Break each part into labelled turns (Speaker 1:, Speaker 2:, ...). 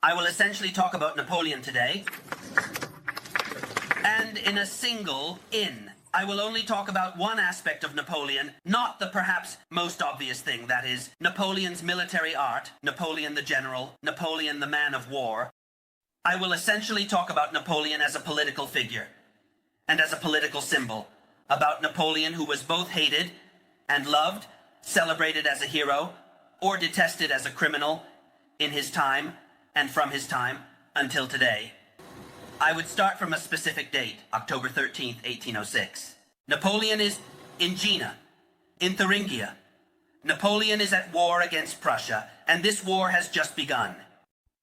Speaker 1: I will essentially talk about Napoleon today, and in a single I will only talk about one aspect of Napoleon, not the perhaps most obvious thing, that is, Napoleon's military art, Napoleon the general, Napoleon the man of war. I will essentially talk about Napoleon as a political figure, and as a political symbol, about Napoleon who was both hated and loved, celebrated as a hero, or detested as a criminal, in his time, and from his time, until today. I would start from a specific date, October 13th, 1806. Napoleon is in Jena, in Thuringia. Napoleon is at war against Prussia, and this war has just begun.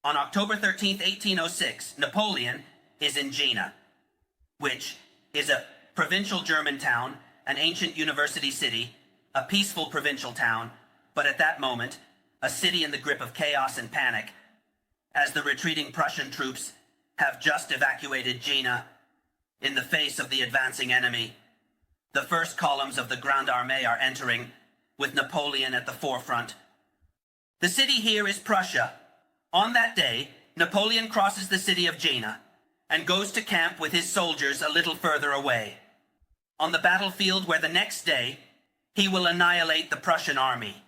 Speaker 1: On October 13th, 1806, Napoleon is in Jena, which is a provincial German town, an ancient university city, a peaceful provincial town, but at that moment, a city in the grip of chaos and panic, as the retreating Prussian troops have just evacuated Jena in the face of the advancing enemy. The first columns of the Grande Armée are entering, with Napoleon at the forefront. The city here is Prussia. On that day, Napoleon crosses the city of Jena and goes to camp with his soldiers a little further away, on the battlefield where the next day he will annihilate the Prussian army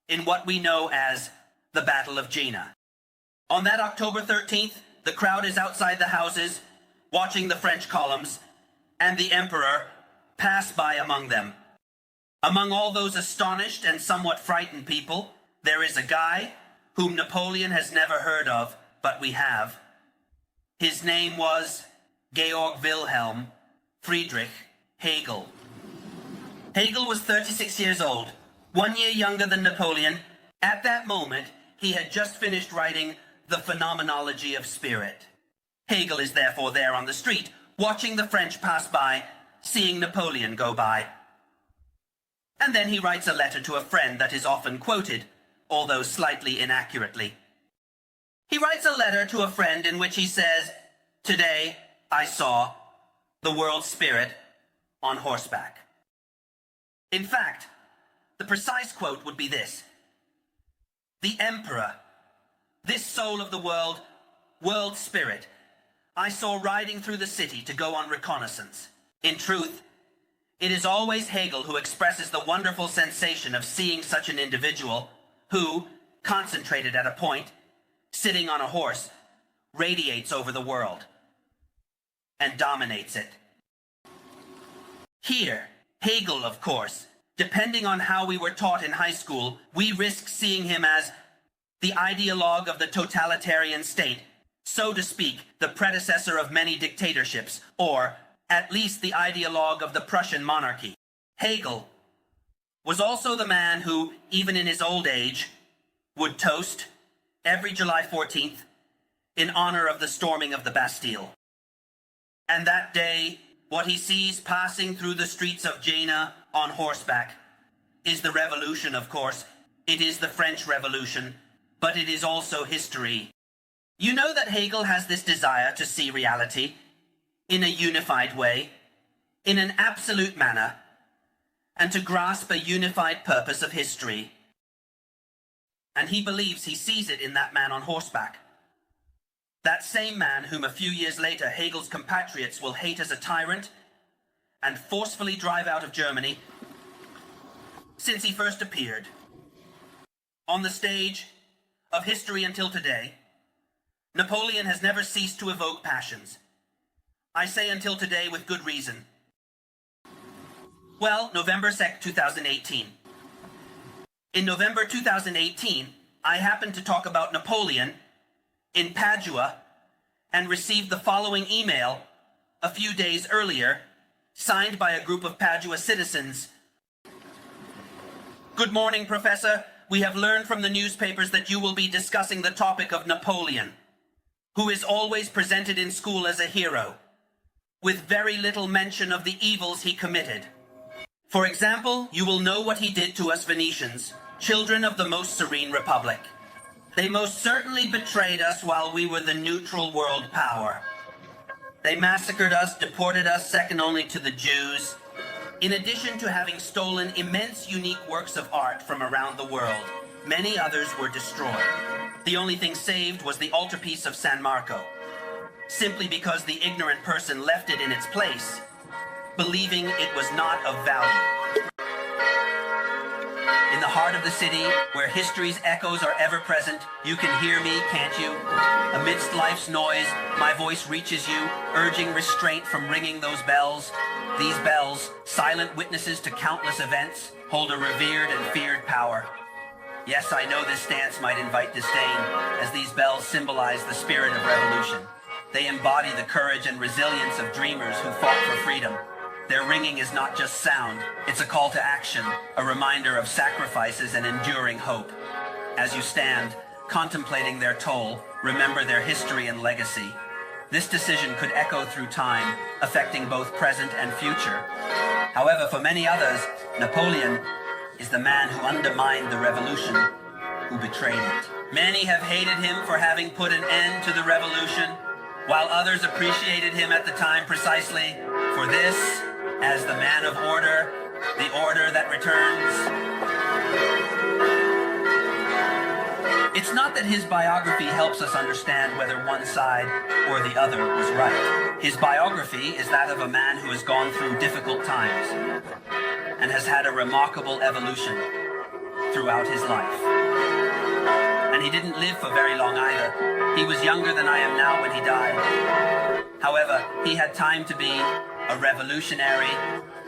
Speaker 1: in what we know as the Battle of Jena. On that October 13th, the crowd is outside the houses, watching the French columns, and the emperor pass by among them. Among all those astonished and somewhat frightened people, there is a guy whom Napoleon has never heard of, but we have. His name was Georg Wilhelm Friedrich Hegel. Hegel was 36 years old, 1 year younger than Napoleon. At that moment, he had just finished writing The Phenomenology of Spirit. Hegel is therefore there on the street, watching the French pass by, seeing Napoleon go by. And then he writes a letter to a friend that is often quoted, although slightly inaccurately. He writes a letter to a friend in which he says, "Today I saw the world spirit on horseback." In fact, the precise quote would be this: "The emperor, this soul of the world spirit, I saw riding through the city to go on reconnaissance. In truth, it is always Hegel who expresses the wonderful sensation of seeing such an individual who, concentrated at a point, sitting on a horse, radiates over the world and dominates it." Here, Hegel, of course, depending on how we were taught in high school, we risk seeing him as the ideologue of the totalitarian state, so to speak, the predecessor of many dictatorships, or at least the ideologue of the Prussian monarchy. Hegel was also the man who, even in his old age, would toast every July 14th in honor of the storming of the Bastille. And that day, what he sees passing through the streets of Jena on horseback is the revolution, of course. It is the French Revolution, but it is also history. You know that Hegel has this desire to see reality in a unified way, in an absolute manner, and to grasp a unified purpose of history. And he believes he sees it in that man on horseback. That same man whom a few years later Hegel's compatriots will hate as a tyrant and forcefully drive out of Germany. Since he first appeared on the stage of history until today, Napoleon has never ceased to evoke passions. I say until today with good reason. Well, November 2nd, 2018. In November 2018, I happened to talk about Napoleon in Padua and received the following email a few days earlier, signed by a group of Padua citizens. "Good morning, Professor. We have learned from the newspapers that you will be discussing the topic of Napoleon, who is always presented in school as a hero, with very little mention of the evils he committed. For example, you will know what he did to us Venetians, children of the most serene republic. They most certainly betrayed us while we were the neutral world power. They massacred us, deported us, second only to the Jews, in addition to having stolen immense unique works of art from around the world. Many others were destroyed. The only thing saved was the altarpiece of San Marco, simply because the ignorant person left it in its place, believing it was not of value. In the heart of the city, where history's echoes are ever present, you can hear me, can't you? Amidst life's noise, my voice reaches you, urging restraint from ringing those bells. These bells, silent witnesses to countless events, hold a revered and feared power. Yes, I know this stance might invite disdain, as these bells symbolize the spirit of revolution. They embody the courage and resilience of dreamers who fought for freedom. Their ringing is not just sound, it's a call to action, a reminder of sacrifices and enduring hope. As you stand, contemplating their toll, remember their history and legacy. This decision could echo through time, affecting both present and future. However, for many others, Napoleon is the man who undermined the revolution, who betrayed it. Many have hated him for having put an end to the revolution, while others appreciated him at the time precisely for this, as the man of order, the order that returns. It's not that his biography helps us understand whether one side or the other was right. His biography is that of a man who has gone through difficult times and has had a remarkable evolution throughout his life. And he didn't live for very long either. He was younger than I am now when he died. However, he had time to be a revolutionary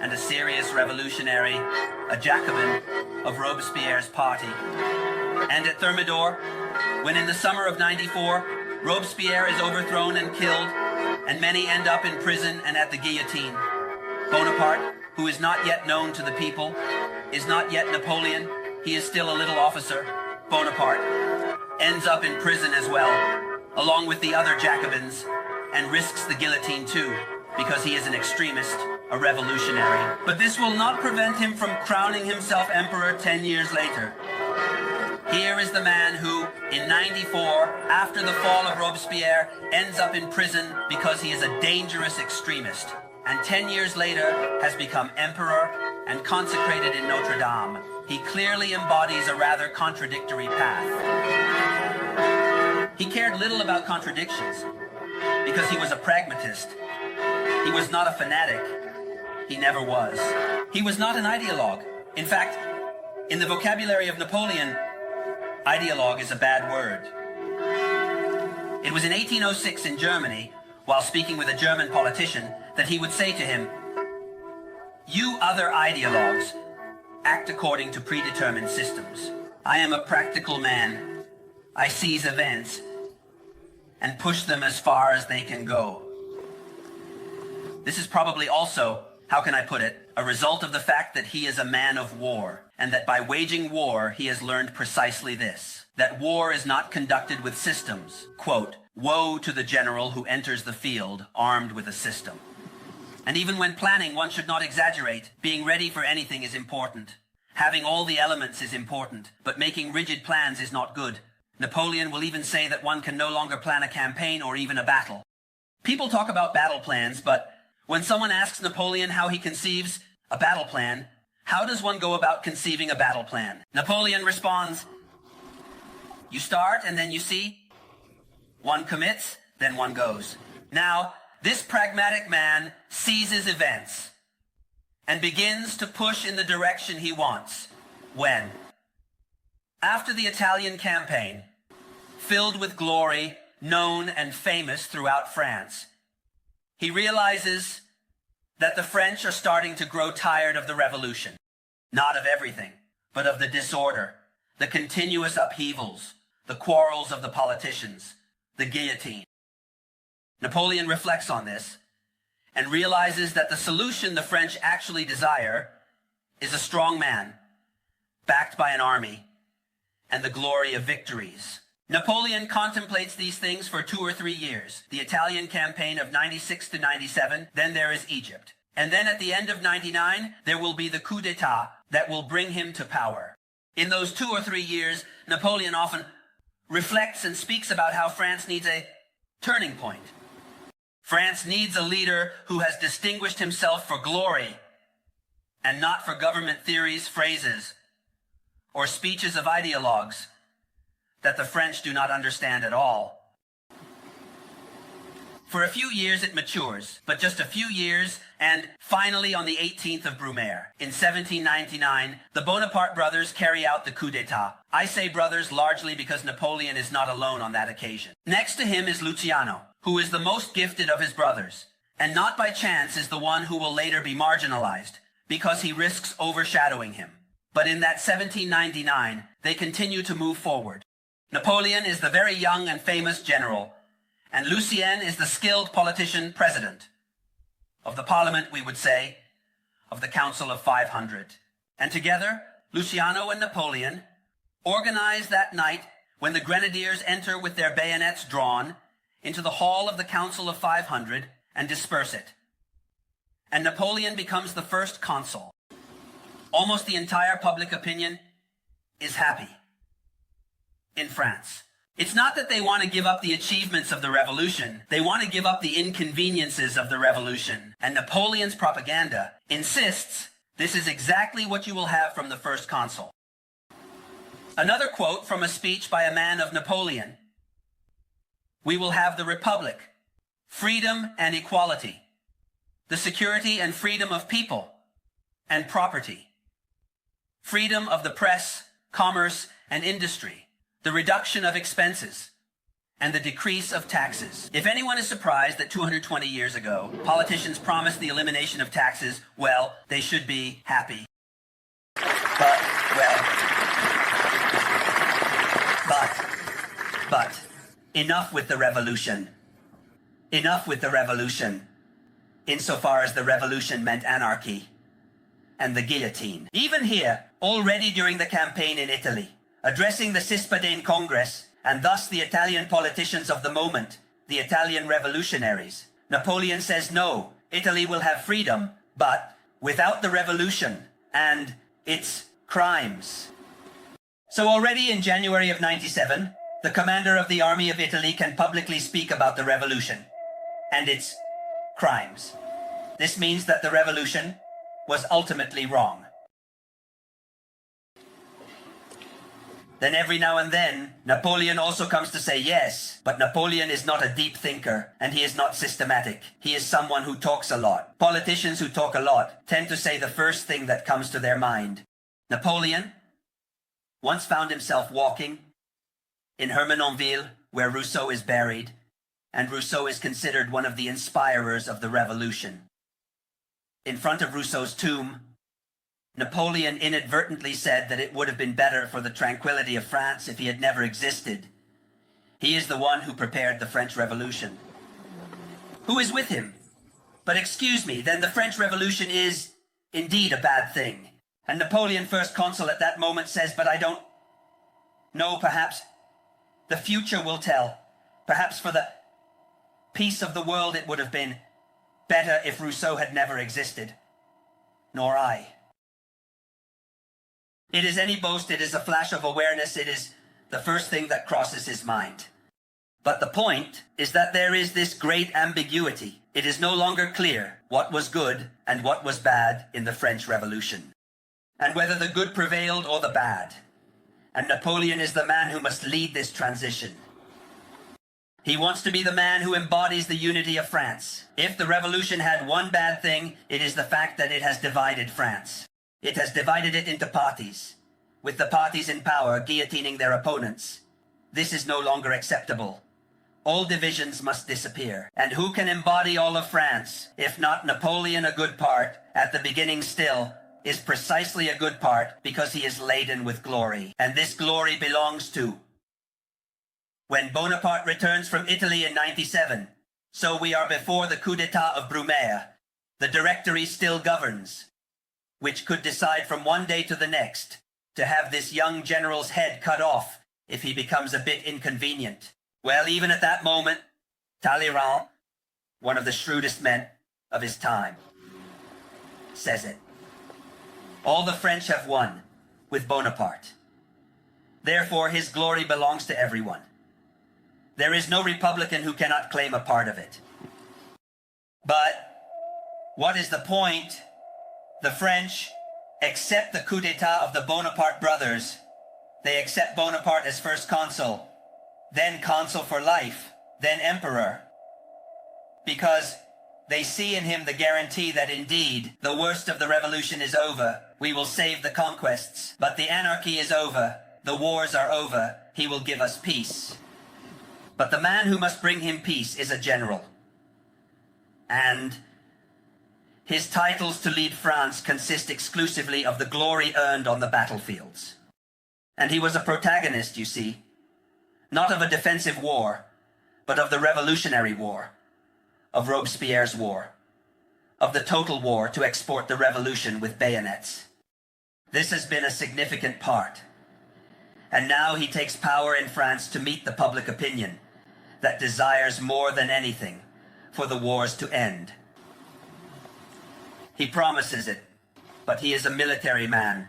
Speaker 1: and a serious revolutionary, a Jacobin of Robespierre's party. And at Thermidor, when in the summer of '94, Robespierre is overthrown and killed, and many end up in prison and at the guillotine, Bonaparte, who is not yet known to the people, is not yet Napoleon, he is still a little officer, Bonaparte, ends up in prison as well, along with the other Jacobins, and risks the guillotine too, because he is an extremist, a revolutionary. But this will not prevent him from crowning himself emperor 10 years later. Here is the man who, in '94, after the fall of Robespierre, ends up in prison because he is a dangerous extremist, and 10 years later has become emperor and consecrated in Notre Dame. He clearly embodies a rather contradictory path. He cared little about contradictions because he was a pragmatist. He was not a fanatic. He never was. He was not an ideologue. In fact, in the vocabulary of Napoleon, ideologue is a bad word. It was in 1806 in Germany, while speaking with a German politician, that he would say to him, "You other ideologues act according to predetermined systems. I am a practical man. I seize events and push them as far as they can go." This is probably also, how can I put it, a result of the fact that he is a man of war, and that by waging war he has learned precisely this, that war is not conducted with systems. Quote, "Woe to the general who enters the field armed with a system." And even when planning, one should not exaggerate. Being ready for anything is important. Having all the elements is important, but making rigid plans is not good. Napoleon will even say that one can no longer plan a campaign or even a battle. People talk about battle plans, but when someone asks Napoleon how he conceives a battle plan, how does one go about conceiving a battle plan? Napoleon responds, "You start and then you see. One commits, then one goes." Now, this pragmatic man seizes events and begins to push in the direction he wants. When? After the Italian campaign, filled with glory, known and famous throughout France, he realizes that the French are starting to grow tired of the revolution. Not of everything, but of the disorder, the continuous upheavals, the quarrels of the politicians, the guillotine. Napoleon reflects on this and realizes that the solution the French actually desire is a strong man, backed by an army, and the glory of victories. Napoleon contemplates these things for 2 or 3 years. The Italian campaign of '96 to '97, then there is Egypt. And then at the end of '99, there will be the coup d'etat that will bring him to power. In those 2 or 3 years, Napoleon often reflects and speaks about how France needs a turning point. France needs a leader who has distinguished himself for glory and not for government theories, phrases, or speeches of ideologues. that the French do not understand at all. For a few years it matures, but just a few years, and finally on the 18th of Brumaire, in 1799, the Bonaparte brothers carry out the coup d'etat. I say brothers largely because Napoleon is not alone on that occasion. Next to him is Luciano, who is the most gifted of his brothers, and not by chance is the one who will later be marginalized, because he risks overshadowing him. But in that 1799, they continue to move forward. Napoleon is the very young and famous general, and Lucien is the skilled politician president of the parliament, we would say, of the Council of 500. And together, Luciano and Napoleon organize that night when the grenadiers enter with their bayonets drawn into the hall of the Council of 500 and disperse it. And Napoleon becomes the first consul. Almost the entire public opinion is happy in France. It's not that they want to give up the achievements of the revolution. They want to give up the inconveniences of the revolution. And Napoleon's propaganda insists this is exactly what you will have from the first consul. Another quote from a speech by a man of Napoleon. We will have the republic, freedom and equality, the security and freedom of people and property, freedom of the press, commerce and industry, the reduction of expenses, and the decrease of taxes. If anyone is surprised that 220 years ago, politicians promised the elimination of taxes, well, they should be happy. But, enough with the revolution. Enough with the revolution, insofar as the revolution meant anarchy and the guillotine. Even here, already during the campaign in Italy, addressing the Cispadane Congress, and thus the Italian politicians of the moment, the Italian revolutionaries, Napoleon says no, Italy will have freedom, but without the revolution and its crimes. So already in January of 97, the commander of the army of Italy can publicly speak about the revolution and its crimes. This means that the revolution was ultimately wrong. Then every now and then, Napoleon also comes to say yes, but Napoleon is not a deep thinker, and he is not systematic. He is someone who talks a lot. Politicians who talk a lot tend to say the first thing that comes to their mind. Napoleon once found himself walking in Hermenonville, where Rousseau is buried, and Rousseau is considered one of the inspirers of the revolution. In front of Rousseau's tomb, Napoleon inadvertently said that it would have been better for the tranquility of France if he had never existed. He is the one who prepared the French Revolution. Who is with him? But excuse me, then the French Revolution is indeed a bad thing. And Napoleon, first consul at that moment, says, but I don't know, perhaps the future will tell. Perhaps for the peace of the world it would have been better if Rousseau had never existed. Nor I. It is any boast, it is a flash of awareness, it is the first thing that crosses his mind. But the point is that there is this great ambiguity. It is no longer clear what was good and what was bad in the French Revolution, and whether the good prevailed or the bad. And Napoleon is the man who must lead this transition. He wants to be the man who embodies the unity of France. If the revolution had one bad thing, it is the fact that it has divided France. It has divided it into parties, with the parties in power guillotining their opponents. This is no longer acceptable. All divisions must disappear. And who can embody all of France, if not Napoleon, a good part, at the beginning still, is precisely a good part because he is laden with glory. And this glory belongs to when Bonaparte returns from Italy in 97. So we are before the coup d'etat of Brumaire. The Directory still governs, which could decide from one day to the next to have this young general's head cut off if he becomes a bit inconvenient. Well, even at that moment, Talleyrand, one of the shrewdest men of his time, says it. All the French have won with Bonaparte. Therefore, his glory belongs to everyone. There is no Republican who cannot claim a part of it. But what is the point? The French accept the coup d'etat of the Bonaparte brothers They accept Bonaparte as first consul, then consul for life, then emperor, because they see in him the guarantee that indeed the worst of the revolution is over. We will save the conquests, but the anarchy is over. The wars are over. He will give us peace. But the man who must bring him peace is a general. And his titles to lead France consist exclusively of the glory earned on the battlefields. And he was a protagonist, you see, not of a defensive war, but of the Revolutionary War, of Robespierre's war, of the total war to export the revolution with bayonets. This has been a significant part. And now he takes power in France to meet the public opinion that desires more than anything for the wars to end. He promises it, but he is a military man,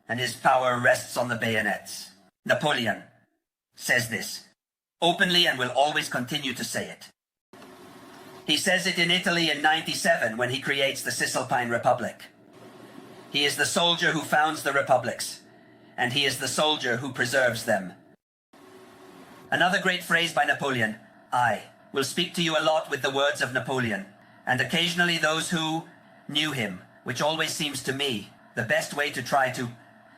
Speaker 1: and his power rests on the bayonets. Napoleon says this openly and will always continue to say it. He says it in Italy in 97 when he creates the Cisalpine Republic. He is the soldier who founds the republics, and he is the soldier who preserves them. Another great phrase by Napoleon: I will speak to you a lot with the words of Napoleon, and occasionally those who knew him, which always seems to me the best way to try to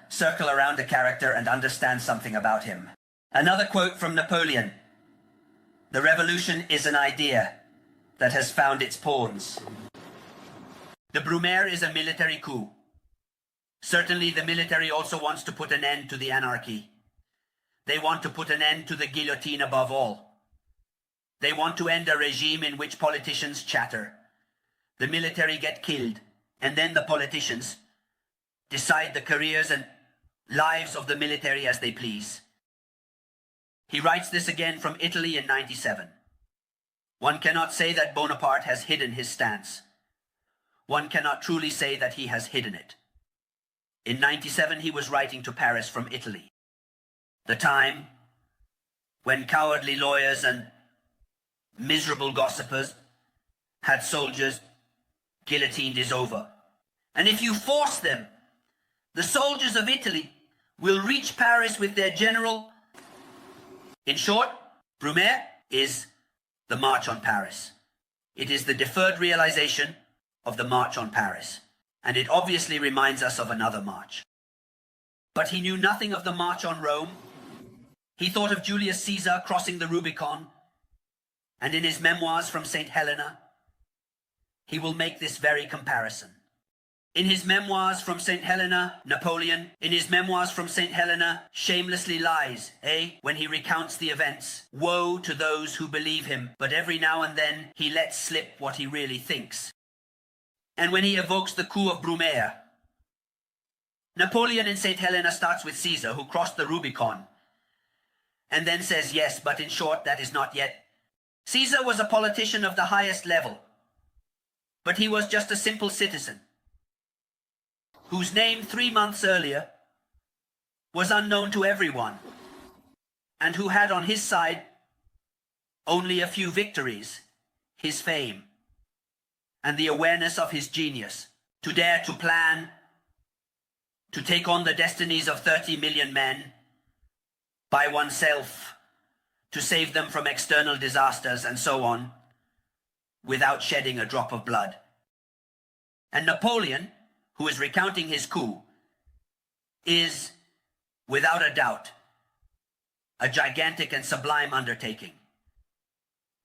Speaker 1: circle around a character and understand something about him. Another quote from Napoleon: the revolution is an idea that has found its pawns. The Brumaire is a military coup. Certainly the military also wants to put an end to the anarchy. They want to put an end to the guillotine above all. They want to end a regime in which politicians chatter. The military get killed, and then the politicians decide the careers and lives of the military as they please. He writes this again from Italy in 97. One cannot say that Bonaparte has hidden his stance. One cannot truly say that he has hidden it. In 97 he was writing to Paris from Italy. The time when cowardly lawyers and miserable gossipers had soldiers guillotined is over. And if you force them, the soldiers of Italy will reach Paris with their general. In short, Brumaire is the March on Paris. It is the deferred realization of the March on Paris. And it obviously reminds us of another march. But he knew nothing of the March on Rome. He thought of Julius Caesar crossing the Rubicon. And in his memoirs from St. Helena, he will make this very comparison. In his memoirs from St. Helena, Napoleon, in his memoirs from St. Helena, shamelessly lies, when he recounts the events. Woe to those who believe him, but every now and then he lets slip what he really thinks. And when he evokes the coup of Brumaire, Napoleon in St. Helena starts with Caesar, who crossed the Rubicon, and then says, yes, but in short, that is not yet. Caesar was a politician of the highest level, but he was just a simple citizen, whose name 3 months earlier was unknown to everyone, and who had on his side only a few victories, his fame, and the awareness of his genius, to dare to plan, to take on the destinies of 30 million men by oneself, to save them from external disasters and so on, without shedding a drop of blood. And Napoleon, who is recounting his coup, is, without a doubt, a gigantic and sublime undertaking,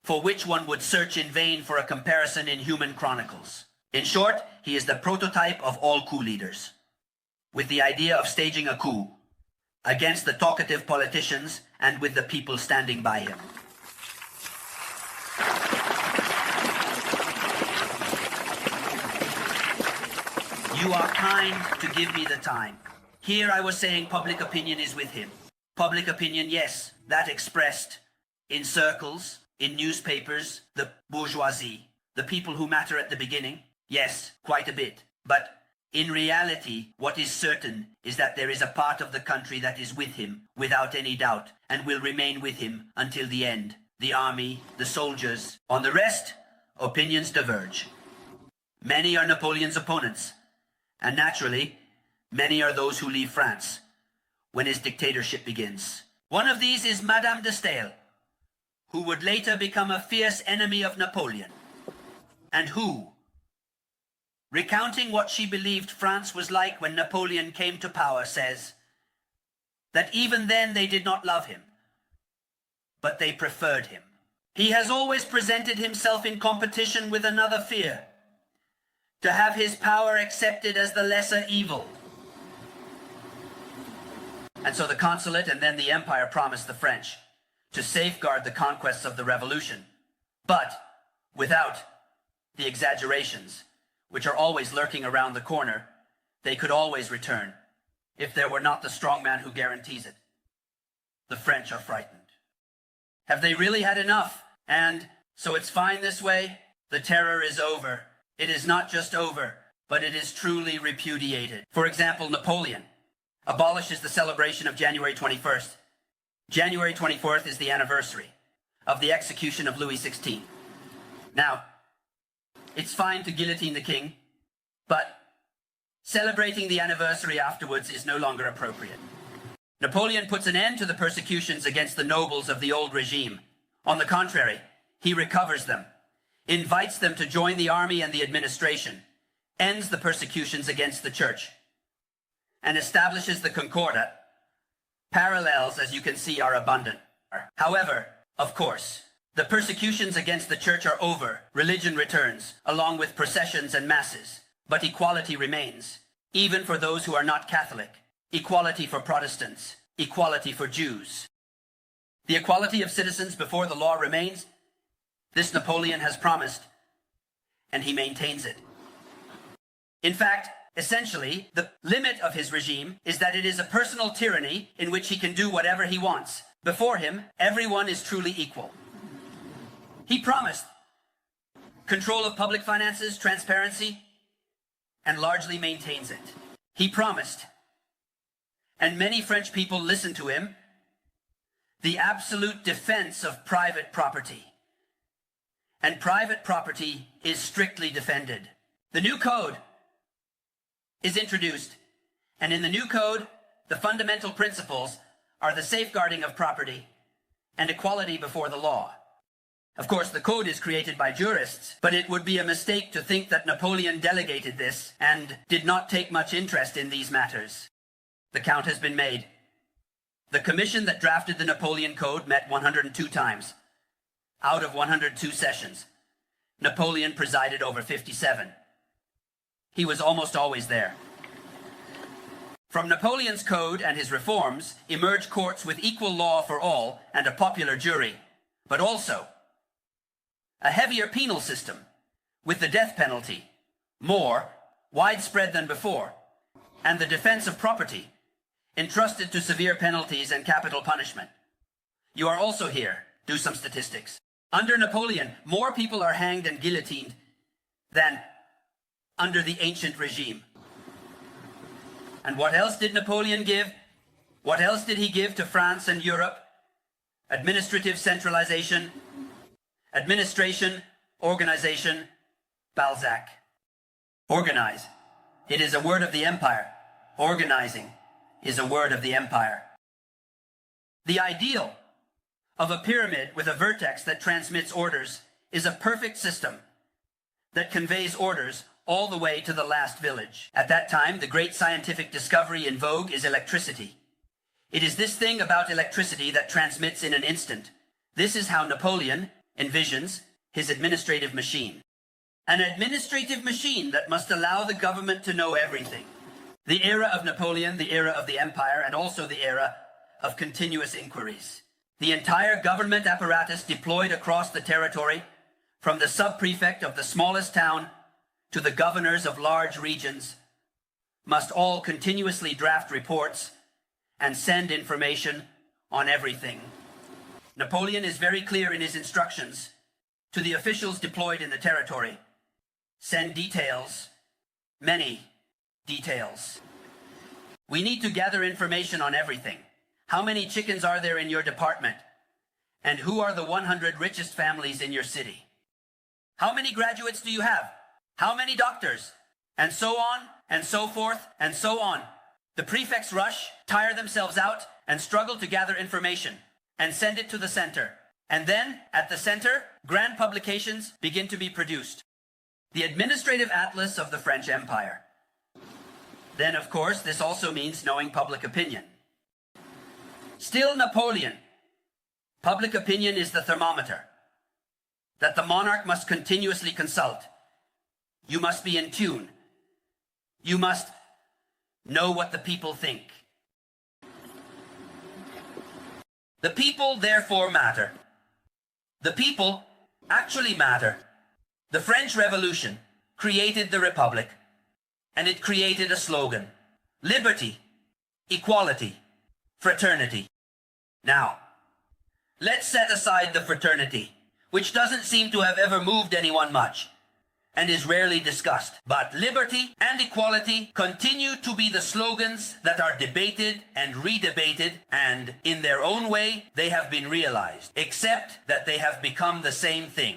Speaker 1: for which one would search in vain for a comparison in human chronicles. In short, he is the prototype of all coup leaders, with the idea of staging a coup against the talkative politicians and with the people standing by him. You are kind to give me the time. Here I was saying public opinion is with him. Public opinion, yes, that expressed in circles, in newspapers, the bourgeoisie, the people who matter at the beginning, yes, quite a bit. But in reality, what is certain is that there is a part of the country that is with him, without any doubt, and will remain with him until the end. The army, the soldiers. On the rest, opinions diverge. Many are Napoleon's opponents, and naturally, many are those who leave France, when his dictatorship begins. One of these is Madame de Stael, who would later become a fierce enemy of Napoleon, and who, recounting what she believed France was like when Napoleon came to power, says that even then they did not love him, but they preferred him. He has always presented himself in competition with another fear, to have his power accepted as the lesser evil. And so the consulate and then the empire promised the French to safeguard the conquests of the revolution, but without the exaggerations, which are always lurking around the corner. They could always return, if there were not the strong man who guarantees it. The French are frightened. Have they really had enough? And so it's fine this way? The terror is over. It is not just over, but it is truly repudiated. For example, Napoleon abolishes the celebration of January 21st. January 24th is the anniversary of the execution of Louis XVI. Now, it's fine to guillotine the king, but celebrating the anniversary afterwards is no longer appropriate. Napoleon puts an end to the persecutions against the nobles of the old regime. On the contrary, he recovers them, invites them to join the army and the administration, ends the persecutions against the church, and establishes the Concordat. Parallels, as you can see, are abundant. However, of course, the persecutions against the church are over. Religion returns, along with processions and masses. But equality remains, even for those who are not Catholic. Equality for Protestants, equality for Jews. The equality of citizens before the law remains. This Napoleon has promised, and he maintains it. In fact, essentially, the limit of his regime is that it is a personal tyranny in which he can do whatever he wants. Before him, everyone is truly equal. He promised control of public finances, transparency, and largely maintains it. He promised, and many French people listen to him, the absolute defense of private property. And private property is strictly defended. The new code is introduced, and in the new code, the fundamental principles are the safeguarding of property and equality before the law. Of course, the code is created by jurists, but it would be a mistake to think that Napoleon delegated this and did not take much interest in these matters. The count has been made. The commission that drafted the Napoleon Code met 102 times. Out of 102 sessions, Napoleon presided over 57. He was almost always there. From Napoleon's code and his reforms emerge courts with equal law for all and a popular jury, but also a heavier penal system with the death penalty, more widespread than before, and the defense of property entrusted to severe penalties and capital punishment. You are also here. Do some statistics. Under Napoleon, more people are hanged and guillotined than under the ancient regime. And what else did Napoleon give? What else did he give to France and Europe? Administrative centralization, administration, organization, Balzac. Organize. It is a word of the empire. Organizing is a word of the empire. The ideal of a pyramid with a vertex that transmits orders is a perfect system that conveys orders all the way to the last village. At that time, the great scientific discovery in vogue is electricity. It is this thing about electricity that transmits in an instant. This is how Napoleon envisions his administrative machine. An administrative machine that must allow the government to know everything. The era of Napoleon, the era of the empire, and also the era of continuous inquiries. The entire government apparatus deployed across the territory, from the sub-prefect of the smallest town to the governors of large regions, must all continuously draft reports and send information on everything. Napoleon is very clear in his instructions to the officials deployed in the territory. Send details, many details. We need to gather information on everything. How many chickens are there in your department? And who are the 100 richest families in your city? How many graduates do you have? How many doctors? And so on, and so forth, and so on. The prefects rush, tire themselves out, and struggle to gather information, and send it to the center. And then, at the center, grand publications begin to be produced. The administrative atlas of the French Empire. Then, of course, this also means knowing public opinion. Still Napoleon. Public opinion is the thermometer that the monarch must continuously consult. You must be in tune. You must know what the people think. The people therefore matter. The people actually matter. The French Revolution created the Republic, and it created a slogan: liberty, equality, fraternity. Now, let's set aside the fraternity, which doesn't seem to have ever moved anyone much, and is rarely discussed. But liberty and equality continue to be the slogans that are debated and redebated, and in their own way, they have been realized, except that they have become the same thing.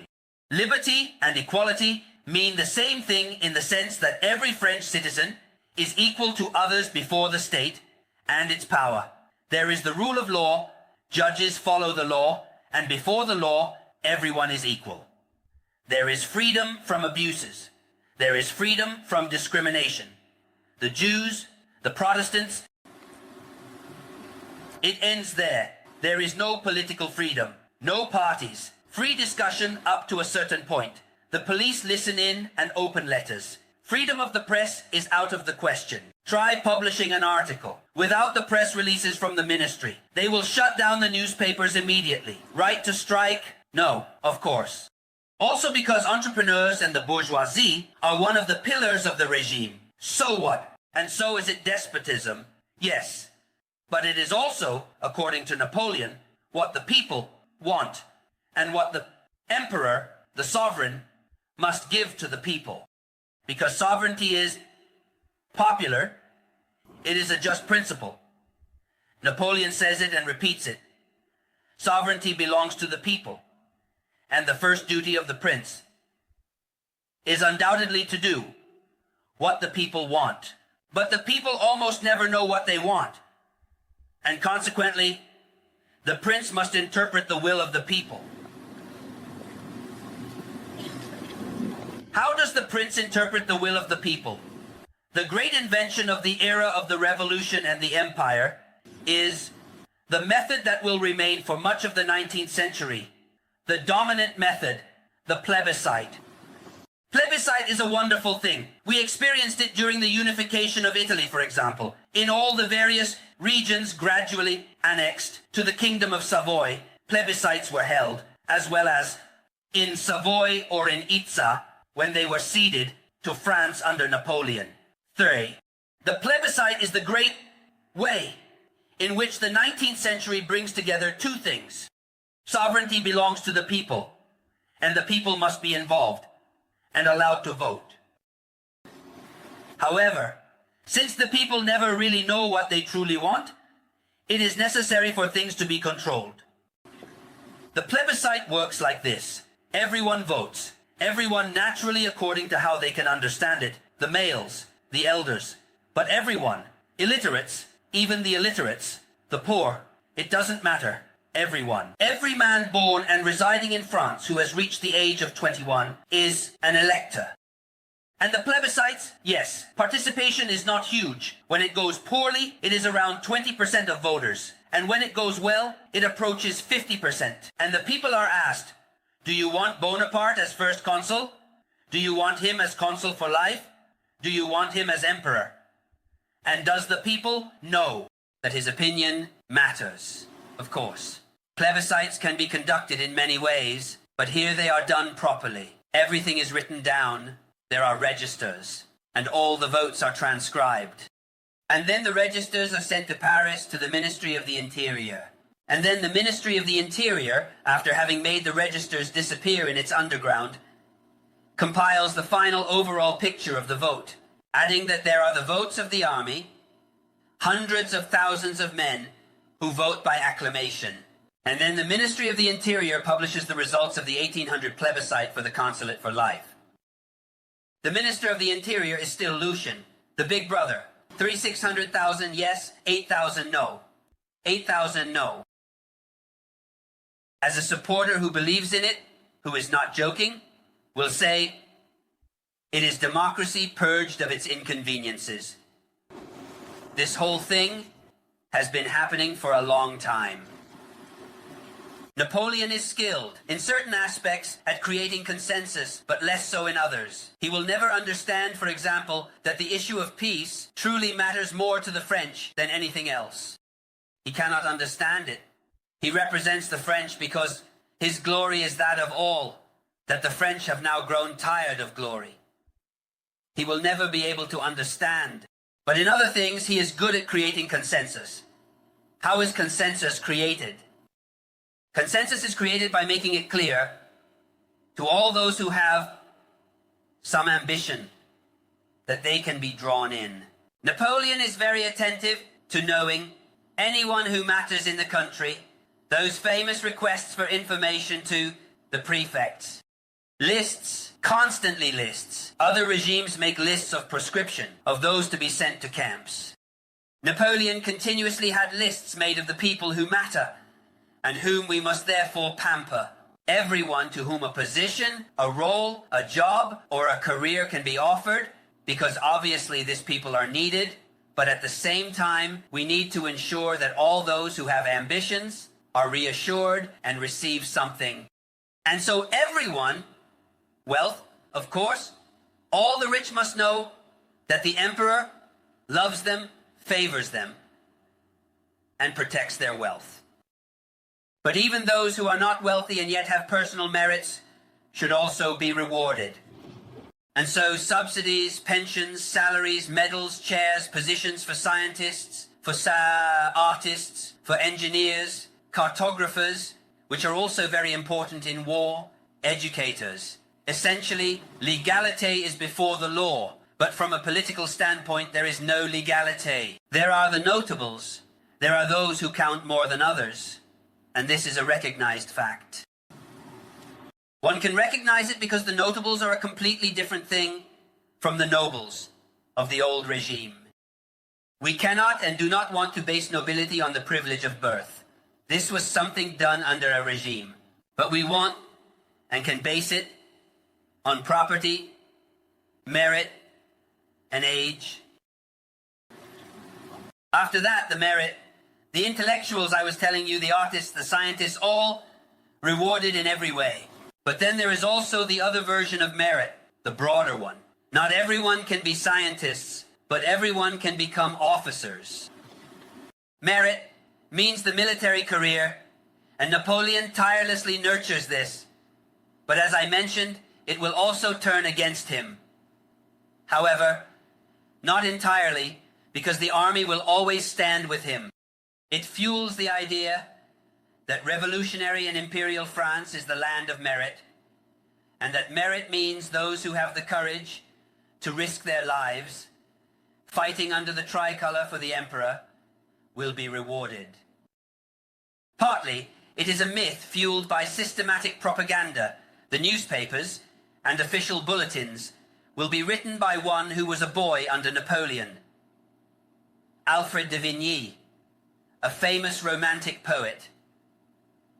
Speaker 1: Liberty and equality mean the same thing in the sense that every French citizen is equal to others before the state and its power. There is the rule of law, judges follow the law, and before the law, everyone is equal. There is freedom from abuses. There is freedom from discrimination. The Jews, the Protestants, it ends there. There is no political freedom, no parties, free discussion up to a certain point. The police listen in and open letters. Freedom of the press is out of the question. Try publishing an article without the press releases from the ministry. They will shut down the newspapers immediately. Right to strike? No, of course. Also because entrepreneurs and the bourgeoisie are one of the pillars of the regime. So what? And so is it despotism? Yes. But it is also, according to Napoleon, what the people want, and what the emperor, the sovereign, must give to the people. Because sovereignty is popular, it is a just principle. Napoleon says it and repeats it. Sovereignty belongs to the people, and the first duty of the prince is undoubtedly to do what the people want. But the people almost never know what they want, and consequently, the prince must interpret the will of the people. How does the prince interpret the will of the people? The great invention of the era of the revolution and the empire is the method that will remain for much of the 19th century. The dominant method, the plebiscite. Plebiscite is a wonderful thing. We experienced it during the unification of Italy, for example. In all the various regions gradually annexed to the Kingdom of Savoy, plebiscites were held, as well as in Savoy or in Itza, when they were ceded to France under Napoleon III. The plebiscite is the great way in which the 19th century brings together two things. Sovereignty belongs to the people, and the people must be involved and allowed to vote. However, since the people never really know what they truly want, it is necessary for things to be controlled. The plebiscite works like this. Everyone votes. Everyone naturally according to how they can understand it. The males, the elders, but everyone, illiterates, even the illiterates, the poor, it doesn't matter. Everyone. Every man born and residing in France who has reached the age of 21 is an elector. And the plebiscites, yes, participation is not huge. When it goes poorly, it is around 20% of voters. And when it goes well, it approaches 50%. And the people are asked, do you want Bonaparte as first consul? Do you want him as consul for life? Do you want him as emperor? And does the people know that his opinion matters? Of course. Plebiscites can be conducted in many ways, but here they are done properly. Everything is written down. There are registers, and all the votes are transcribed. And then the registers are sent to Paris to the Ministry of the Interior. And then the Ministry of the Interior, after having made the registers disappear in its underground, compiles the final overall picture of the vote, adding that there are the votes of the army, hundreds of thousands of men who vote by acclamation. And then the Ministry of the Interior publishes the results of the 1800 plebiscite for the consulate for life. The Minister of the Interior is still Lucian, the big brother, 600,000 yes, 8,000 no. 8,000 no. As a supporter who believes in it, who is not joking, will say, it is democracy purged of its inconveniences. This whole thing has been happening for a long time. Napoleon is skilled in certain aspects at creating consensus, but less so in others. He will never understand, for example, that the issue of peace truly matters more to the French than anything else. He cannot understand it. He represents the French because his glory is that of all, that the French have now grown tired of glory. He will never be able to understand. But in other things, he is good at creating consensus. How is consensus created? Consensus is created by making it clear to all those who have some ambition that they can be drawn in. Napoleon is very attentive to knowing anyone who matters in the country, those famous requests for information to the prefects. Lists, constantly lists. Other regimes make lists of proscription of those to be sent to camps. Napoleon continuously had lists made of the people who matter and whom we must therefore pamper. Everyone to whom a position, a role, a job, or a career can be offered, because obviously these people are needed, but at the same time, we need to ensure that all those who have ambitions are reassured and receive something. And so everyone, wealth, of course, all the rich must know that the emperor loves them, favors them, and protects their wealth. But even those who are not wealthy and yet have personal merits should also be rewarded. And so subsidies, pensions, salaries, medals, chairs, positions for scientists, for artists, for engineers, cartographers, which are also very important in war, educators. Essentially, legalite is before the law, but from a political standpoint, there is no legalite. There are the notables. There are those who count more than others. And this is a recognized fact. One can recognize it because the notables are a completely different thing from the nobles of the old regime. We cannot and do not want to base nobility on the privilege of birth. This was something done under a regime. But we want and can base it on property, merit, and age. After that, the merit. The intellectuals I was telling you, the artists, the scientists, all rewarded in every way. But then there is also the other version of merit, the broader one. Not everyone can be scientists, but everyone can become officers. Merit means the military career, and Napoleon tirelessly nurtures this. But as I mentioned, it will also turn against him. However, not entirely, because the army will always stand with him. It fuels the idea that revolutionary and imperial France is the land of merit, and that merit means those who have the courage to risk their lives, fighting under the tricolor for the emperor, will be rewarded. Partly, it is a myth fueled by systematic propaganda. The newspapers and official bulletins will be written by one who was a boy under Napoleon, Alfred de Vigny, a famous romantic poet.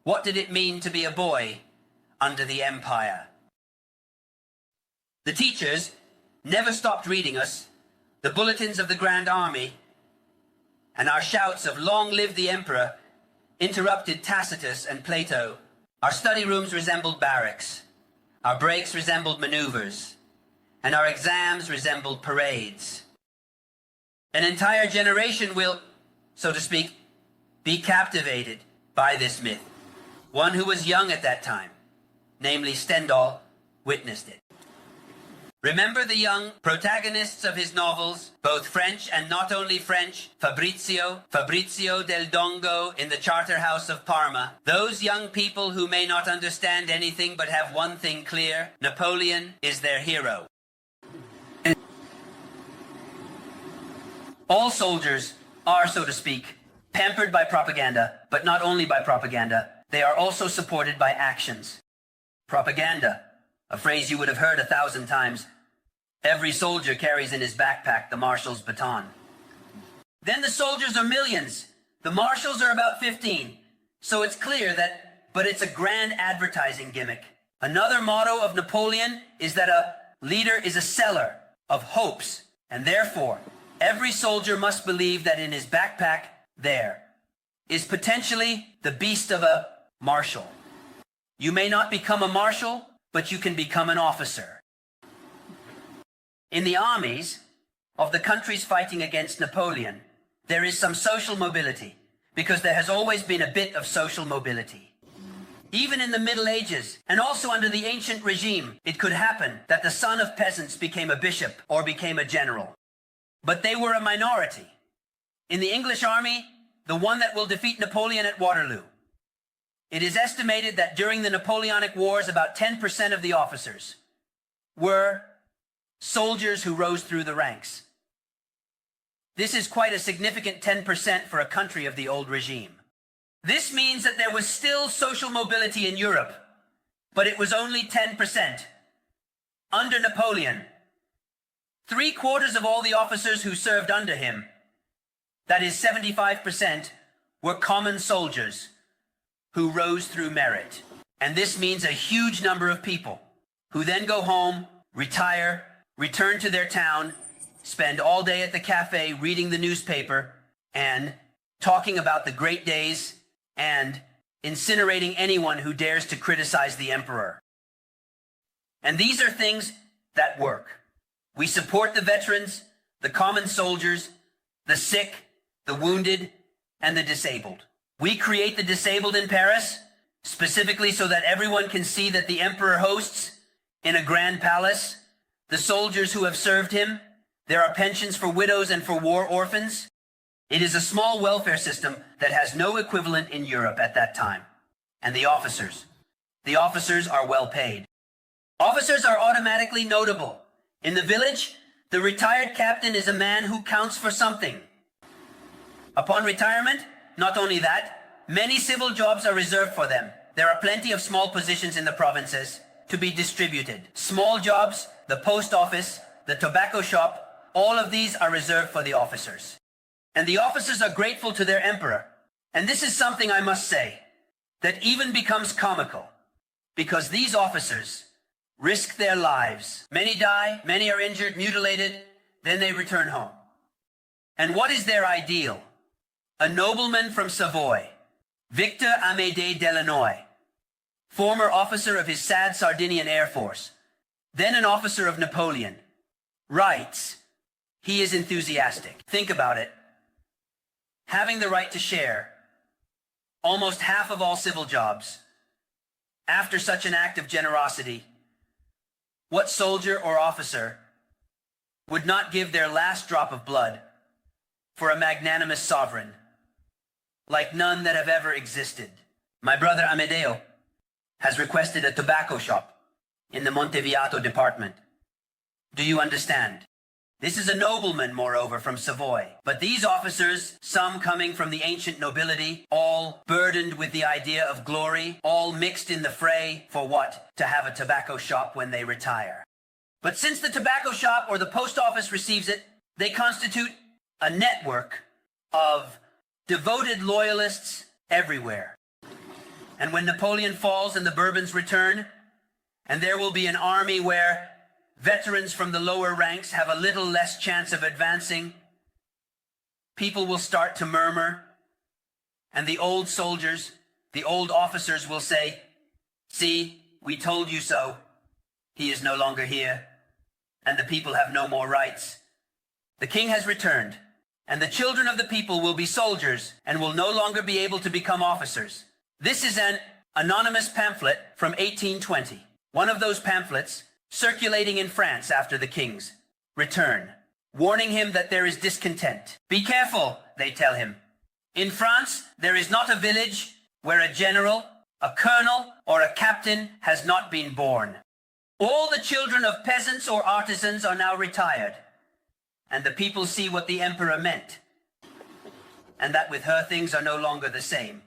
Speaker 1: What did it mean to be a boy under the empire? The teachers never stopped reading us the bulletins of the Grand Army, and our shouts of "Long live the Emperor" interrupted Tacitus and Plato. Our study rooms resembled barracks, our breaks resembled maneuvers, and our exams resembled parades. An entire generation will, so to speak, be captivated by this myth. One who was young at that time, namely Stendhal, witnessed it. Remember the young protagonists of his novels, both French and not only French, Fabrizio del Dongo in the Charterhouse of Parma. Those young people who may not understand anything but have one thing clear: Napoleon is their hero. All soldiers are, so to speak, pampered by propaganda, but not only by propaganda. They are also supported by actions. Propaganda, a phrase you would have heard 1,000 times. Every soldier carries in his backpack the marshal's baton. Then the soldiers are millions. The marshals are about 15. So it's clear that, but it's a grand advertising gimmick. Another motto of Napoleon is that a leader is a seller of hopes, and therefore, every soldier must believe that in his backpack there is potentially the beast of a marshal. You may not become a marshal, but you can become an officer. In the armies of the countries fighting against Napoleon, there is some social mobility, because there has always been a bit of social mobility. Even in the Middle Ages, and also under the ancient regime, it could happen that the son of peasants became a bishop or became a general. But they were a minority. In the English army, the one that will defeat Napoleon at Waterloo, it is estimated that during the Napoleonic Wars, about 10% of the officers were soldiers who rose through the ranks. This is quite a significant 10% for a country of the old regime. This means that there was still social mobility in Europe, but it was only 10%. Under Napoleon, 3/4 of all the officers who served under him, that is 75%, were common soldiers who rose through merit. And this means a huge number of people who then go home, retire, return to their town, spend all day at the cafe reading the newspaper and talking about the great days and incinerating anyone who dares to criticize the emperor. And these are things that work. We support the veterans, the common soldiers, the sick, the wounded, and the disabled. We create the disabled in Paris, specifically so that everyone can see that the emperor hosts, in a grand palace, the soldiers who have served him. There are pensions for widows and for war orphans. It is a small welfare system that has no equivalent in Europe at that time. And the officers are well paid. Officers are automatically notable. In the village, the retired captain is a man who counts for something. Upon retirement, not only that, many civil jobs are reserved for them. There are plenty of small positions in the provinces to be distributed. Small jobs, the post office, the tobacco shop, all of these are reserved for the officers. And the officers are grateful to their emperor. And this is something I must say that even becomes comical, because these officers risk their lives. Many die, many are injured, mutilated, then they return home. And what is their ideal? A nobleman from Savoy, Victor Amédée Delanoy, former officer of his sad Sardinian Air Force, then an officer of Napoleon, writes, he is enthusiastic. Think about it. Having the right to share almost half of all civil jobs. After such an act of generosity, what soldier or officer would not give their last drop of blood for a magnanimous sovereign, like none that have ever existed? My brother Amedeo has requested a tobacco shop in the Monteviato department. Do you understand? This is a nobleman, moreover, from Savoy. But these officers, some coming from the ancient nobility, all burdened with the idea of glory, all mixed in the fray for what? To have a tobacco shop when they retire. But since the tobacco shop or the post office receives it, they constitute a network of devoted loyalists everywhere. And when Napoleon falls and the Bourbons return, and there will be an army where veterans from the lower ranks have a little less chance of advancing, people will start to murmur, and the old soldiers, the old officers will say, see, we told you so. He is no longer here, and the people have no more rights. The king has returned, and the children of the people will be soldiers and will no longer be able to become officers. This is an anonymous pamphlet from 1820. One of those pamphlets circulating in France after the king's return, warning him that there is discontent. Be careful, they tell him. In France, there is not a village where a general, a colonel, or a captain has not been born. All the children of peasants or artisans are now retired, and the people see what the emperor meant, and that with her things are no longer the same.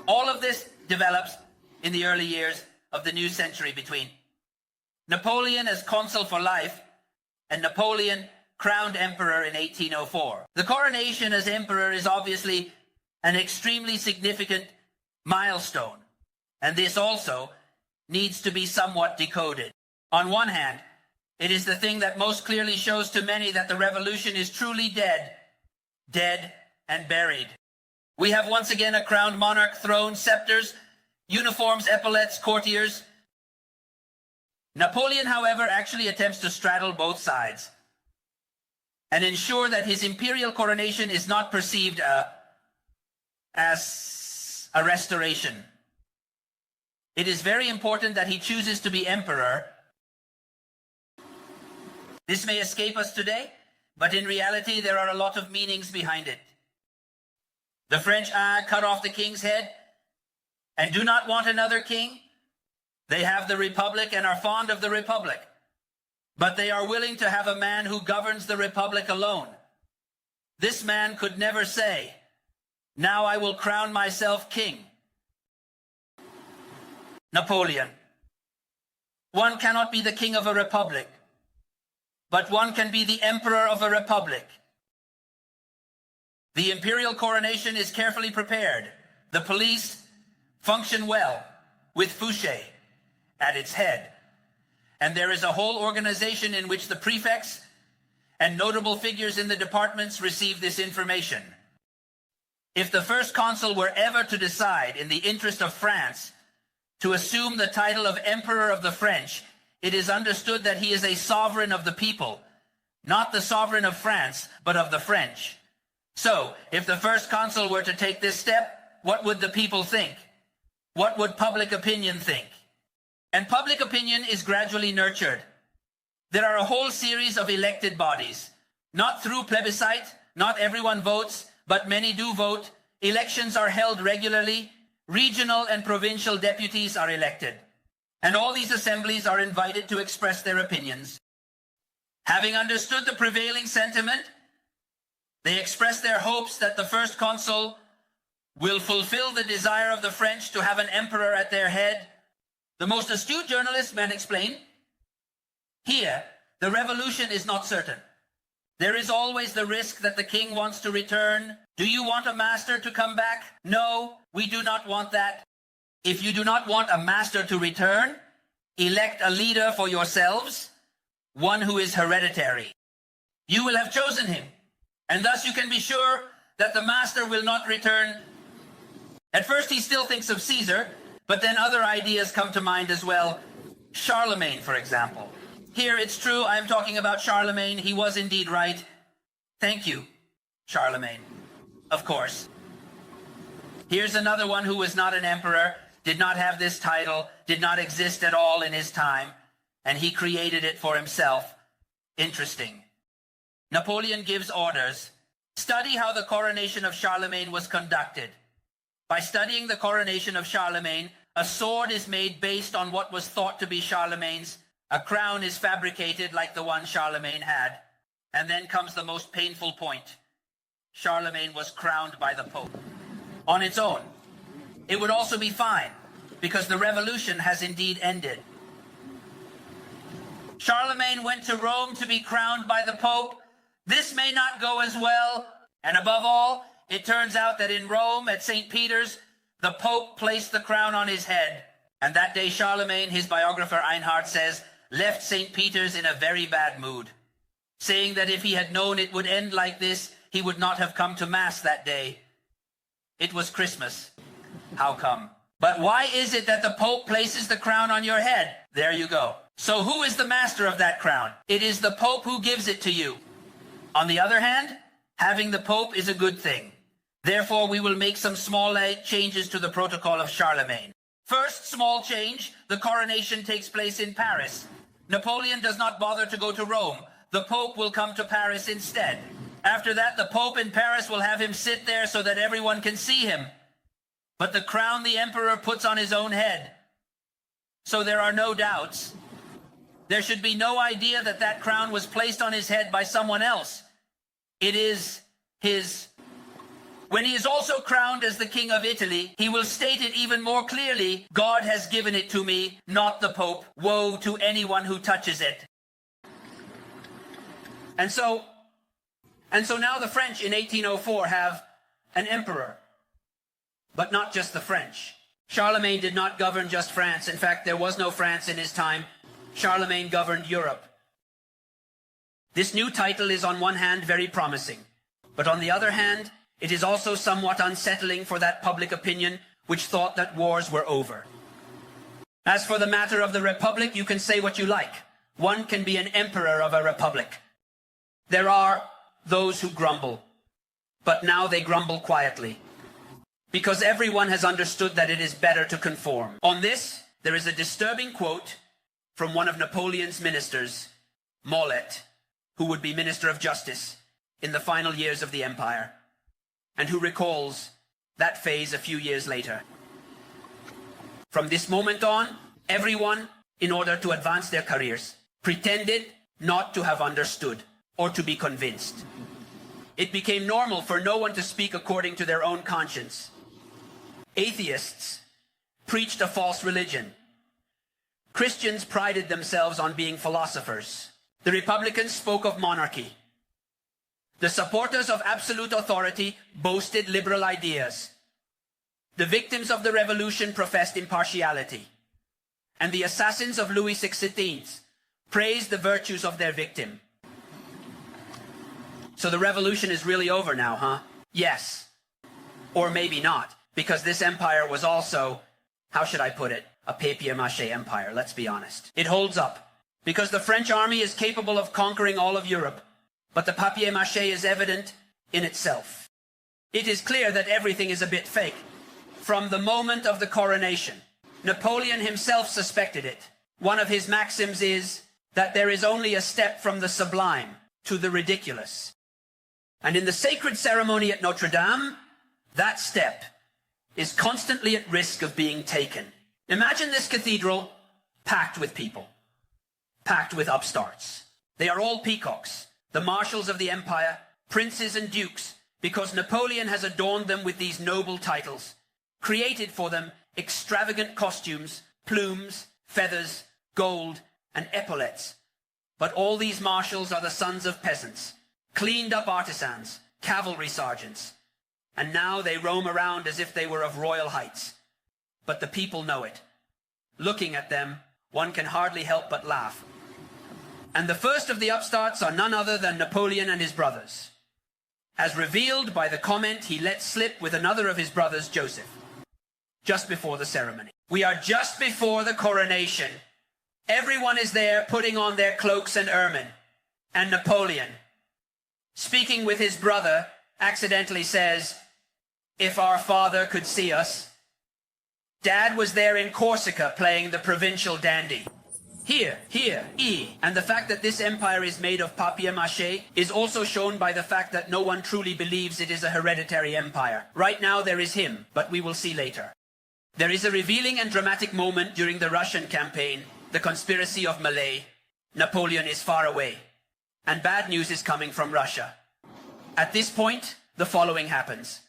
Speaker 1: All of this develops in the early years of the new century between Napoleon as consul for life and Napoleon crowned emperor in 1804. The coronation as emperor is obviously an extremely significant milestone, and this also needs to be somewhat decoded. On one hand, it is the thing that most clearly shows to many that the revolution is truly dead and buried. We have once again a crowned monarch, throne, scepters, uniforms, epaulets, courtiers. Napoleon, however, actually attempts to straddle both sides and ensure that his imperial coronation is not perceived as a restoration. It is very important that he chooses to be emperor. This may escape us today, but in reality there are a lot of meanings behind it. The French cut off the king's head and do not want another king. They have the Republic and are fond of the Republic, but they are willing to have a man who governs the Republic alone. This man could never say, "Now I will crown myself king." Napoleon. One cannot be the king of a republic, but one can be the emperor of a republic. The imperial coronation is carefully prepared. The police function well, with Fouché at its head. And there is a whole organization in which the prefects and notable figures in the departments receive this information. If the first consul were ever to decide, in the interest of France, to assume the title of Emperor of the French, it is understood that he is a sovereign of the people, not the sovereign of France, but of the French. So, if the first consul were to take this step, what would the people think? What would public opinion think? And public opinion is gradually nurtured. There are a whole series of elected bodies. Not through plebiscite, not everyone votes, but many do vote. Elections are held regularly. Regional and provincial deputies are elected. And all these assemblies are invited to express their opinions. Having understood the prevailing sentiment, they express their hopes that the first consul will fulfill the desire of the French to have an emperor at their head. The most astute journalist may explain, here, the revolution is not certain. There is always the risk that the king wants to return. Do you want a master to come back? No, we do not want that. If you do not want a master to return, elect a leader for yourselves, one who is hereditary. You will have chosen him, and thus you can be sure that the master will not return. At first he still thinks of Caesar, but then other ideas come to mind as well. Charlemagne, for example. Here it's true, I'm talking about Charlemagne. He was indeed right. Thank you, Charlemagne. Of course. Here's another one who was not an emperor, did not have this title, did not exist at all in his time, and he created it for himself. Interesting. Napoleon gives orders. Study how the coronation of Charlemagne was conducted. By studying the coronation of Charlemagne, a sword is made based on what was thought to be Charlemagne's. A crown is fabricated like the one Charlemagne had. And then comes the most painful point. Charlemagne was crowned by the Pope. On its own. It would also be fine, because the revolution has indeed ended. Charlemagne went to Rome to be crowned by the Pope. This may not go as well. And above all, it turns out that in Rome, at St. Peter's, the Pope placed the crown on his head. And that day Charlemagne, his biographer Einhard says, left St. Peter's in a very bad mood, saying that if he had known it would end like this, he would not have come to Mass that day. It was Christmas. How come? But why is it that the Pope places the crown on your head? There you go. So who is the master of that crown? It is the Pope who gives it to you. On the other hand, having the Pope is a good thing. Therefore, we will make some small changes to the protocol of Charlemagne. First small change, the coronation takes place in Paris. Napoleon does not bother to go to Rome. The Pope will come to Paris instead. After that, the Pope in Paris will have him sit there so that everyone can see him. But the crown the emperor puts on his own head. So there are no doubts. There should be no idea that that crown was placed on his head by someone else. It is his. When he is also crowned as the King of Italy, he will state it even more clearly. God has given it to me, not the Pope. Woe to anyone who touches it. And so now the French in 1804 have an emperor, but not just the French. Charlemagne did not govern just France. In fact, there was no France in his time. Charlemagne governed Europe. This new title is on one hand very promising, but on the other hand, it is also somewhat unsettling for that public opinion which thought that wars were over. As for the matter of the republic, you can say what you like. One can be an emperor of a republic. There are those who grumble, but now they grumble quietly, because everyone has understood that it is better to conform. On this, there is a disturbing quote from one of Napoleon's ministers, Mollet, who would be Minister of Justice in the final years of the empire, and who recalls that phase a few years later. From this moment on, everyone, in order to advance their careers, pretended not to have understood or to be convinced. It became normal for no one to speak according to their own conscience. Atheists preached a false religion. Christians prided themselves on being philosophers. The Republicans spoke of monarchy. The supporters of absolute authority boasted liberal ideas. The victims of the revolution professed impartiality. And the assassins of Louis XVI praised the virtues of their victim. So the revolution is really over now, huh? Yes. Or maybe not, because this empire was also, how should I put it, a papier-mâché empire, let's be honest. It holds up, because the French army is capable of conquering all of Europe, but the papier-mâché is evident in itself. It is clear that everything is a bit fake. From the moment of the coronation, Napoleon himself suspected it. One of his maxims is that there is only a step from the sublime to the ridiculous. And in the sacred ceremony at Notre Dame, that step is constantly at risk of being taken. Imagine this cathedral packed with people, packed with upstarts. They are all peacocks, the marshals of the empire, princes and dukes, because Napoleon has adorned them with these noble titles, created for them extravagant costumes, plumes, feathers, gold, and epaulets. But all these marshals are the sons of peasants, cleaned-up artisans, cavalry sergeants, and now they roam around as if they were of royal heights. But the people know it. Looking at them, one can hardly help but laugh. And the first of the upstarts are none other than Napoleon and his brothers, as revealed by the comment he let slip with another of his brothers, Joseph, just before the ceremony. We are just before the coronation. Everyone is there putting on their cloaks and ermine. And Napoleon, speaking with his brother, accidentally says, "If our father could see us." Dad was there in Corsica playing the provincial dandy. Here, and the fact that this empire is made of papier-mâché is also shown by the fact that no one truly believes it is a hereditary empire. Right now there is him, but we will see later. There is a revealing and dramatic moment during the Russian campaign, the conspiracy of Malay. Napoleon is far away, and bad news is coming from Russia. At this point, the following happens.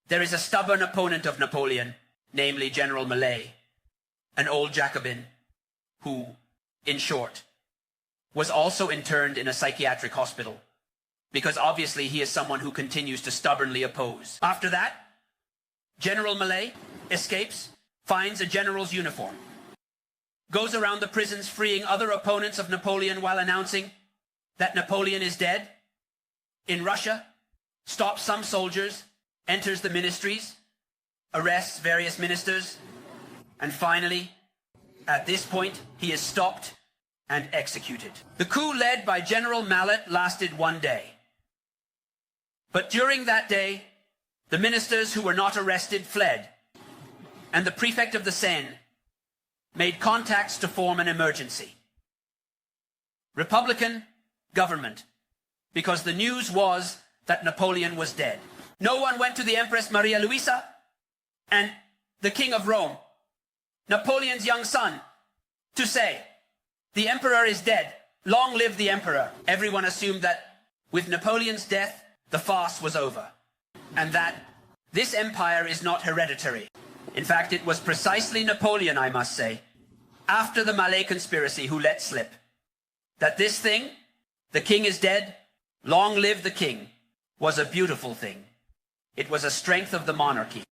Speaker 1: There is a stubborn opponent of Napoleon, namely General Malay, an old Jacobin, who, in short, was also interned in a psychiatric hospital, because obviously he is someone who continues to stubbornly oppose. After that, General Malay escapes, finds a general's uniform, goes around the prisons freeing other opponents of Napoleon while announcing that Napoleon is dead. In Russia, stops some soldiers, enters the ministries, arrests various ministers, and finally, at this point, he is stopped and executed. The coup led by General Mallet lasted 1 day. But during that day, the ministers who were not arrested fled, and the prefect of the Seine made contacts to form an emergency. Republican government, because the news was that Napoleon was dead. No one went to the Empress Maria Luisa and the King of Rome, Napoleon's young son, to say, "The emperor is dead. Long live the emperor." Everyone assumed that with Napoleon's death, the farce was over, and that this empire is not hereditary. In fact, it was precisely Napoleon, I must say, after the Malay conspiracy, who let slip that this thing, "The king is dead. Long live the king," was a beautiful thing. It was a strength of the monarchy.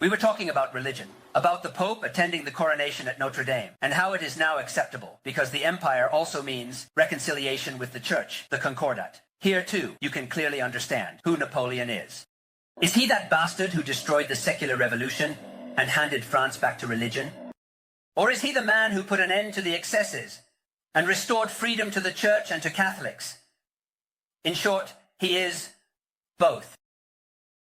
Speaker 1: We were talking about religion, about the Pope attending the coronation at Notre Dame, and how it is now acceptable, because the empire also means reconciliation with the church, the Concordat. Here, too, you can clearly understand who Napoleon is. Is he that bastard who destroyed the secular revolution and handed France back to religion? Or is he the man who put an end to the excesses and restored freedom to the church and to Catholics? In short, he is both.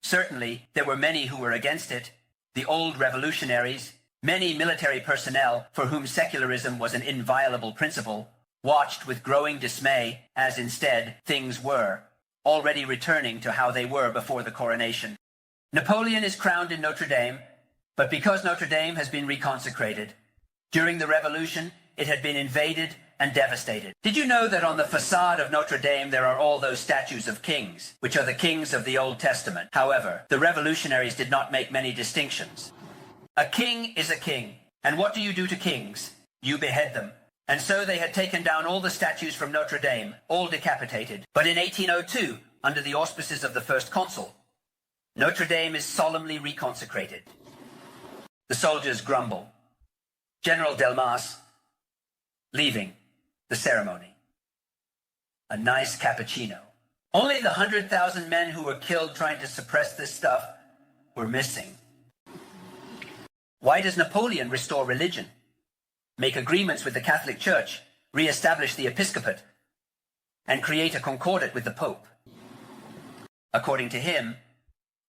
Speaker 1: Certainly, there were many who were against it, the old revolutionaries, many military personnel for whom secularism was an inviolable principle, watched with growing dismay as instead things were, already returning to how they were before the coronation. Napoleon is crowned in Notre Dame, but because Notre Dame has been reconsecrated, during the revolution it had been invaded and devastated. Did you know that on the facade of Notre Dame there are all those statues of kings, which are the kings of the Old Testament? However, the revolutionaries did not make many distinctions. A king is a king, and what do you do to kings? You behead them. And so they had taken down all the statues from Notre Dame, all decapitated. But in 1802, under the auspices of the first consul, Notre Dame is solemnly reconsecrated. The soldiers grumble. General Delmas, leaving the ceremony. A nice cappuccino. Only the 100,000 men who were killed trying to suppress this stuff were missing. Why does Napoleon restore religion, make agreements with the Catholic Church, re-establish the episcopate, and create a concordat with the Pope? According to him,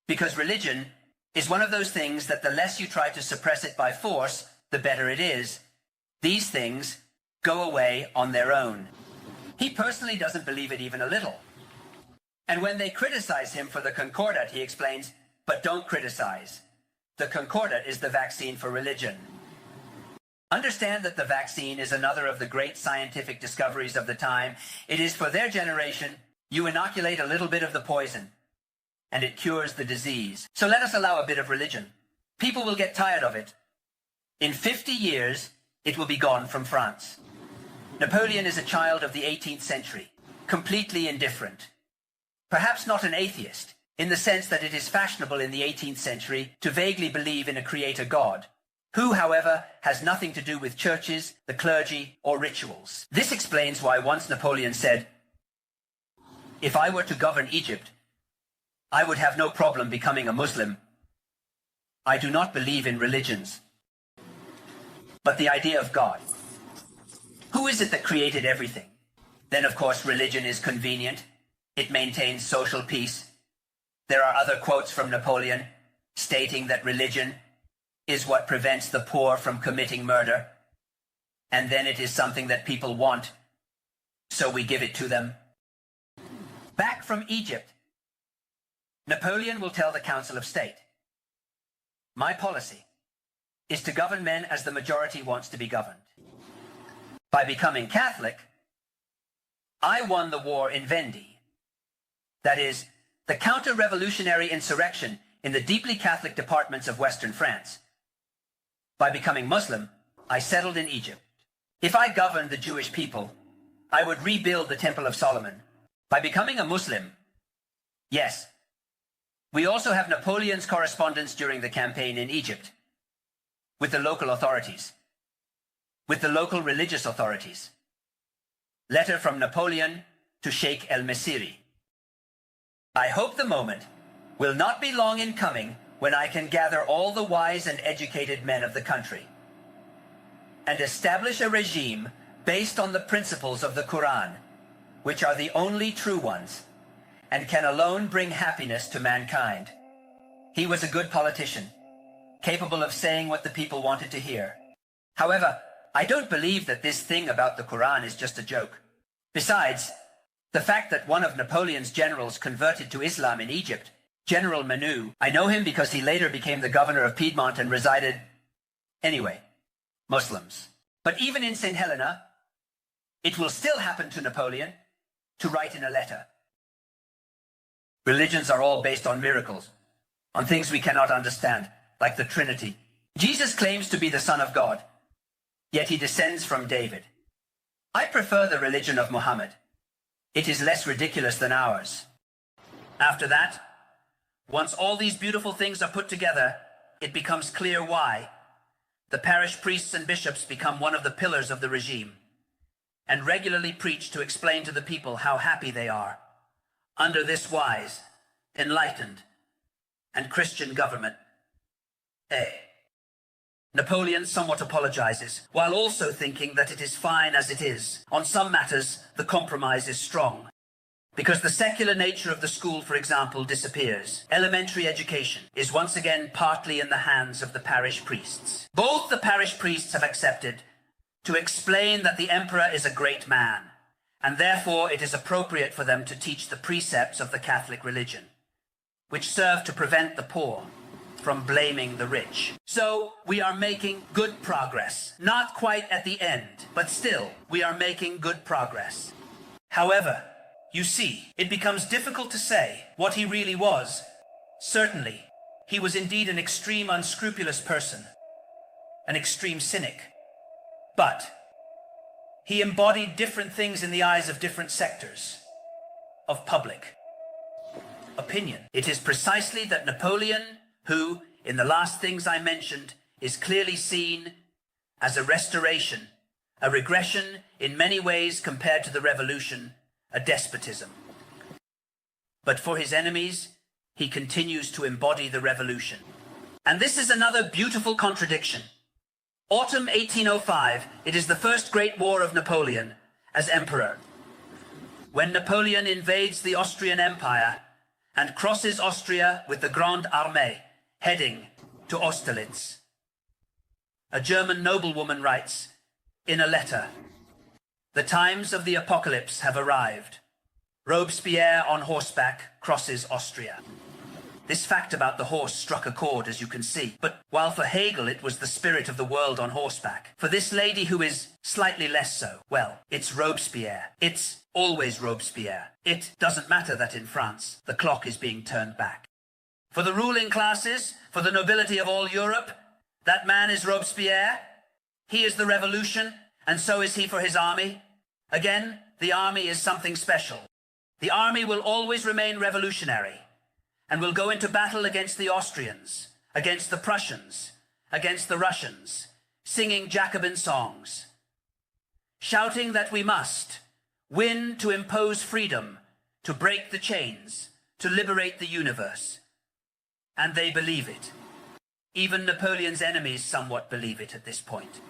Speaker 1: because religion is one of those things that the less you try to suppress it by force, the better it is. These things go away on their own. He personally doesn't believe it even a little. And when they criticize him for the Concordat, he explains, but don't criticize. The Concordat is the vaccine for religion. Understand that the vaccine is another of the great scientific discoveries of the time. It is for their generation. You inoculate a little bit of the poison, and it cures the disease. So let us allow a bit of religion. People will get tired of it. In 50 years, it will be gone from France. Napoleon is a child of the 18th century, completely indifferent. Perhaps not an atheist, in the sense that it is fashionable in the 18th century to vaguely believe in a creator God, who, however, has nothing to do with churches, the clergy, or rituals. This explains why once Napoleon said, "If I were to govern Egypt, I would have no problem becoming a Muslim. I do not believe in religions, but the idea of God. Who is it that created everything? Then, of course, religion is convenient. It maintains social peace. There are other quotes from Napoleon stating that religion is what prevents the poor from committing murder, and then it is something that people want, so we give it to them." Back from Egypt, Napoleon will tell the Council of State, "My policy is to govern men as the majority wants to be governed. By becoming Catholic, I won the war in Vendée, that is, the counter-revolutionary insurrection in the deeply Catholic departments of Western France. By becoming Muslim, I settled in Egypt. If I governed the Jewish people, I would rebuild the Temple of Solomon. By becoming a Muslim, yes. We also have Napoleon's correspondence during the campaign in Egypt, with the local authorities, with the local religious authorities. Letter from Napoleon to Sheikh el-Misiri. I hope the moment will not be long in coming when I can gather all the wise and educated men of the country and establish a regime based on the principles of the Quran, which are the only true ones and can alone bring happiness to mankind." He was a good politician, capable of saying what the people wanted to hear. However, I don't believe that this thing about the Quran is just a joke. Besides, the fact that one of Napoleon's generals converted to Islam in Egypt, General Menou, I know him because he later became the governor of Piedmont and resided... Anyway, Muslims. But even in St. Helena, it will still happen to Napoleon to write in a letter. Religions are all based on miracles, on things we cannot understand, like the Trinity. Jesus claims to be the Son of God, yet he descends from David. I prefer the religion of Muhammad. It is less ridiculous than ours. After that, once all these beautiful things are put together, it becomes clear why. The parish priests and bishops become one of the pillars of the regime, and regularly preach to explain to the people how happy they are under this wise, enlightened, and Christian government. Napoleon somewhat apologizes, while also thinking that it is fine as it is. On some matters, the compromise is strong, because the secular nature of the school, for example, disappears. Elementary education is once again partly in the hands of the parish priests. Both the parish priests have accepted to explain that the emperor is a great man, and therefore it is appropriate for them to teach the precepts of the Catholic religion, which serve to prevent the poor from blaming the rich. So we are making good progress. Not quite at the end, but still, we are making good progress. However, you see, it becomes difficult to say what he really was. Certainly, he was indeed an extreme unscrupulous person, an extreme cynic. But he embodied different things in the eyes of different sectors of public opinion. It is precisely that Napoleon, who, in the last things I mentioned, is clearly seen as a restoration, a regression in many ways compared to the revolution, a despotism. But for his enemies, he continues to embody the revolution. And this is another beautiful contradiction. Autumn 1805, it is the first great war of Napoleon as emperor. When Napoleon invades the Austrian Empire and crosses Austria with the Grande Armée, heading to Austerlitz. A German noblewoman writes in a letter, "The times of the apocalypse have arrived. Robespierre on horseback crosses Austria." This fact about the horse struck a chord, as you can see. But while for Hegel it was the spirit of the world on horseback, for this lady who is slightly less so, well, it's Robespierre. It's always Robespierre. It doesn't matter that in France the clock is being turned back. For the ruling classes, for the nobility of all Europe, that man is Robespierre. He is the revolution, and so is he for his army. Again, the army is something special. The army will always remain revolutionary, and will go into battle against the Austrians, against the Prussians, against the Russians, singing Jacobin songs, shouting that we must win to impose freedom, to break the chains, to liberate the universe. And they believe it. Even Napoleon's enemies somewhat believe it at this point,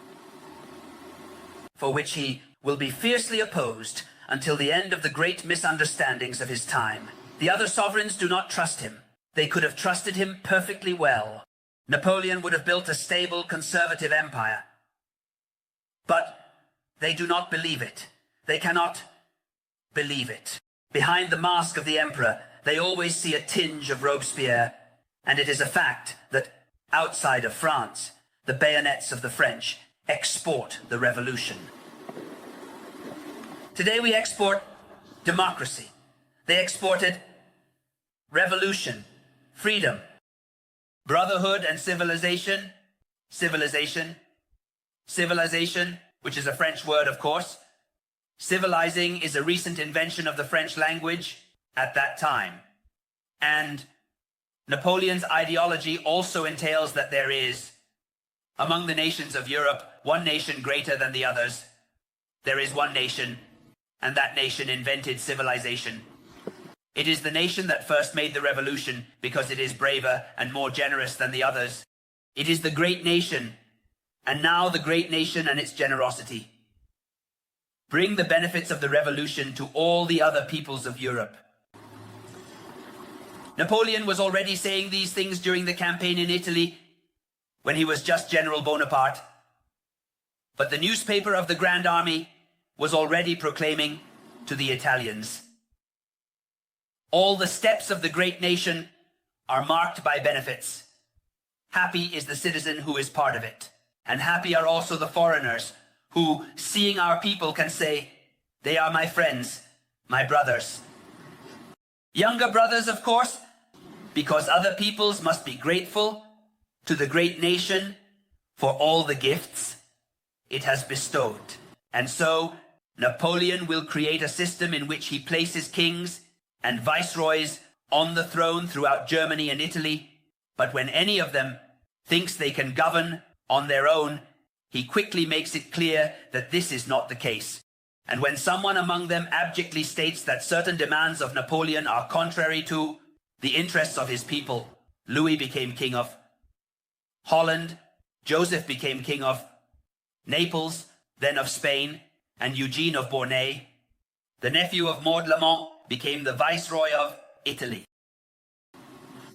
Speaker 1: for which he will be fiercely opposed until the end of the great misunderstandings of his time. The other sovereigns do not trust him. They could have trusted him perfectly well. Napoleon would have built a stable, conservative empire. But they do not believe it. They cannot believe it. Behind the mask of the emperor, they always see a tinge of Robespierre, and it is a fact that outside of France, the bayonets of the French export the revolution. Today we export democracy. They exported revolution, freedom, brotherhood and civilization, civilization, which is a French word, of course. Civilizing is a recent invention of the French language at that time. And Napoleon's ideology also entails that there is, among the nations of Europe, one nation greater than the others. There is one nation, and that nation invented civilization. It is the nation that first made the revolution because it is braver and more generous than the others. It is the great nation, and now the great nation and its generosity bring the benefits of the revolution to all the other peoples of Europe. Napoleon was already saying these things during the campaign in Italy when he was just General Bonaparte. But the newspaper of the Grand Army was already proclaiming to the Italians, all the steps of the great nation are marked by benefits. Happy is the citizen who is part of it, and happy are also the foreigners who, seeing our people, can say, they are my friends, my brothers. Younger brothers, of course, because other peoples must be grateful to the great nation for all the gifts it has bestowed. And so Napoleon will create a system in which he places kings and viceroys on the throne throughout Germany and Italy, but when any of them thinks they can govern on their own, he quickly makes it clear that this is not the case. And when someone among them abjectly states that certain demands of Napoleon are contrary to the interests of his people, Louis became king of Holland, Joseph became king of Naples, then of Spain, and Eugene of Bornée, the nephew of Maud Lamont, became the viceroy of Italy.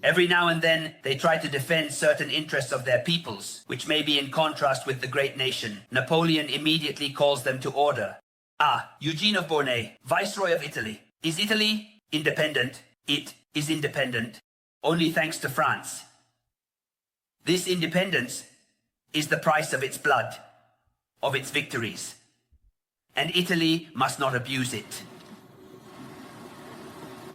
Speaker 1: Every now and then they try to defend certain interests of their peoples, which may be in contrast with the great nation. Napoleon immediately calls them to order. Eugene of Bornée, viceroy of Italy. Is Italy independent? It is independent, only thanks to France. This independence is the price of its blood, of its victories, and Italy must not abuse it.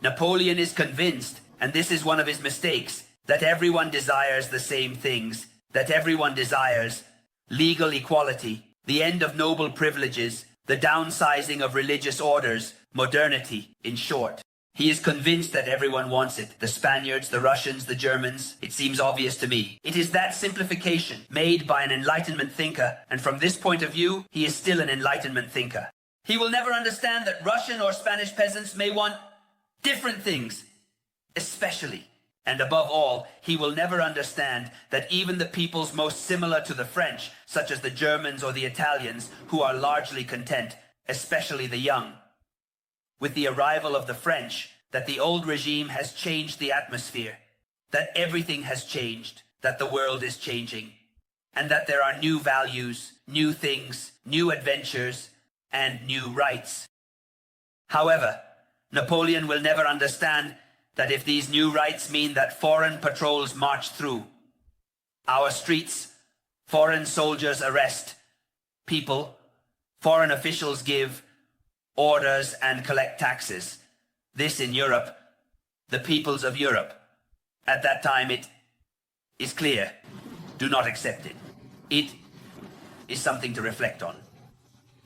Speaker 1: Napoleon is convinced, and this is one of his mistakes, that everyone desires the same things, that everyone desires legal equality, the end of noble privileges, the downsizing of religious orders, modernity, in short. He is convinced that everyone wants it. The Spaniards, the Russians, the Germans. It seems obvious to me. It is that simplification made by an Enlightenment thinker, and from this point of view, he is still an Enlightenment thinker. He will never understand that Russian or Spanish peasants may want different things, especially. And above all, he will never understand that even the peoples most similar to the French, such as the Germans or the Italians, who are largely content, especially the young, with the arrival of the French, that the old regime has changed the atmosphere, that everything has changed, that the world is changing, and that there are new values, new things, new adventures, and new rights. However, Napoleon will never understand that if these new rights mean that foreign patrols march through our streets, foreign soldiers arrest people, foreign officials give orders and collect taxes. This in Europe, the peoples of Europe, at that time it is clear, do not accept it. It is something to reflect on.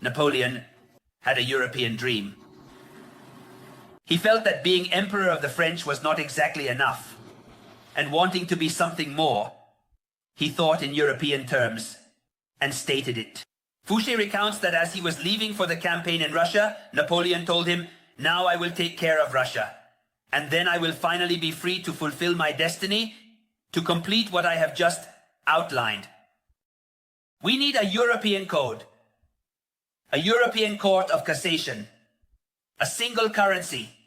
Speaker 1: Napoleon had a European dream. He felt that being emperor of the French was not exactly enough, and wanting to be something more, he thought in European terms and stated it. Fouché recounts that as he was leaving for the campaign in Russia, Napoleon told him, "Now I will take care of Russia, and then I will finally be free to fulfill my destiny, to complete what I have just outlined." We need a European code, a European court of cassation, a single currency,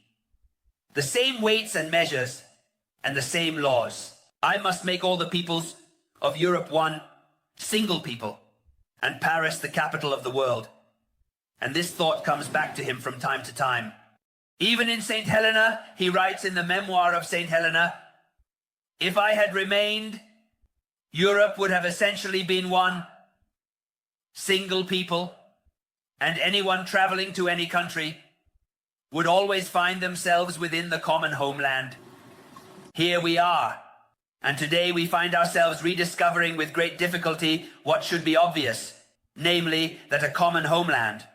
Speaker 1: the same weights and measures, and the same laws. I must make all the peoples of Europe one single people, and Paris the capital of the world. And this thought comes back to him from time to time. Even in St. Helena, he writes in the memoir of St. Helena, "If I had remained, Europe would have essentially been one single people, and anyone traveling to any country would always find themselves within the common homeland. Here we are, and today we find ourselves rediscovering with great difficulty what should be obvious, namely that a common homeland,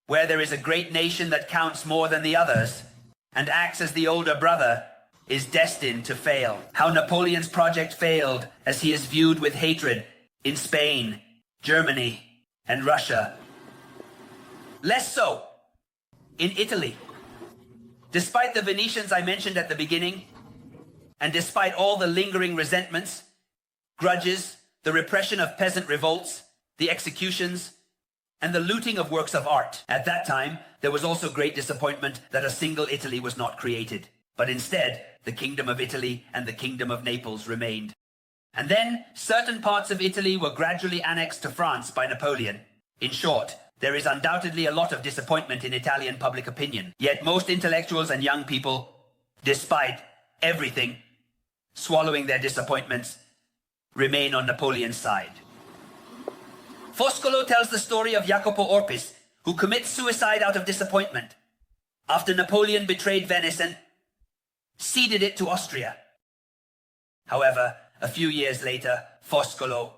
Speaker 1: where there is a great nation that counts more than the others, and acts as the older brother, is destined to fail. How Napoleon's project failed, as he is viewed with hatred in Spain, Germany, and Russia. Less so in Italy. Despite the Venetians I mentioned at the beginning, and despite all the lingering resentments, grudges, the repression of peasant revolts, the executions, and the looting of works of art, at that time there was also great disappointment that a single Italy was not created, but instead the Kingdom of Italy and the Kingdom of Naples remained. And then certain parts of Italy were gradually annexed to France by Napoleon. In short, there is undoubtedly a lot of disappointment in Italian public opinion. Yet most intellectuals and young people, despite everything, swallowing their disappointments, remain on Napoleon's side. Foscolo tells the story of Jacopo Orpis, who commits suicide out of disappointment after Napoleon betrayed Venice and ceded it to Austria. However, a few years later, Foscolo,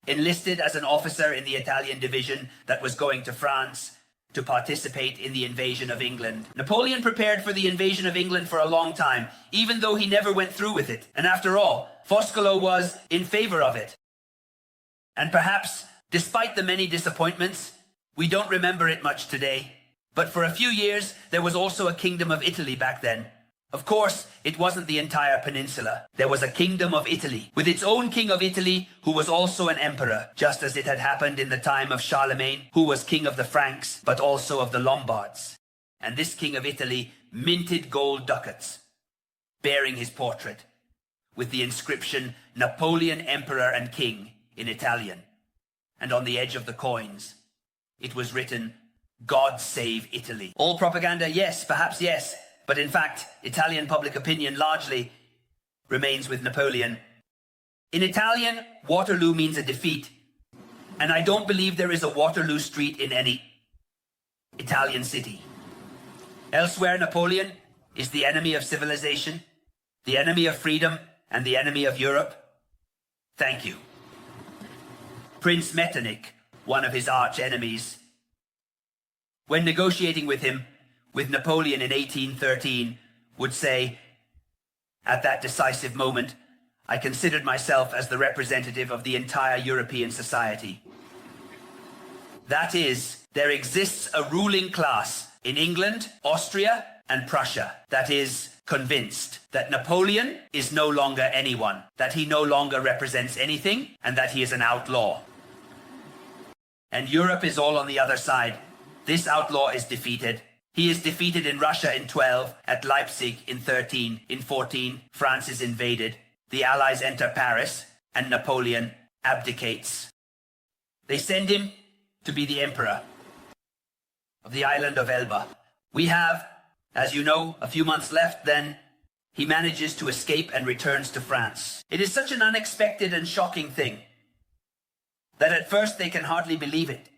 Speaker 1: enlisted as an officer in the Italian division that was going to France, to participate in the invasion of England. Napoleon prepared for the invasion of England for a long time, even though he never went through with it. And after all, Foscolo was in favor of it. And perhaps, despite the many disappointments, we don't remember it much today. But for a few years, there was also a kingdom of Italy back then. Of course, it wasn't the entire peninsula. There was a kingdom of Italy, with its own king of Italy, who was also an emperor, just as it had happened in the time of Charlemagne, who was king of the Franks, but also of the Lombards. And this king of Italy minted gold ducats, bearing his portrait, with the inscription, Napoleon, Emperor and King, in Italian. And on the edge of the coins, it was written, God save Italy. All propaganda, yes, perhaps yes. But in fact, Italian public opinion largely remains with Napoleon. In Italian, Waterloo means a defeat. And I don't believe there is a Waterloo street in any Italian city. Elsewhere, Napoleon is the enemy of civilization, the enemy of freedom, and the enemy of Europe. Thank you. Prince Metternich, one of his arch enemies, when negotiating with him, with Napoleon in 1813, would say, at that decisive moment, I considered myself as the representative of the entire European society. That is, there exists a ruling class in England, Austria, and Prussia that is convinced that Napoleon is no longer anyone, that he no longer represents anything, and that he is an outlaw. And Europe is all on the other side. This outlaw is defeated. He is defeated in Russia in 12, at Leipzig in 13, in 14, France is invaded. The Allies enter Paris, and Napoleon abdicates. They send him to be the emperor of the island of Elba. We have, as you know, a few months left, then he manages to escape and returns to France. It is such an unexpected and shocking thing that at first they can hardly believe it.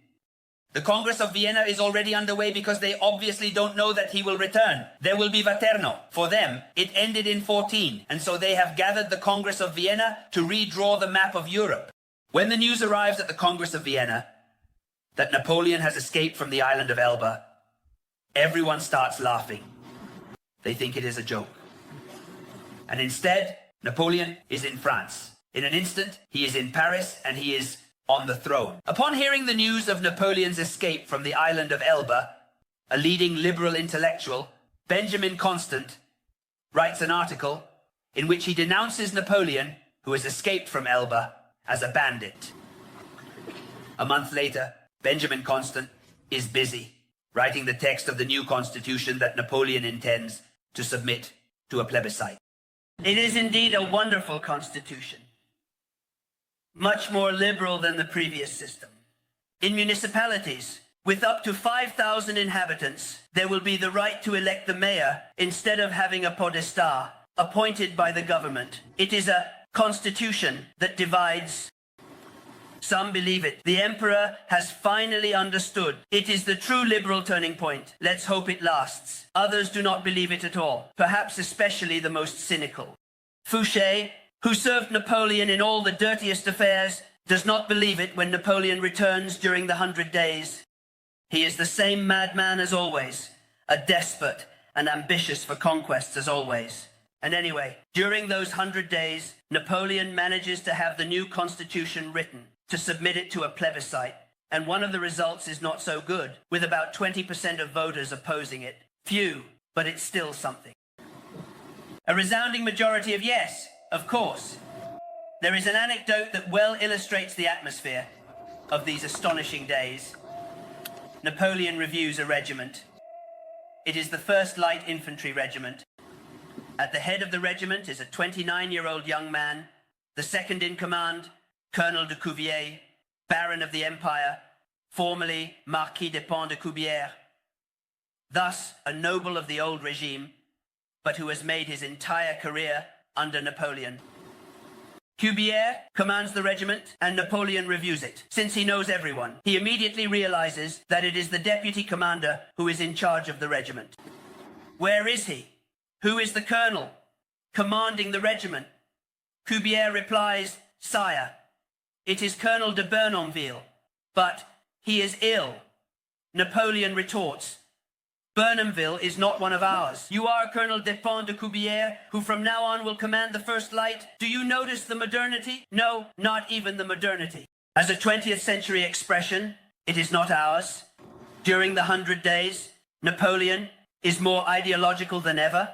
Speaker 1: The Congress of Vienna is already underway because they obviously don't know that he will return. There will be Waterloo. For them, it ended in 14, and so they have gathered the Congress of Vienna to redraw the map of Europe. When the news arrives at the Congress of Vienna that Napoleon has escaped from the island of Elba, everyone starts laughing. They think it is a joke. And instead, Napoleon is in France. In an instant, he is in Paris, and he is on the throne. Upon hearing the news of Napoleon's escape from the island of Elba, a leading liberal intellectual, Benjamin Constant, writes an article in which he denounces Napoleon, who has escaped from Elba, as a bandit. A month later, Benjamin Constant is busy writing the text of the new constitution that Napoleon intends to submit to a plebiscite. It is indeed a wonderful constitution, much more liberal than the previous system. In municipalities with up to 5,000 inhabitants, there will be the right to elect the mayor instead of having a podesta appointed by the government. It is a constitution that divides. Some believe it. The emperor has finally understood. It is the true liberal turning point. Let's hope it lasts. Others do not believe it at all, perhaps especially the most cynical. Fouché, who served Napoleon in all the dirtiest affairs, does not believe it when Napoleon returns during the 100 Days. He is the same madman as always, a despot and ambitious for conquests as always. And anyway, during those 100 days, Napoleon manages to have the new constitution written, to submit it to a plebiscite. And one of the results is not so good, with about 20% of voters opposing it. Few, but it's still something. A resounding majority of yes. Of course. There is an anecdote that well illustrates the atmosphere of these astonishing days. Napoleon reviews a regiment. It is the 1st Light Infantry Regiment. At the head of the regiment is a 29-year-old young man, the second in command, Colonel de Cuvier, Baron of the Empire, formerly Marquis de Pont de Coubière. Thus, a noble of the old regime, but who has made his entire career under Napoleon. Coubière commands the regiment, and Napoleon reviews it. Since he knows everyone, he immediately realizes that it is the deputy commander who is in charge of the regiment. Where is he? Who is the colonel commanding the regiment? Coubière replies, Sire, it is Colonel de Bernonville, but he is ill. Napoleon retorts, Burnhamville is not one of ours. You are Colonel Despont de Cubières, who from now on will command the first light. Do you notice the modernity? No, not even the modernity. As a 20th century expression, it is not ours. During the 100 Days, Napoleon is more ideological than ever.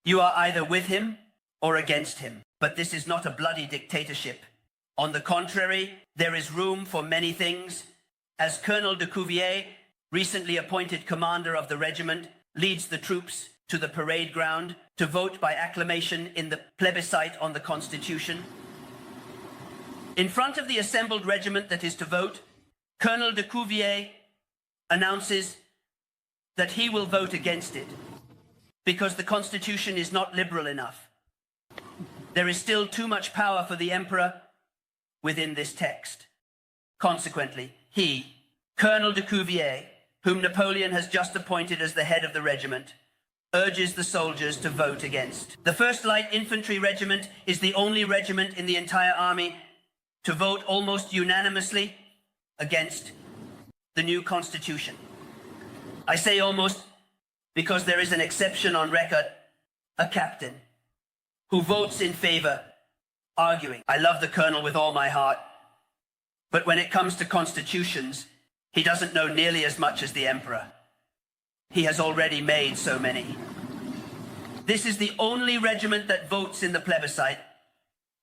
Speaker 1: You are either with him or against him. But this is not a bloody dictatorship. On the contrary, there is room for many things. As Colonel de Cuvier, recently appointed commander of the regiment, leads the troops to the parade ground to vote by acclamation in the plebiscite on the Constitution. In front of the assembled regiment that is to vote, Colonel de Cuvier announces that he will vote against it because the Constitution is not liberal enough. There is still too much power for the Emperor within this text. Consequently, he, Colonel de Cuvier, whom Napoleon has just appointed as the head of the regiment, urges the soldiers to vote against. The 1st Light Infantry Regiment is the only regiment in the entire army to vote almost unanimously against the new Constitution. I say almost because there is an exception on record, a captain who votes in favor, arguing. I love the colonel with all my heart, but when it comes to constitutions, he doesn't know nearly as much as the emperor. He has already made so many. This is the only regiment that votes in the plebiscite.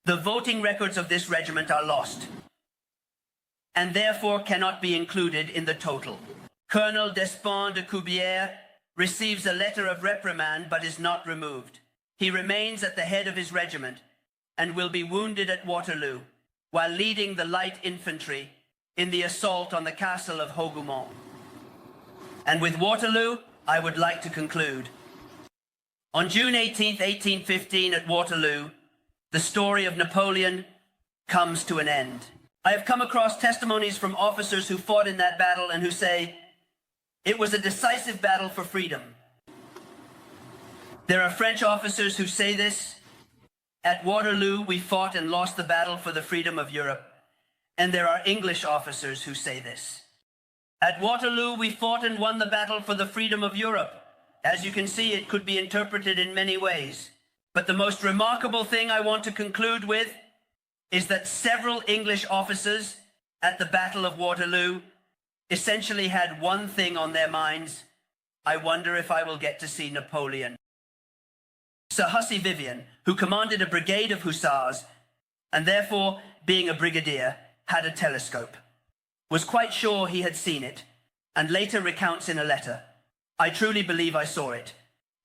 Speaker 1: The voting records of this regiment are lost, and therefore cannot be included in the total. Colonel Despont de Cubières receives a letter of reprimand but is not removed. He remains at the head of his regiment and will be wounded at Waterloo while leading the light infantry in the assault on the castle of Hougoumont. And with Waterloo, I would like to conclude. On June 18th, 1815 at Waterloo, the story of Napoleon comes to an end. I have come across testimonies from officers who fought in that battle and who say, it was a decisive battle for freedom. There are French officers who say this. At Waterloo, we fought and lost the battle for the freedom of Europe. And there are English officers who say this. At Waterloo, we fought and won the battle for the freedom of Europe. As you can see, it could be interpreted in many ways. But the most remarkable thing I want to conclude with is that several English officers at the Battle of Waterloo essentially had one thing on their minds. I wonder if I will get to see Napoleon. Sir Hussey Vivian, who commanded a brigade of hussars, and therefore, being a brigadier, had a telescope, was quite sure he had seen it, and later recounts in a letter, I truly believe I saw it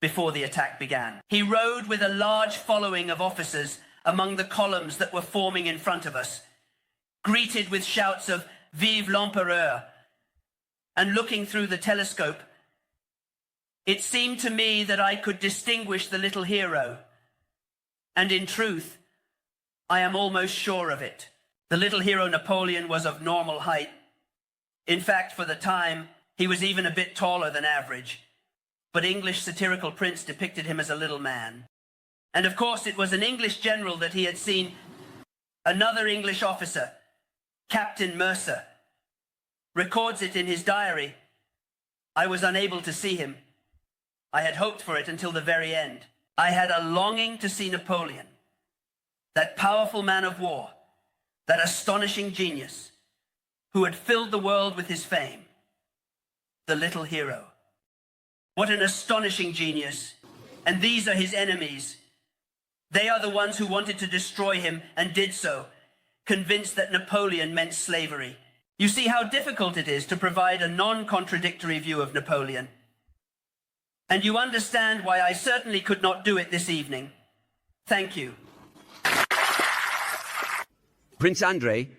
Speaker 1: before the attack began. He rode with a large following of officers among the columns that were forming in front of us, greeted with shouts of Vive l'Empereur, and looking through the telescope, it seemed to me that I could distinguish the little hero. And in truth, I am almost sure of it. The little hero Napoleon was of normal height. In fact, for the time, he was even a bit taller than average. But English satirical prints depicted him as a little man. And of course, it was an English general that he had seen. Another English officer, Captain Mercer, records it in his diary. I was unable to see him. I had hoped for it until the very end. I had a longing to see Napoleon, that powerful man of war, that astonishing genius, who had filled the world with his fame, the little hero. What an astonishing genius. And these are his enemies. They are the ones who wanted to destroy him and did so, convinced that Napoleon meant slavery. You see how difficult it is to provide a non-contradictory view of Napoleon. And you understand why I certainly could not do it this evening. Thank you.
Speaker 2: Prince Andrei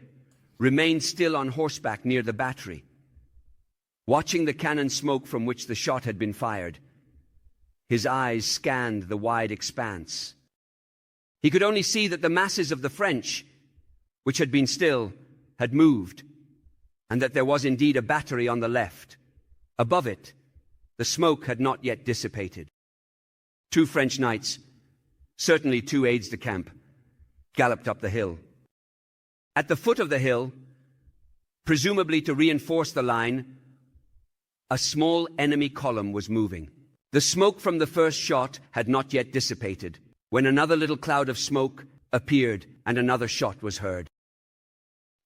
Speaker 2: remained still on horseback near the battery, watching the cannon smoke from which the shot had been fired. His eyes scanned the wide expanse. He could only see that the masses of the French, which had been still, had moved, and that there was indeed a battery on the left. Above it, the smoke had not yet dissipated. 2 French knights, certainly 2 aides-de-camp, galloped up the hill. At the foot of the hill, presumably to reinforce the line, A small enemy column was moving. The smoke from the first shot had not yet dissipated, when another little cloud of smoke appeared and another shot was heard.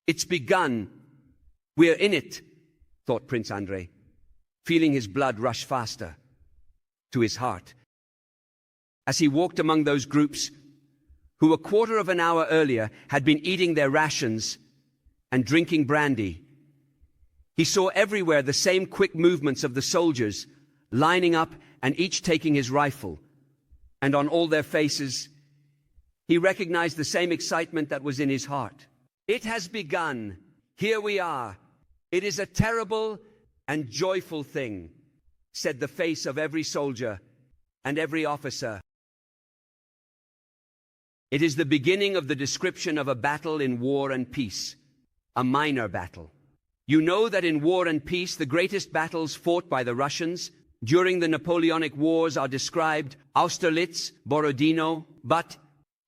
Speaker 2: "It's begun. We're in it," thought Prince Andrei, feeling his blood rush faster to his heart. As he walked among those groups who a quarter of an hour earlier had been eating their rations and drinking brandy, he saw everywhere the same quick movements of the soldiers lining up and each taking his rifle, and on all their faces he recognized the same excitement that was in his heart. "It has begun. Here we are. It is a terrible and joyful thing," said the face of every soldier and every officer. It is the beginning of the description of a battle in war and peace, a minor battle. You know that in war and peace, the greatest battles fought by the Russians during the Napoleonic Wars are described Austerlitz, Borodino, but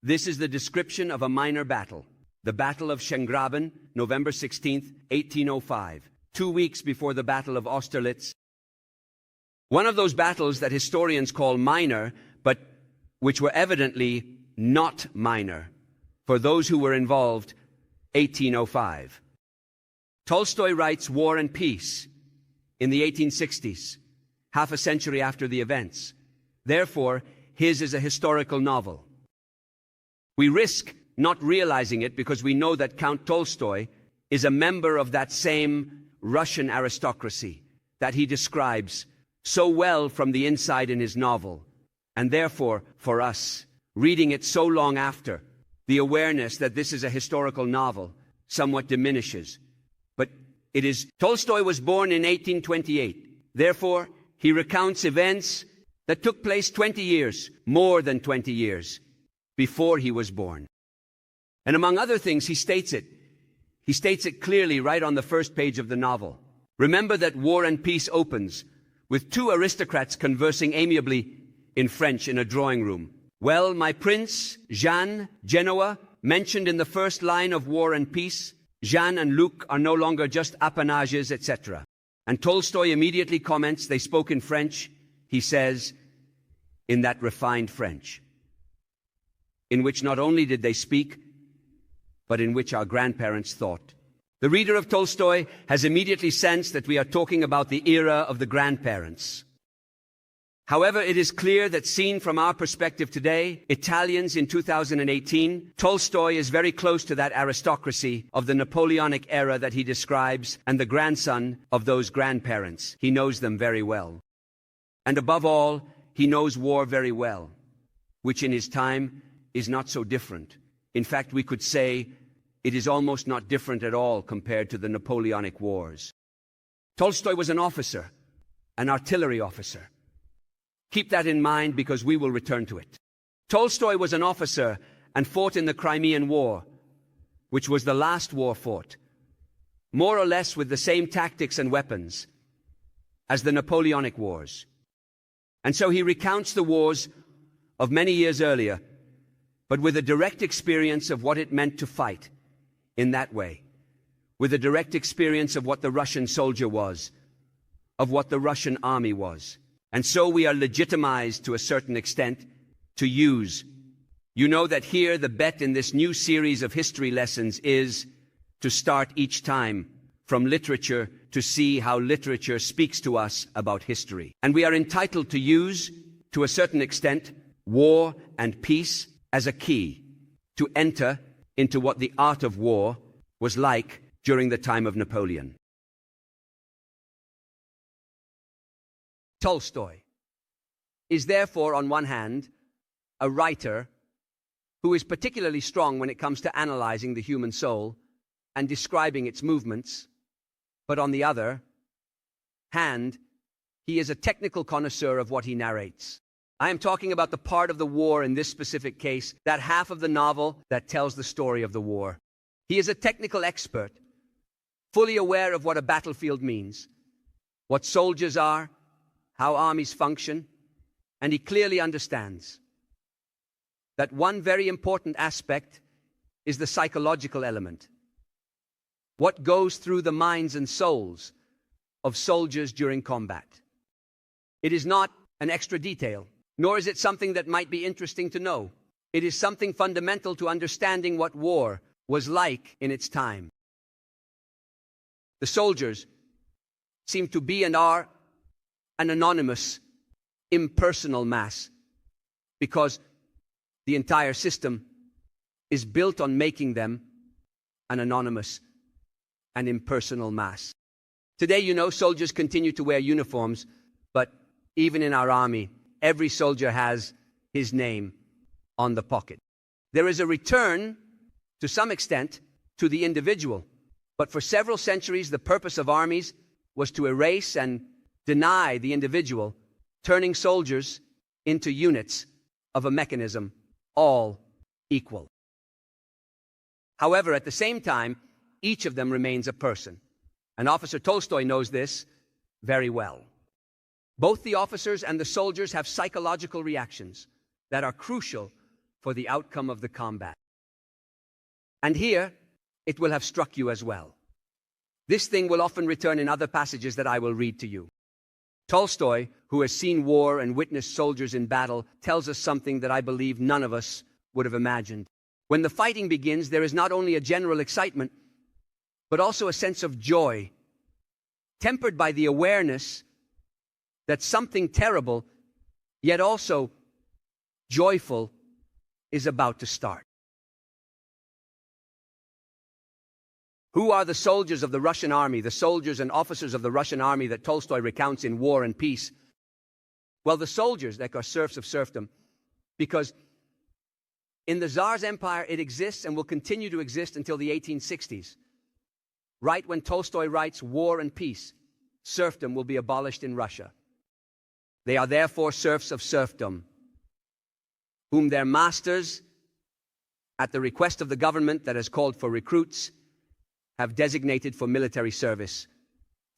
Speaker 2: this is the description of a minor battle. The Battle of Schöngraben, November 16th, 1805, 2 weeks before the Battle of Austerlitz. One of those battles that historians call minor, but which were evidently not minor for those who were involved, 1805. Tolstoy writes War and Peace in the 1860s, half a century after the events. Therefore, his is a historical novel. We risk not realizing it because we know that Count Tolstoy is a member of that same Russian aristocracy that he describes so well from the inside in his novel. And therefore, for us, reading it so long after, the awareness that this is a historical novel somewhat diminishes. But it is. Tolstoy was born in 1828. Therefore, he recounts events that took place 20 years, more than 20 years, before he was born. And among other things, he states it. He states it clearly right on the first page of the novel. Remember that War and Peace opens with two aristocrats conversing amiably in French in a drawing room. "Well, my prince, Jeanne, Genoa, mentioned in the first line of War and Peace, Jeanne and Luc are no longer just appanages, etc." And Tolstoy immediately comments, they spoke in French, he says, in that refined French, in which not only did they speak, but in which our grandparents thought. The reader of Tolstoy has immediately sensed that we are talking about the era of the grandparents. However, it is clear that seen from our perspective today, Italians in 2018, Tolstoy is very close to that aristocracy of the Napoleonic era that he describes and the grandson of those grandparents. He knows them very well. And above all, he knows war very well, which in his time is not so different. In fact, we could say it is almost not different at all compared to the Napoleonic Wars. Tolstoy was an officer, an artillery officer. Keep that in mind because we will return to it. Tolstoy was an officer and fought in the Crimean War, which was the last war fought, more or less with the same tactics and weapons as the Napoleonic Wars. And so he recounts the wars of many years earlier, but with a direct experience of what it meant to fight in that way, with a direct experience of what the Russian soldier was, of what the Russian army was. And so we are legitimized to a certain extent to use. You know that here the bet in this new series of history lessons is to start each time from literature to see how literature speaks to us about history. And we are entitled to use, to a certain extent, war and peace as a key to enter into what the art of war was like during the time of Napoleon. Tolstoy is therefore, on one hand, a writer who is particularly strong when it comes to analyzing the human soul and describing its movements, but on the other hand, he is a technical connoisseur of what he narrates. I am talking about the part of the war in this specific case, that half of the novel that tells the story of the war. He is a technical expert, fully aware of what a battlefield means, what soldiers are, how armies function, and he clearly understands that one very important aspect is the psychological element. What goes through the minds and souls of soldiers during combat. It is not an extra detail, nor is it something that might be interesting to know. It is something fundamental to understanding what war was like in its time. The soldiers seem to be and are an anonymous, impersonal mass because the entire system is built on making them an anonymous and impersonal mass. Today, you know, soldiers continue to wear uniforms, but even in our army, every soldier has his name on the pocket. There is a return, to some extent, to the individual, but for several centuries, the purpose of armies was to erase and deny the individual, turning soldiers into units of a mechanism, all equal. However, at the same time, each of them remains a person. And Officer Tolstoy knows this very well. Both the officers and the soldiers have psychological reactions that are crucial for the outcome of the combat. And here, it will have struck you as well. This thing will often return in other passages that I will read to you. Tolstoy, who has seen war and witnessed soldiers in battle, tells us something that I believe none of us would have imagined. When the fighting begins, there is not only a general excitement, but also a sense of joy, tempered by the awareness that something terrible, yet also joyful, is about to start. Who are the soldiers of the Russian army, the soldiers and officers of the Russian army that Tolstoy recounts in War and Peace? Well, the soldiers, like are serfs of serfdom, because in the Tsar's empire it exists and will continue to exist until the 1860s. Right when Tolstoy writes War and Peace, serfdom will be abolished in Russia. They are therefore serfs of serfdom, whom their masters, at the request of the government that has called for recruits, have designated for military service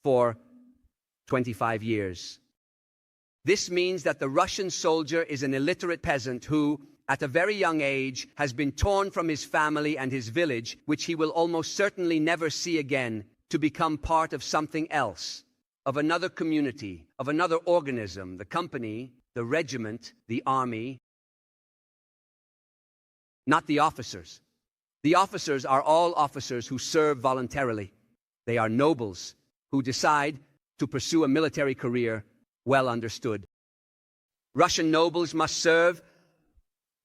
Speaker 2: for 25 years. This means that the Russian soldier is an illiterate peasant who, at a very young age, has been torn from his family and his village, which he will almost certainly never see again, to become part of something else, of another community, of another organism, the company, the regiment, the army, not the officers. The officers are all officers who serve voluntarily. They are nobles who decide to pursue a military career well understood. Russian nobles must serve.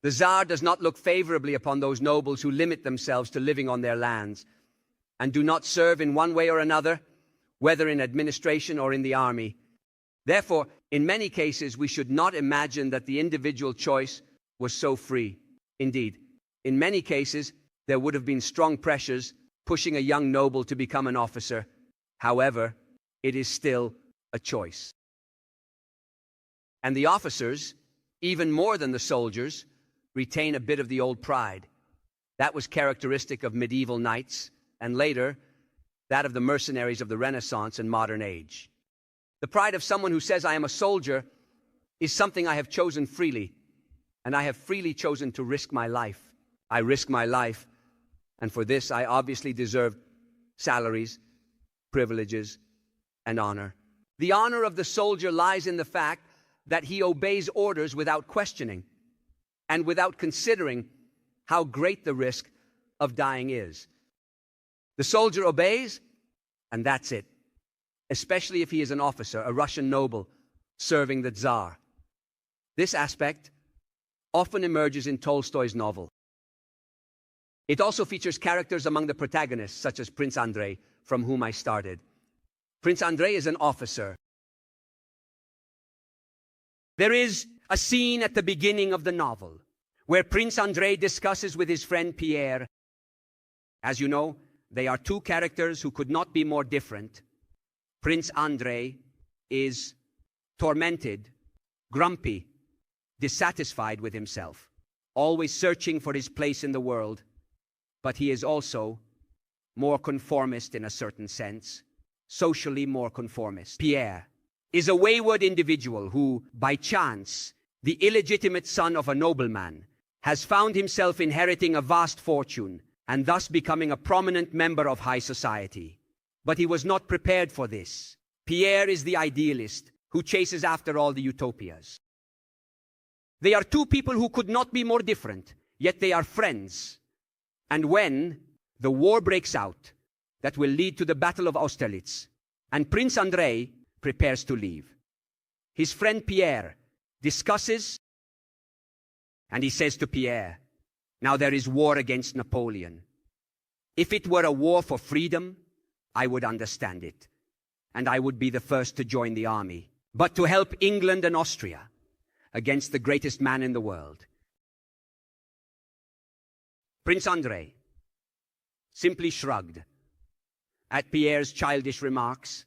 Speaker 2: The Tsar does not look favorably upon those nobles who limit themselves to living on their lands and do not serve in one way or another, whether in administration or in the army. Therefore, in many cases, we should not imagine that the individual choice was so free. Indeed, in many cases, there would have been strong pressures pushing a young noble to become an officer. However, it is still a choice. And the officers, even more than the soldiers, retain a bit of the old pride. That was characteristic of medieval knights, and later, that of the mercenaries of the Renaissance and modern age. The pride of someone who says, I am a soldier, is something I have chosen freely, and I have freely chosen to risk my life. I risk my life, and for this I obviously deserve salaries, privileges, and honor. The honor of the soldier lies in the fact that he obeys orders without questioning and without considering how great the risk of dying is. The soldier obeys, and that's it, especially if he is an officer, a Russian noble, serving the Tsar. This aspect often emerges in Tolstoy's novel. It also features characters among the protagonists, such as Prince Andrei, from whom I started. Prince Andrei is an officer. There is a scene at the beginning of the novel where Prince Andrei discusses with his friend Pierre. As you know, they are two characters who could not be more different. Prince Andrei is tormented, grumpy, dissatisfied with himself, always searching for his place in the world. But he is also more conformist in a certain sense, socially more conformist. Pierre is a wayward individual who, by chance, the illegitimate son of a nobleman, has found himself inheriting a vast fortune and thus becoming a prominent member of high society. But he was not prepared for this. Pierre is the idealist who chases after all the utopias. They are two people who could not be more different, yet they are friends. And when the war breaks out that will lead to the Battle of Austerlitz, and Prince Andrei prepares to leave, his friend Pierre discusses, and he says to Pierre, "Now there is war against Napoleon. If it were a war for freedom, I would understand it, and I would be the first to join the army. But to help England and Austria against the greatest man in the world." Prince Andrei simply shrugged at Pierre's childish remarks.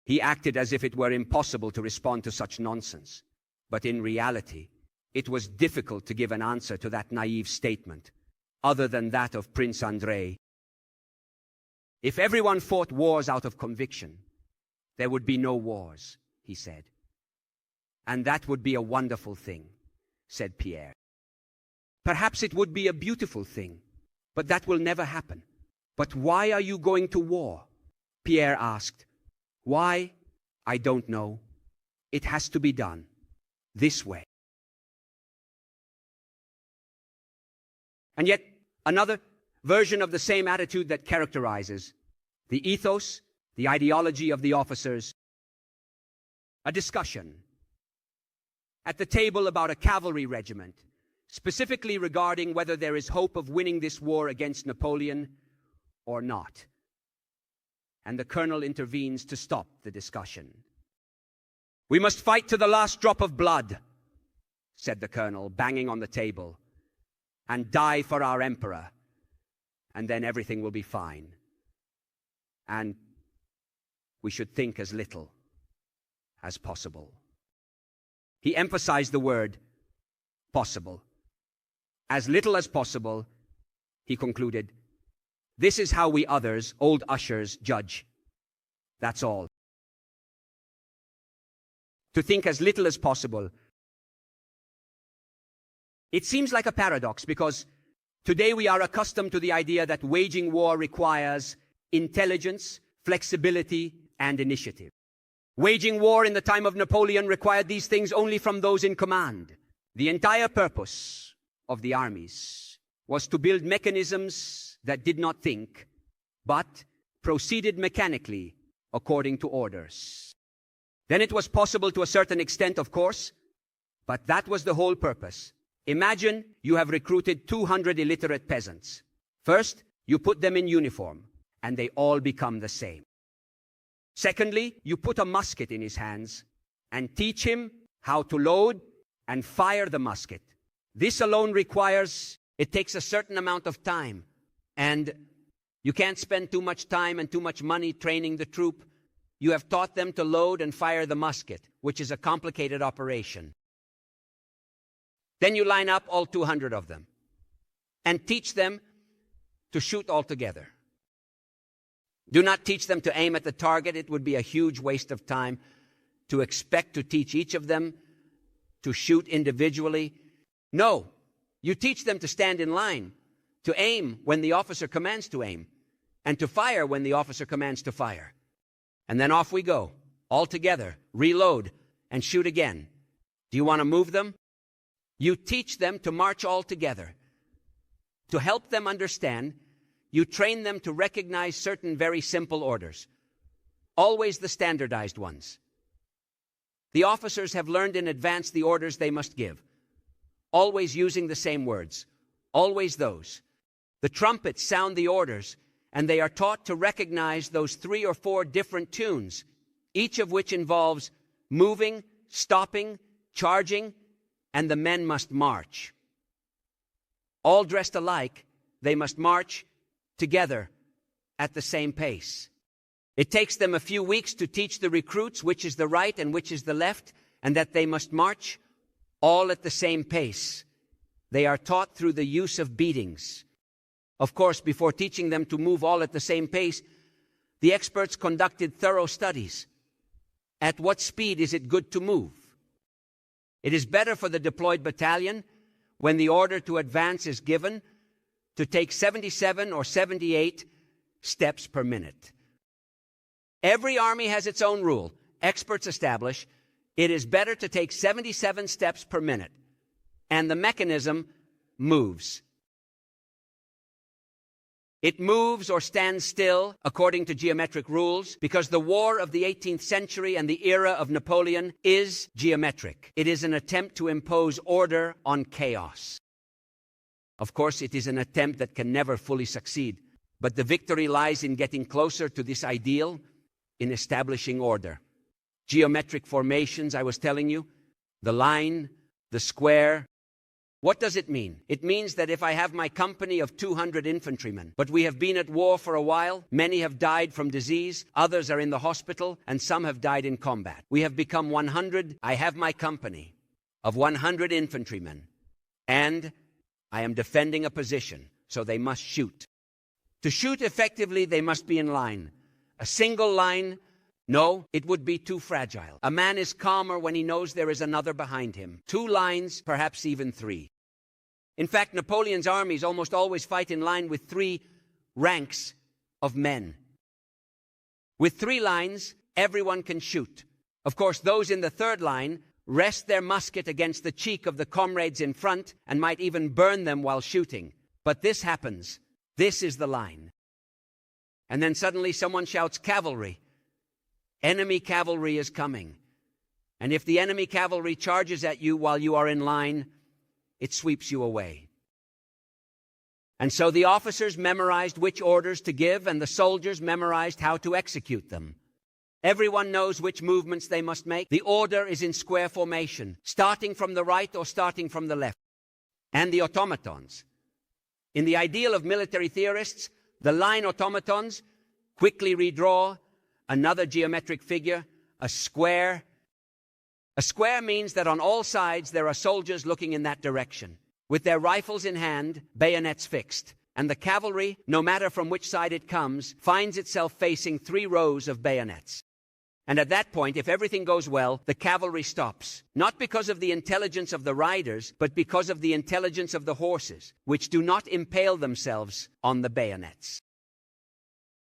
Speaker 2: He acted as if it were impossible to respond to such nonsense. But in reality, it was difficult to give an answer to that naive statement, other than that of Prince Andrei. If everyone fought wars out of conviction, there would be no wars, he said. "And that would be a wonderful thing," said Pierre. "Perhaps it would be a beautiful thing, but that will never happen." "But why are you going to war?" Pierre asked. "Why? I don't know. It has to be done this way." And yet, another version of the same attitude that characterizes the ethos, the ideology of the officers. A discussion at the table about a cavalry regiment, specifically regarding whether there is hope of winning this war against Napoleon or not. And the colonel intervenes to stop the discussion. "We must fight to the last drop of blood," said the colonel, banging on the table, "and die for our emperor, and then everything will be fine. And we should think as little as possible." He emphasized the word possible. As little as possible, he concluded. This is how we others, old ushers, judge. That's all. To think as little as possible. It seems like a paradox because today we are accustomed to the idea that waging war requires intelligence, flexibility, and initiative. Waging war in the time of Napoleon required these things only from those in command. The entire purpose of the armies was to build mechanisms that did not think, but proceeded mechanically according to orders. Then it was possible to a certain extent, of course, but that was the whole purpose. Imagine you have recruited 200 illiterate peasants. First, you put them in uniform, and they all become the same. Secondly, you put a musket in his hands and teach him how to load and fire the musket. This alone it takes a certain amount of time, and you can't spend too much time and too much money training the troop. You have taught them to load and fire the musket, which is a complicated operation. Then you line up all 200 of them and teach them to shoot all together. Do not teach them to aim at the target. It would be a huge waste of time to expect to teach each of them to shoot individually. No, you teach them to stand in line, to aim when the officer commands to aim, and to fire when the officer commands to fire. And then off we go, all together, reload, and shoot again. Do you want to move them? You teach them to march all together. To help them understand, you train them to recognize certain very simple orders, always the standardized ones. The officers have learned in advance the orders they must give, always using the same words, always those. The trumpets sound the orders, and they are taught to recognize those 3 or 4 different tunes, each of which involves moving, stopping, charging, and the men must march. All dressed alike, they must march together at the same pace. It takes them a few weeks to teach the recruits which is the right and which is the left, and that they must march all at the same pace. They are taught through the use of beatings. Of course, before teaching them to move all at the same pace, the experts conducted thorough studies. At what speed is it good to move? It is better for the deployed battalion, when the order to advance is given, to take 77 or 78 steps per minute. Every army has its own rule. Experts establish it is better to take 77 steps per minute, and the mechanism moves. It moves or stands still according to geometric rules because the war of the 18th century and the era of Napoleon is geometric. It is an attempt to impose order on chaos. Of course, it is an attempt that can never fully succeed, but the victory lies in getting closer to this ideal, in establishing order. Geometric formations, I was telling you, the line, the square. What does it mean? It means that if I have my company of 200 infantrymen, but we have been at war for a while, many have died from disease, others are in the hospital, and some have died in combat. We have become 100. I have my company of 100 infantrymen, and I am defending a position, so they must shoot. To shoot effectively, they must be in line. A single line, no, it would be too fragile. A man is calmer when he knows there is another behind him. 2 lines, perhaps even 3. In fact, Napoleon's armies almost always fight in line with 3 ranks of men. With 3 lines, everyone can shoot. Of course, those in the 3rd line rest their musket against the cheek of the comrades in front and might even burn them while shooting. But this happens. This is the line. And then suddenly someone shouts, "Cavalry." Enemy cavalry is coming. And if the enemy cavalry charges at you while you are in line, it sweeps you away. And so the officers memorized which orders to give, and the soldiers memorized how to execute them. Everyone knows which movements they must make. The order is in square formation, starting from the right or starting from the left. And the automatons. In the ideal of military theorists, the line automatons quickly redraw another geometric figure, a square. A square means that on all sides there are soldiers looking in that direction, with their rifles in hand, bayonets fixed. And the cavalry, no matter from which side it comes, finds itself facing 3 rows of bayonets. And at that point, if everything goes well, the cavalry stops, not because of the intelligence of the riders, but because of the intelligence of the horses, which do not impale themselves on the bayonets.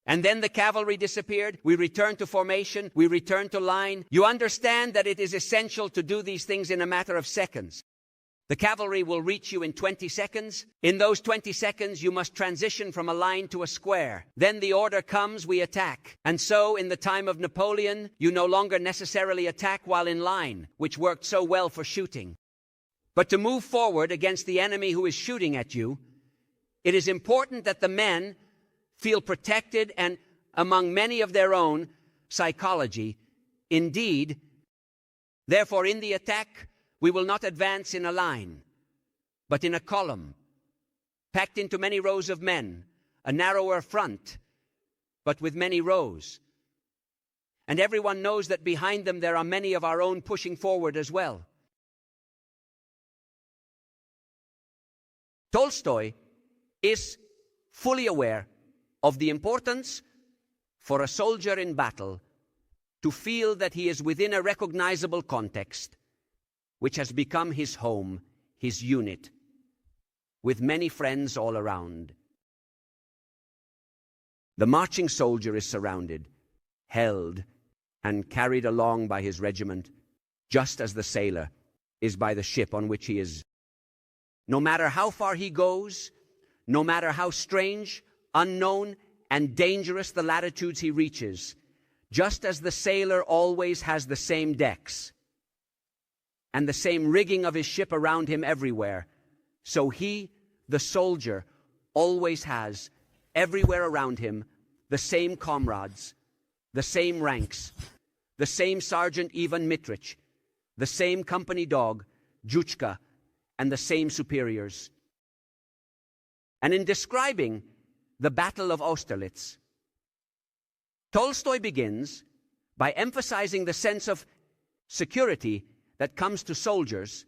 Speaker 2: And then the cavalry disappeared. We return to formation. We return to line. You understand that it is essential to do these things in a matter of seconds. The cavalry will reach you in 20 seconds. In those 20 seconds, you must transition from a line to a square. Then the order comes, we attack. And so, in the time of Napoleon, you no longer necessarily attack while in line, which worked so well for shooting. But to move forward against the enemy who is shooting at you, it is important that the men feel protected and, among many of their own psychology, indeed, therefore in the attack, we will not advance in a line, but in a column, packed into many rows of men, a narrower front, but with many rows. And everyone knows that behind them there are many of our own pushing forward as well. Tolstoy is fully aware of the importance for a soldier in battle to feel that he is within a recognizable context, which has become his home, his unit, with many friends all around. The marching soldier is surrounded, held, and carried along by his regiment, just as the sailor is by the ship on which he is. No matter how far he goes, no matter how strange, unknown, and dangerous the latitudes he reaches, just as the sailor always has the same decks and the same rigging of his ship around him everywhere, so he, the soldier, always has, everywhere around him, the same comrades, the same ranks, the same Sergeant Ivan Mitrich, the same company dog, Juchka, and the same superiors. And in describing the Battle of Austerlitz, Tolstoy begins by emphasizing the sense of security that comes to soldiers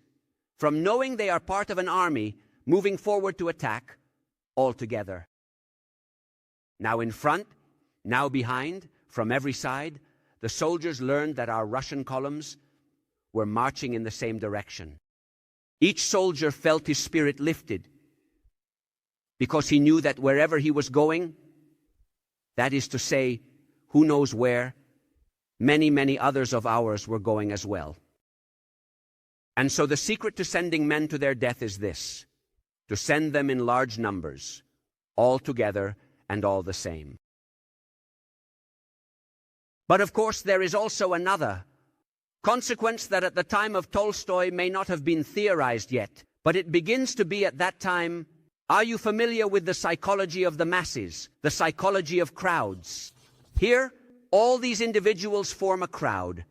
Speaker 2: from knowing they are part of an army moving forward to attack all together. Now in front, now behind, from every side, the soldiers learned that our Russian columns were marching in the same direction. Each soldier felt his spirit lifted because he knew that wherever he was going, that is to say, who knows where, many others of ours were going as well. And so the secret to sending men to their death is this: to send them in large numbers, all together and all the same. But of course there is also another consequence that at the time of Tolstoy may not have been theorized yet, but it begins to be at that time. Are you familiar with the psychology of the masses, the psychology of crowds? Here, all these individuals form a crowd,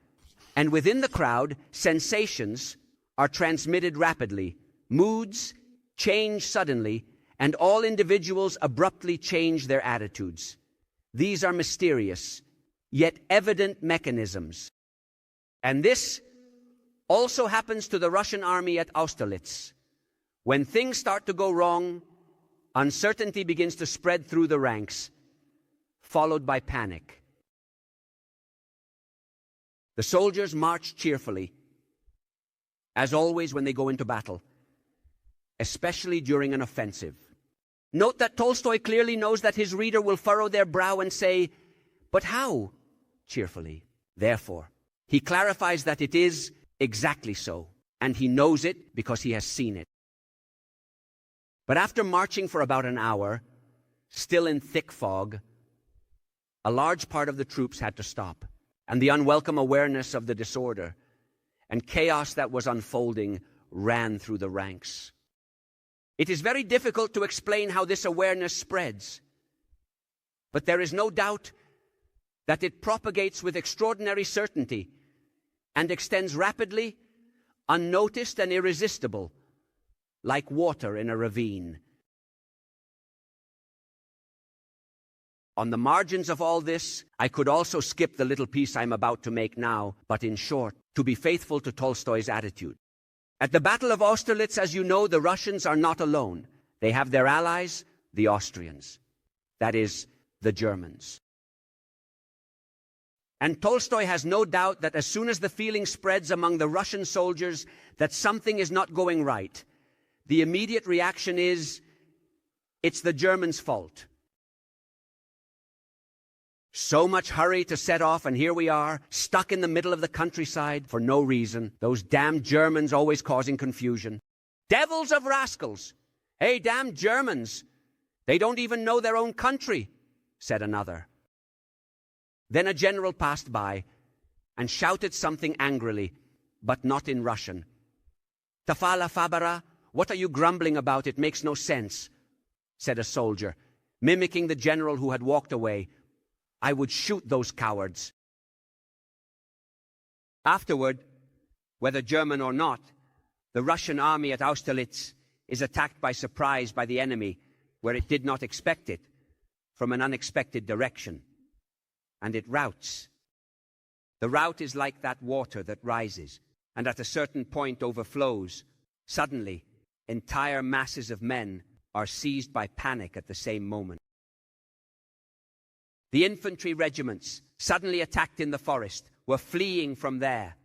Speaker 2: and within the crowd, sensations are transmitted rapidly, moods change suddenly, and all individuals abruptly change their attitudes. These are mysterious, yet evident mechanisms. And this also happens to the Russian army at Austerlitz. When things start to go wrong, uncertainty begins to spread through the ranks, followed by panic. The soldiers march cheerfully, as always when they go into battle, especially during an offensive. Note that Tolstoy clearly knows that his reader will furrow their brow and say, "But how?" cheerfully. Therefore, he clarifies that it is exactly so, and he knows it because he has seen it. But after marching for about an hour, still in thick fog, a large part of the troops had to stop, and the unwelcome awareness of the disorder and chaos that was unfolding ran through the ranks. It is very difficult to explain how this awareness spreads, but there is no doubt that it propagates with extraordinary certainty and extends rapidly, unnoticed and irresistible, like water in a ravine. On the margins of all this, I could also skip the little piece I'm about to make now, but in short, to be faithful to Tolstoy's attitude. At the Battle of Austerlitz, as you know, the Russians are not alone. They have their allies, the Austrians. That is, the Germans. And Tolstoy has no doubt that as soon as the feeling spreads among the Russian soldiers that something is not going right, the immediate reaction is, it's the Germans' fault. So much hurry to set off, and here we are, stuck in the middle of the countryside for no reason. Those damned Germans always causing confusion. Devils of rascals! Hey, damned Germans! They don't even know their own country, said another. Then a general passed by and shouted something angrily, but not in Russian. Tafala Fabara, what are you grumbling about? It makes no sense, said a soldier, mimicking the general who had walked away. I would shoot those cowards. Afterward, whether German or not, the Russian army at Austerlitz is attacked by surprise by the enemy where it did not expect it, from an unexpected direction. And it routs. The rout is like that water that rises, and at a certain point overflows. Suddenly, entire masses of men are seized by panic at the same moment. The infantry regiments, suddenly attacked in the forest, were fleeing from there,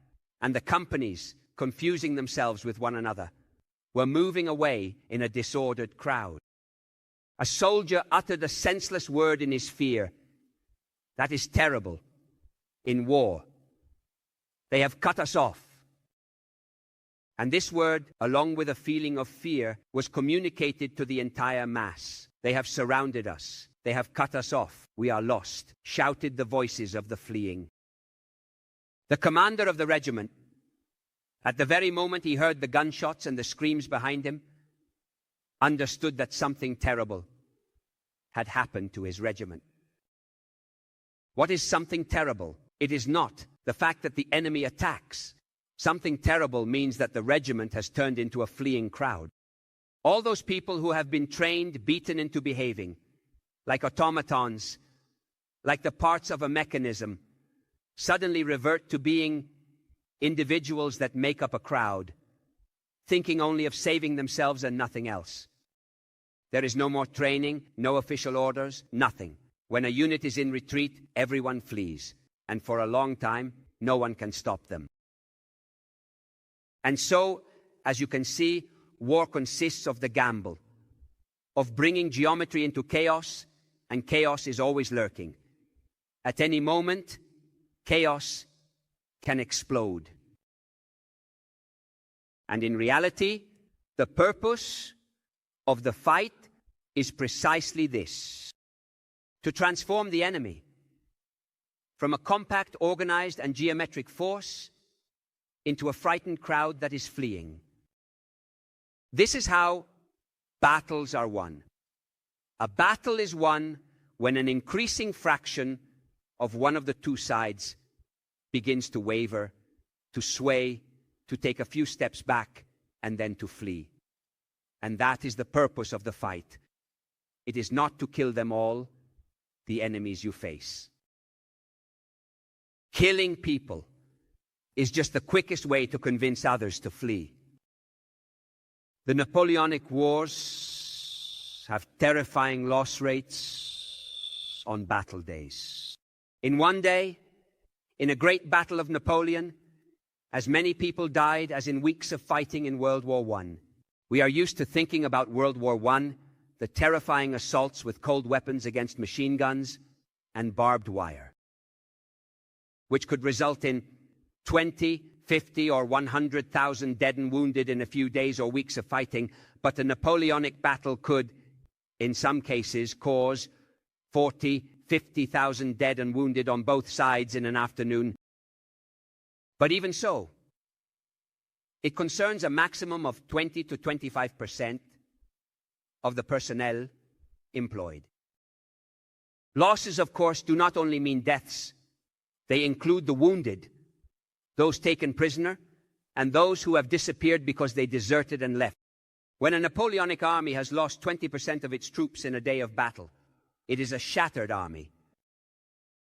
Speaker 2: and the companies, confusing themselves with one another, were moving away in a disordered crowd. A soldier uttered a senseless word in his fear. That is terrible. In war, they have cut us off. And this word, along with a feeling of fear, was communicated to the entire mass. They have surrounded us. They have cut us off. We are lost, shouted the voices of the fleeing. The commander of the regiment, at the very moment he heard the gunshots and the screams behind him, understood that something terrible had happened to his regiment. What is something terrible? It is not the fact that the enemy attacks. Something terrible means that the regiment has turned into a fleeing crowd. All those people who have been trained, beaten into behaving, like automatons, like the parts of a mechanism, suddenly revert to being individuals that make up a crowd, thinking only of saving themselves and nothing else. There is no more training, no official orders, nothing. When a unit is in retreat, everyone flees, and for a long time, no one can stop them. And so, as you can see, war consists of the gamble, of bringing geometry into chaos, and chaos is always lurking. At any moment, chaos can explode. And in reality, the purpose of the fight is precisely this: to transform the enemy from a compact, organized, and geometric force into a frightened crowd that is fleeing. This is how battles are won. A battle is won when an increasing fraction of one of the two sides begins to waver, to sway, to take a few steps back, and then to flee. And that is the purpose of the fight. It is not to kill them all, the enemies you face. Killing people is just the quickest way to convince others to flee. The Napoleonic Wars have terrifying loss rates on battle days. In one day, in a great battle of Napoleon, as many people died as in weeks of fighting in World War I. We are used to thinking about World War I, the terrifying assaults with cold weapons against machine guns and barbed wire, which could result in 20, 50, or 100,000 dead and wounded in a few days or weeks of fighting. But the Napoleonic battle could, in some cases, cause 40, 50,000 dead and wounded on both sides in an afternoon. But even so, it concerns a maximum of 20 to 25% of the personnel employed. Losses, of course, do not only mean deaths. They include the wounded, those taken prisoner, and those who have disappeared because they deserted and left. When a Napoleonic army has lost 20% of its troops in a day of battle, it is a shattered army.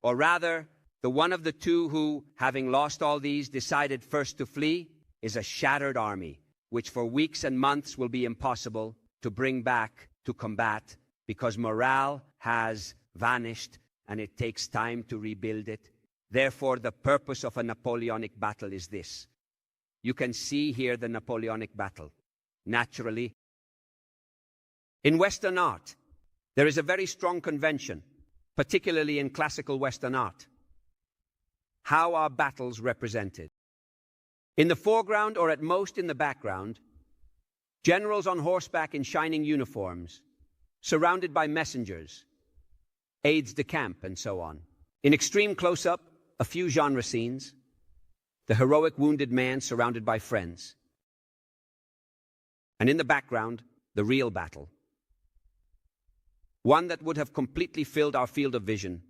Speaker 2: Or rather, the one of the two who, having lost all these, decided first to flee is a shattered army, which for weeks and months will be impossible to bring back to combat because morale has vanished and it takes time to rebuild it. Therefore, the purpose of a Napoleonic battle is this. You can see here the Napoleonic battle. Naturally, in Western art, there is a very strong convention, particularly in classical Western art. How are battles represented? In the foreground, or at most in the background, generals on horseback in shining uniforms, surrounded by messengers, aides de camp, and so on. In extreme close-up, a few genre scenes, the heroic wounded man surrounded by friends. And in the background, the real battle. One that would have completely filled our field of vision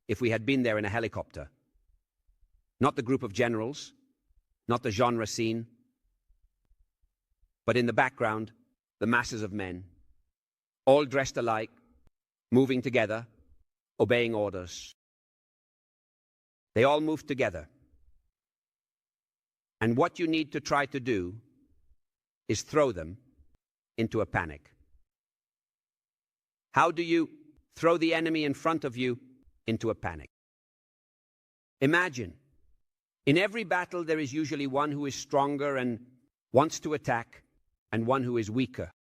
Speaker 2: if we had been there in a helicopter. Not the group of generals, not the genre scene, but in the background, the masses of men, all dressed alike, moving together, obeying orders. They all move together. And what you need to try to do is throw them into a panic. How do you throw the enemy in front of you into a panic? Imagine, in every battle there is usually one who is stronger and wants to attack, and one who is weaker.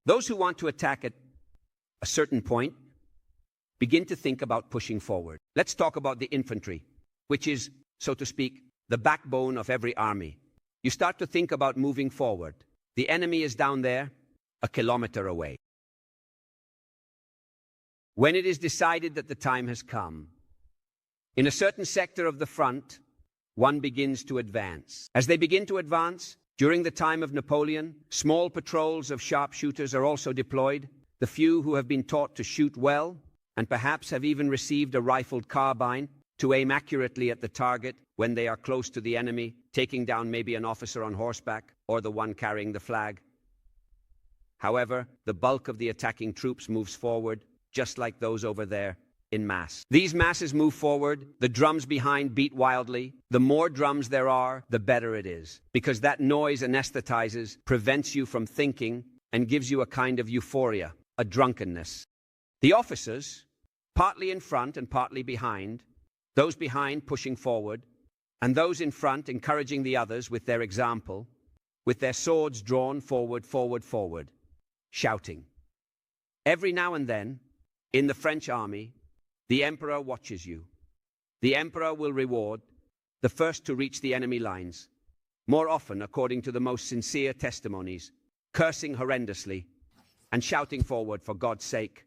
Speaker 2: Those who want to attack at a certain point begin to think about pushing forward. Let's talk about the infantry, which is, so to speak, the backbone of every army. You start to think about moving forward. The enemy is down there, a kilometer away. When it is decided that the time has come, in a certain sector of the front, one begins to advance. As they begin to advance, during the time of Napoleon, small patrols of sharpshooters are also deployed. The few who have been taught to shoot well, and perhaps have even received a rifled carbine to aim accurately at the target when they are close to the enemy, taking down maybe an officer on horseback or the one carrying the flag. However, the bulk of the attacking troops moves forward, just like those over there, in mass. These masses move forward, the drums behind beat wildly. The more drums there are, the better it is, because that noise anesthetizes, prevents you from thinking, and gives you a kind of euphoria, a drunkenness. The officers, partly in front and partly behind, those behind pushing forward, and those in front encouraging the others with their example, with their swords drawn forward, forward, forward, shouting. Every now and then, in the French army, the emperor watches you. The emperor will reward the first to reach the enemy lines, more often according to the most sincere testimonies, cursing horrendously and shouting forward, for God's sake,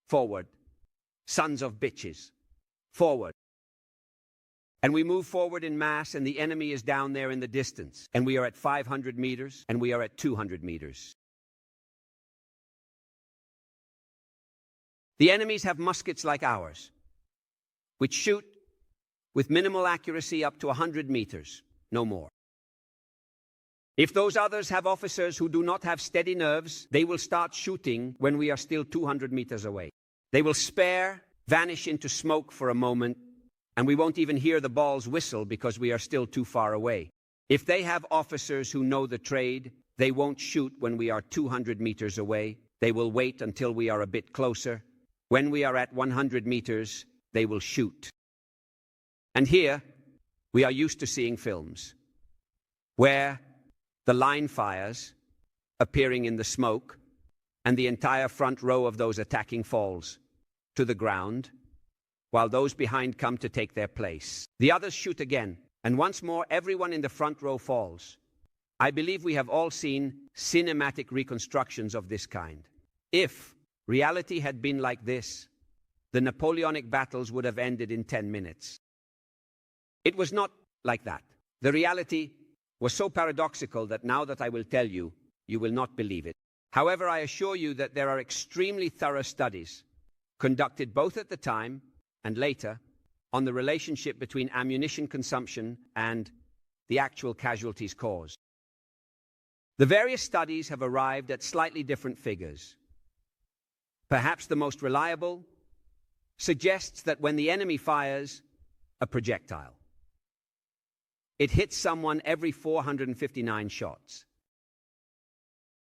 Speaker 2: forward, sons of bitches, forward. And we move forward in mass, and the enemy is down there in the distance, and we are at 500 meters, and we are at 200 meters. The enemies have muskets like ours, which shoot with minimal accuracy up to 100 meters, no more. If those others have officers who do not have steady nerves, they will start shooting when we are still 200 meters away. They will spare, vanish into smoke for a moment, and we won't even hear the balls whistle because we are still too far away. If they have officers who know the trade, they won't shoot when we are 200 meters away. They will wait until we are a bit closer. When we are at 100 meters, they will shoot. And here, we are used to seeing films where the line fires, appearing in the smoke, and the entire front row of those attacking falls to the ground, while those behind come to take their place. The others shoot again, and once more everyone in the front row falls. I believe we have all seen cinematic reconstructions of this kind. If reality had been like this, the Napoleonic battles would have ended in 10 minutes. It was not like that. The reality was so paradoxical that now that I will tell you, you will not believe it. However, I assure you that there are extremely thorough studies conducted both at the time and later on the relationship between ammunition consumption and the actual casualties caused. The various studies have arrived at slightly different figures. Perhaps the most reliable suggests that when the enemy fires a projectile, it hits someone every 459 shots.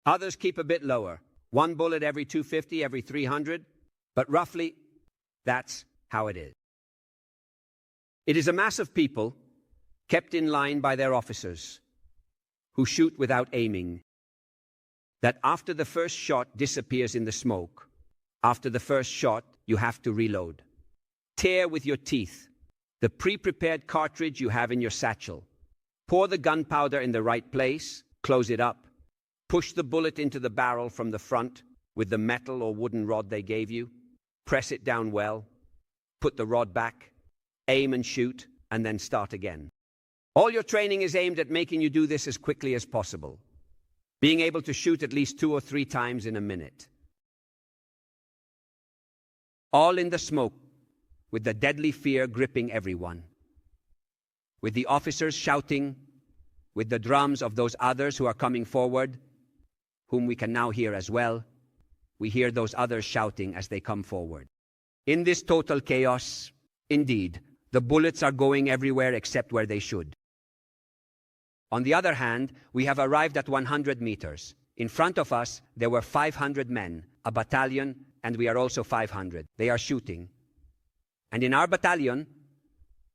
Speaker 2: Others keep a bit lower, one bullet every 250, every 300, but roughly, that's how it is. It is a mass of people kept in line by their officers who shoot without aiming, that after the first shot disappears in the smoke, after the first shot, you have to reload. Tear with your teeth the pre-prepared cartridge you have in your satchel. Pour the gunpowder in the right place, close it up, push the bullet into the barrel from the front with the metal or wooden rod they gave you, press it down well, put the rod back, aim and shoot, and then start again. All your training is aimed at making you do this as quickly as possible, being able to shoot at least 2 or 3 times in a minute. All in the smoke, with the deadly fear gripping everyone, with the officers shouting, with the drums of those others who are coming forward, whom we can now hear as well. We hear those others shouting as they come forward. In this total chaos, indeed, the bullets are going everywhere except where they should. On the other hand, we have arrived at 100 meters. In front of us, there were 500 men, a battalion, and we are also 500. They are shooting. And in our battalion,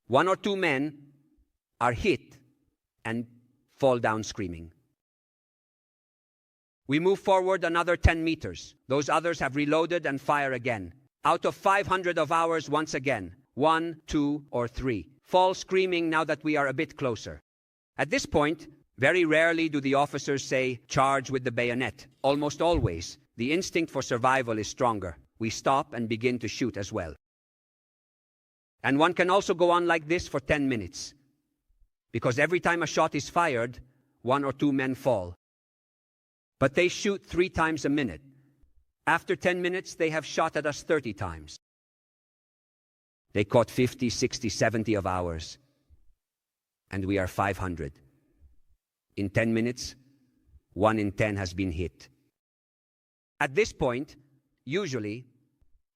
Speaker 2: 1 or 2 men are hit and fall down screaming. We move forward another 10 meters. Those others have reloaded and fire again. Out of 500 of ours, once again, 1, 2, or 3 fall screaming now that we are a bit closer. At this point, very rarely do the officers say, "Charge with the bayonet." Almost always, the instinct for survival is stronger. We stop and begin to shoot as well. And one can also go on like this for 10 minutes. Because every time a shot is fired, 1 or 2 men fall. But they shoot 3 times a minute. After 10 minutes, they have shot at us 30 times. They caught 50, 60, 70 of ours. And we are 500. In 10 minutes, 1 in 10 has been hit. At this point, usually,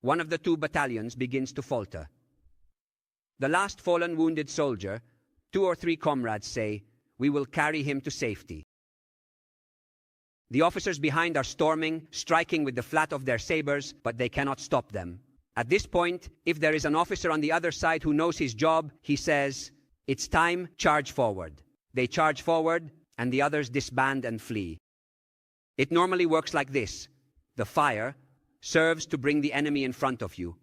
Speaker 2: one of the 2 battalions begins to falter. The last fallen wounded soldier, 2 or 3 comrades say, "We will carry him to safety." The officers behind are storming, striking with the flat of their sabers, but they cannot stop them. At this point, if there is an officer on the other side who knows his job, he says, "It's time, charge forward." They charge forward, and the others disband and flee. It normally works like this. The fire serves to bring the enemy in front of you,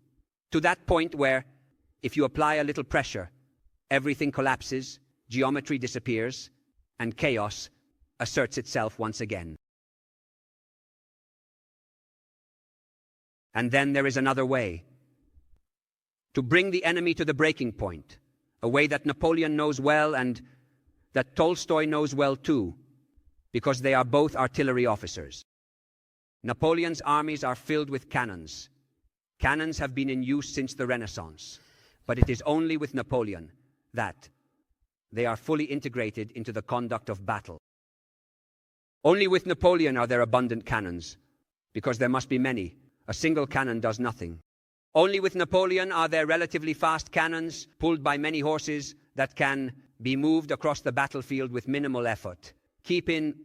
Speaker 2: to that point where if you apply a little pressure, everything collapses, geometry disappears, and chaos asserts itself once again. And then there is another way. To bring the enemy to the breaking point, a way that Napoleon knows well and that Tolstoy knows well too, because they are both artillery officers. Napoleon's armies are filled with cannons. Cannons have been in use since the Renaissance, but it is only with Napoleon that they are fully integrated into the conduct of battle. Only with Napoleon are there abundant cannons, because there must be many. A single cannon does nothing. Only with Napoleon are there relatively fast cannons, pulled by many horses, that can be moved across the battlefield with minimal effort. Keep in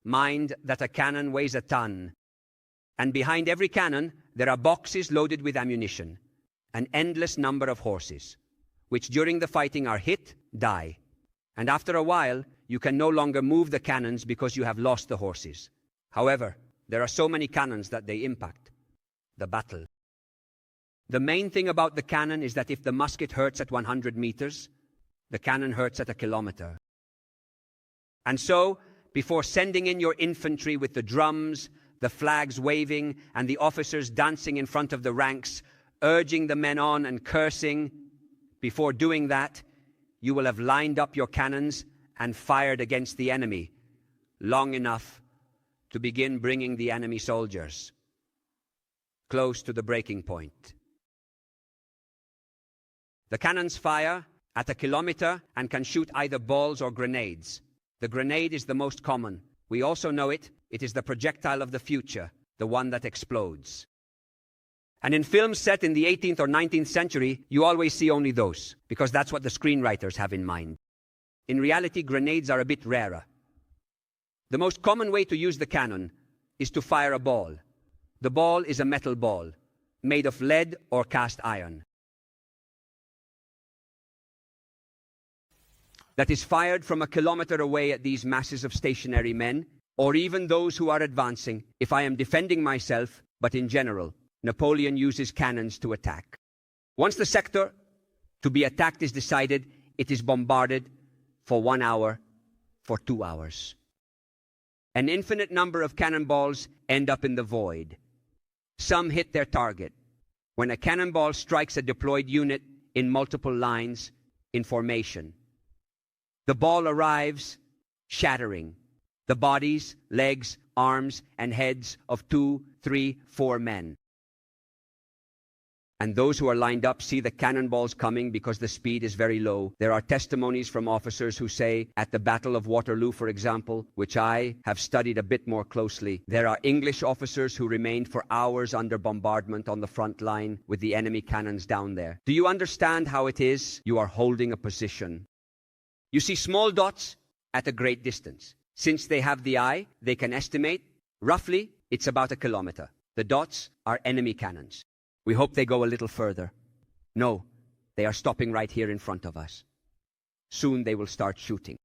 Speaker 2: mind that a cannon weighs a ton, and behind every cannon there are boxes loaded with ammunition, an endless number of horses, which during the fighting are hit, die, and after a while you can no longer move the cannons because you have lost the horses. However, there are so many cannons that they impact the battle. The main thing about the cannon is that if the musket hurts at 100 meters, the cannon hurts at a kilometer. And so, before sending in your infantry with the drums, the flags waving, and the officers dancing in front of the ranks, urging the men on and cursing, before doing that, you will have lined up your cannons and fired against the enemy long enough to begin bringing the enemy soldiers close to the breaking point. The cannons fire at a kilometer and can shoot either balls or grenades. The grenade is the most common. We also know it. It is the projectile of the future, the one that explodes. And in films set in the 18th or 19th century, you always see only those, because that's what the screenwriters have in mind. In reality, grenades are a bit rarer. The most common way to use the cannon is to fire a ball. The ball is a metal ball, made of lead or cast iron, that is fired from a kilometer away at these masses of stationary men, or even those who are advancing, if I am defending myself, but in general, Napoleon uses cannons to attack. Once the sector to be attacked is decided, it is bombarded for 1 hour, for 2 hours. An infinite number of cannonballs end up in the void. Some hit their target. When a cannonball strikes a deployed unit in multiple lines, in formation, the ball arrives, shattering the bodies, legs, arms, and heads of 2, 3, 4 men. And those who are lined up see the cannonballs coming because the speed is very low. There are testimonies from officers who say, at the Battle of Waterloo, for example, which I have studied a bit more closely, there are English officers who remained for hours under bombardment on the front line with the enemy cannons down there. Do you understand how it is? You are holding a position. You see small dots at a great distance. Since they have the eye, they can estimate, roughly, it's about a kilometer. The dots are enemy cannons. We hope they go a little further. No, they are stopping right here in front of us. Soon they will start shooting.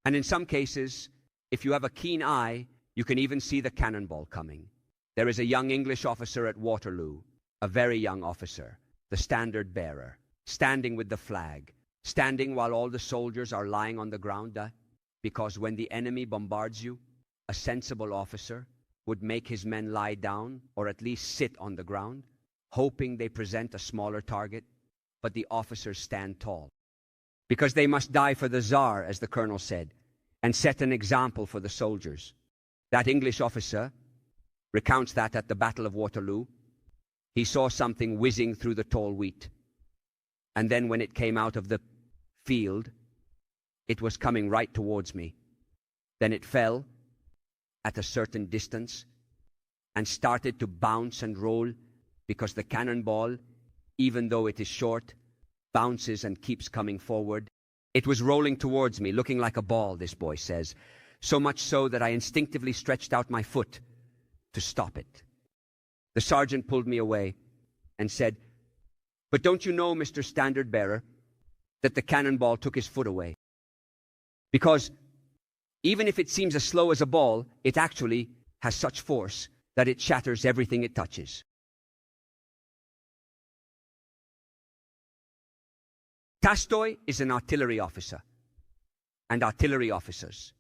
Speaker 2: And in some cases, if you have a keen eye, you can even see the cannonball coming. There is a young English officer at Waterloo, a very young officer, the standard bearer, standing with the flag, standing while all the soldiers are lying on the ground, because when the enemy bombards you, a sensible officer would make his men lie down or at least sit on the ground, hoping they present a smaller target, but the officers stand tall. Because they must die for the Tsar, as the colonel said, and set an example for the soldiers. That English officer recounts that at the Battle of Waterloo, he saw something whizzing through the tall wheat. And then when it came out of the field, it was coming right towards me. Then it fell at a certain distance and started to bounce and roll, because the cannonball, even though it is short, bounces and keeps coming forward. It was rolling towards me, looking like a ball, this boy says, so much so that I instinctively stretched out my foot to stop it. The sergeant pulled me away and said, "But don't you know, Mr. Standard Bearer, that the cannonball took his foot away? Because even if it seems as slow as a ball, it actually has such force that it shatters everything it touches." Tolstoy is an artillery officer, and artillery officers,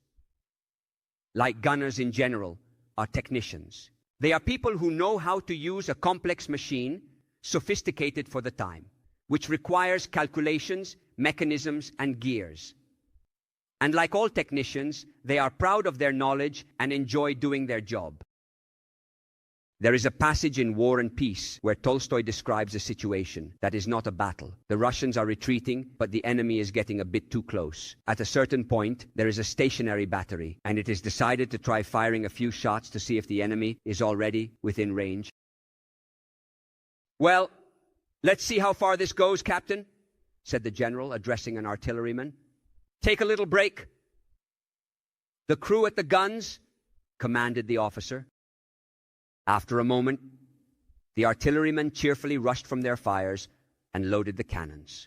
Speaker 2: like gunners in general, are technicians. They are people who know how to use a complex machine, sophisticated for the time, which requires calculations, mechanisms, and gears. And like all technicians, they are proud of their knowledge and enjoy doing their job. There is a passage in War and Peace where Tolstoy describes a situation that is not a battle. The Russians are retreating, but the enemy is getting a bit too close. At a certain point, there is a stationary battery, and it is decided to try firing a few shots to see if the enemy is already within range. "Well, let's see how far this goes, Captain," said the general, addressing an artilleryman. "Take a little break." "The crew at the guns," commanded the officer. After a moment, the artillerymen cheerfully rushed from their fires and loaded the cannons.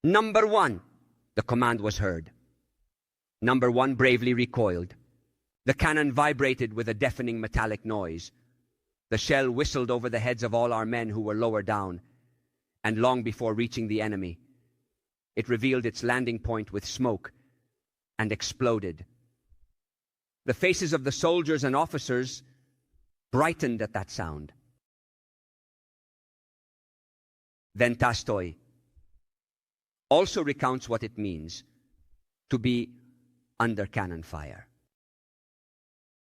Speaker 2: "Number 1, the command was heard. Number 1 bravely recoiled. The cannon vibrated with a deafening metallic noise. The shell whistled over the heads of all our men who were lower down, and long before reaching the enemy, it revealed its landing point with smoke and exploded. The faces of the soldiers and officers brightened at that sound. Then Tolstoy also recounts what it means to be under cannon fire.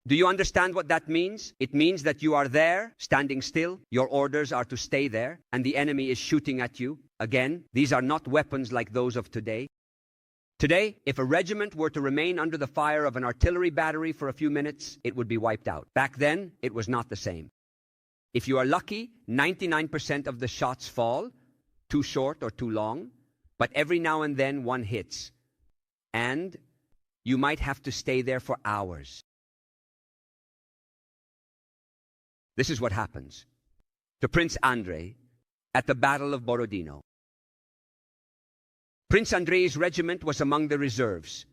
Speaker 2: Do you understand what that means? It means that you are there, standing still, your orders are to stay there, and the enemy is shooting at you. Again, these are not weapons like those of today. Today, if a regiment were to remain under the fire of an artillery battery for a few minutes, it would be wiped out. Back then, it was not the same. If you are lucky, 99% of the shots fall, too short or too long, but every now and then one hits, and you might have to stay there for hours. This is what happens to Prince Andrei at the Battle of Borodino. Prince Andrei's regiment was among the reserves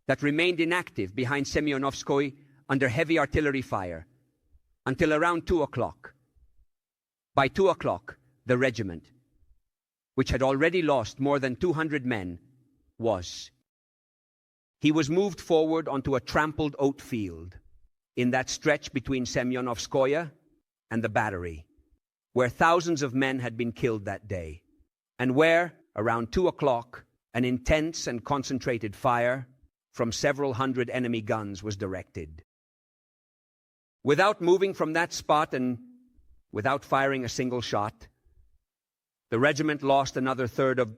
Speaker 2: that remained inactive behind Semyonovskoye under heavy artillery fire until around 2 o'clock. By 2 o'clock, the regiment, which had already lost more than 200 men, He was moved forward onto a trampled oat field in that stretch between Semyonovskoye and the battery, where thousands of men had been killed that day, and where, around 2 o'clock, an intense and concentrated fire from several hundred enemy guns was directed. Without moving from that spot and without firing a single shot, the regiment lost another third of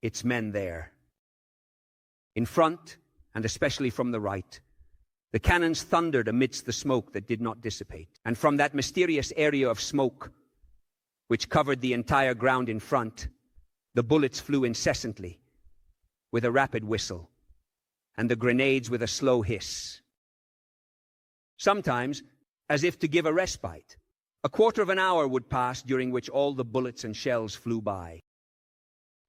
Speaker 2: its men there. In front, and especially from the right, the cannons thundered amidst the smoke that did not dissipate. And from that mysterious area of smoke, which covered the entire ground in front, the bullets flew incessantly, with a rapid whistle, and the grenades with a slow hiss. Sometimes, as if to give a respite, a quarter of an hour would pass during which all the bullets and shells flew by.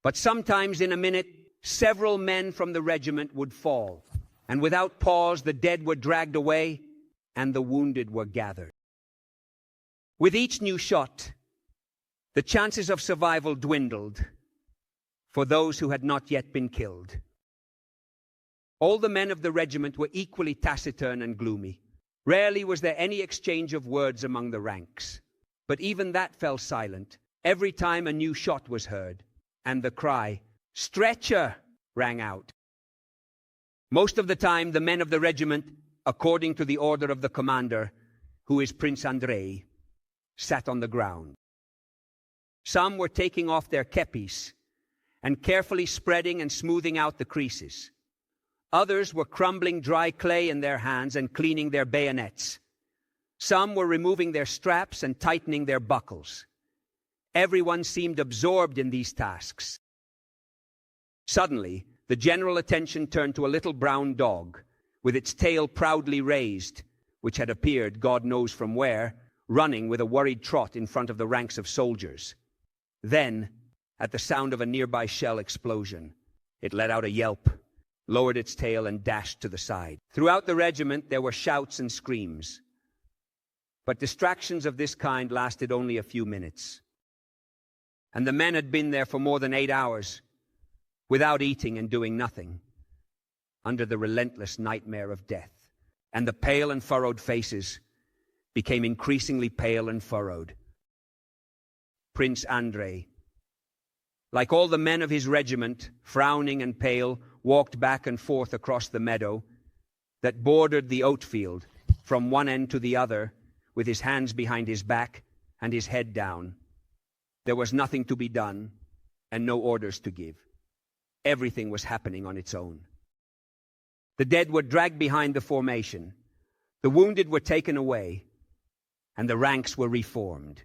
Speaker 2: But sometimes in a minute, several men from the regiment would fall, and without pause the dead were dragged away and the wounded were gathered. With each new shot, the chances of survival dwindled for those who had not yet been killed. All the men of the regiment were equally taciturn and gloomy. Rarely was there any exchange of words among the ranks, but even that fell silent every time a new shot was heard, and the cry, "Stretcher!" rang out. Most of the time, the men of the regiment, according to the order of the commander, who is Prince Andrei, sat on the ground. Some were taking off their kepis and carefully spreading and smoothing out the creases. Others were crumbling dry clay in their hands and cleaning their bayonets. Some were removing their straps and tightening their buckles. Everyone seemed absorbed in these tasks. Suddenly, the general attention turned to a little brown dog, with its tail proudly raised, which had appeared, God knows from where, running with a worried trot in front of the ranks of soldiers. Then, at the sound of a nearby shell explosion, it let out a yelp, lowered its tail, and dashed to the side. Throughout the regiment, there were shouts and screams. But distractions of this kind lasted only a few minutes. and the men had been there for more than 8 hours, without eating and doing nothing, under the relentless nightmare of death. And the pale and furrowed faces became increasingly pale and furrowed. Prince Andrei, like all the men of his regiment, frowning and pale, walked back and forth across the meadow that bordered the oat field from one end to the other, with his hands behind his back and his head down. There was nothing to be done and no orders to give. Everything was happening on its own. The dead were dragged behind the formation, the wounded were taken away, and the ranks were reformed.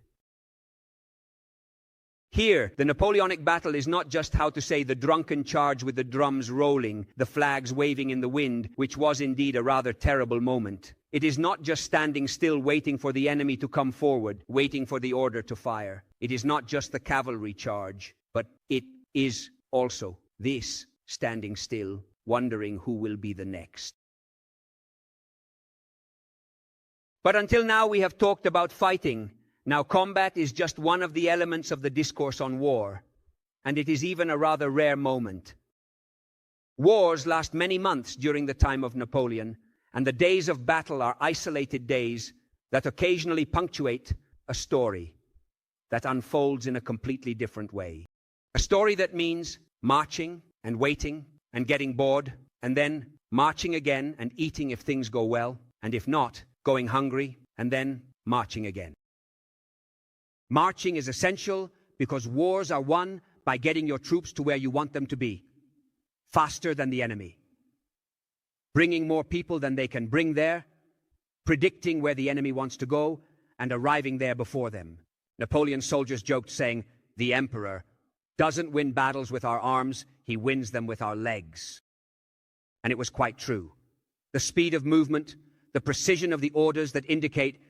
Speaker 2: Here, the Napoleonic battle is not just, how to say, the drunken charge with the drums rolling, the flags waving in the wind, which was indeed a rather terrible moment. It is not just standing still waiting for the enemy to come forward, waiting for the order to fire. It is not just the cavalry charge, but it is also this standing still, wondering who will be the next. But until now we have talked about fighting. Now combat is just one of the elements of the discourse on war, and it is even a rather rare moment. Wars last many months during the time of Napoleon, and the days of battle are isolated days that occasionally punctuate a story that unfolds in a completely different way. A story that means marching and waiting and getting bored, and then marching again and eating if things go well, and if not, going hungry, and then marching again. Marching is essential because wars are won by getting your troops to where you want them to be, faster than the enemy, bringing more people than they can bring there, predicting where the enemy wants to go, and arriving there before them. Napoleon's soldiers joked, saying, "The emperor doesn't win battles with our arms, he wins them with our legs." And it was quite true. The speed of movement, the precision of the orders that indicate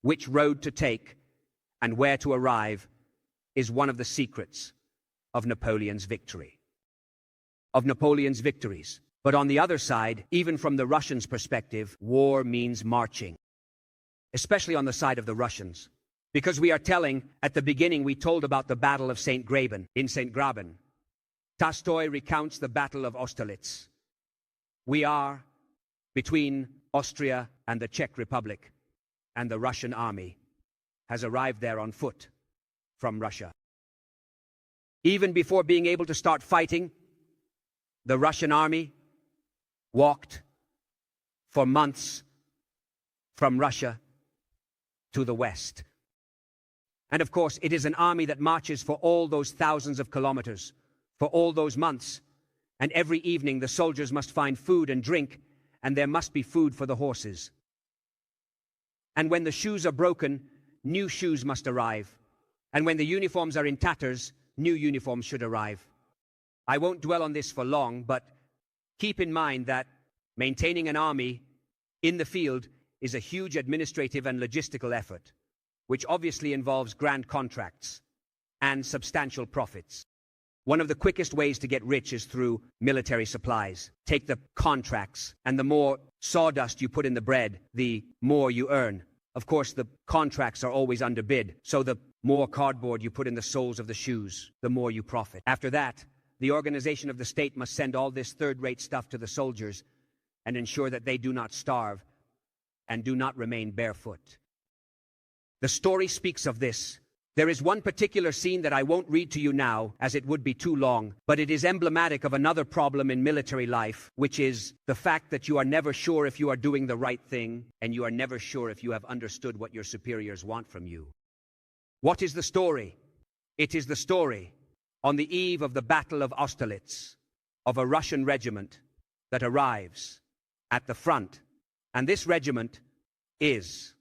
Speaker 2: which road to take and where to arrive is one of the secrets of Napoleon's victory, of Napoleon's victories. But on the other side, even from the Russians' perspective, war means marching, especially on the side of the Russians. Because we are telling, at the beginning we told about the Battle of St. Graben, in St. Graben. Tolstoy recounts the Battle of Austerlitz. We are between Austria and the Czech Republic, and the Russian army has arrived there on foot from Russia. Even before being able to start fighting, the Russian army walked for months from Russia to the west. And of course, it is an army that marches for all those thousands of kilometers, for all those months. And every evening the soldiers must find food and drink, and there must be food for the horses. And when the shoes are broken, new shoes must arrive. And when the uniforms are in tatters, new uniforms should arrive. I won't dwell on this for long, but keep in mind that maintaining an army in the field is a huge administrative and logistical effort, which obviously involves grand contracts and substantial profits. One of the quickest ways to get rich is through military supplies. Take the contracts, and the more sawdust you put in the bread, the more you earn. Of course, the contracts are always underbid, so the more cardboard you put in the soles of the shoes, the more you profit. After that, the organization of the state must send all this third-rate stuff to the soldiers and ensure that they do not starve and do not remain barefoot. The story speaks of this. There is one particular scene that I won't read to you now, as it would be too long, but it is emblematic of another problem in military life, which is the fact that you are never sure if you are doing the right thing, and you are never sure if you have understood what your superiors want from you. What is the story? It is the story, on the eve of the Battle of Austerlitz, of a Russian regiment that arrives at the front, and this regiment is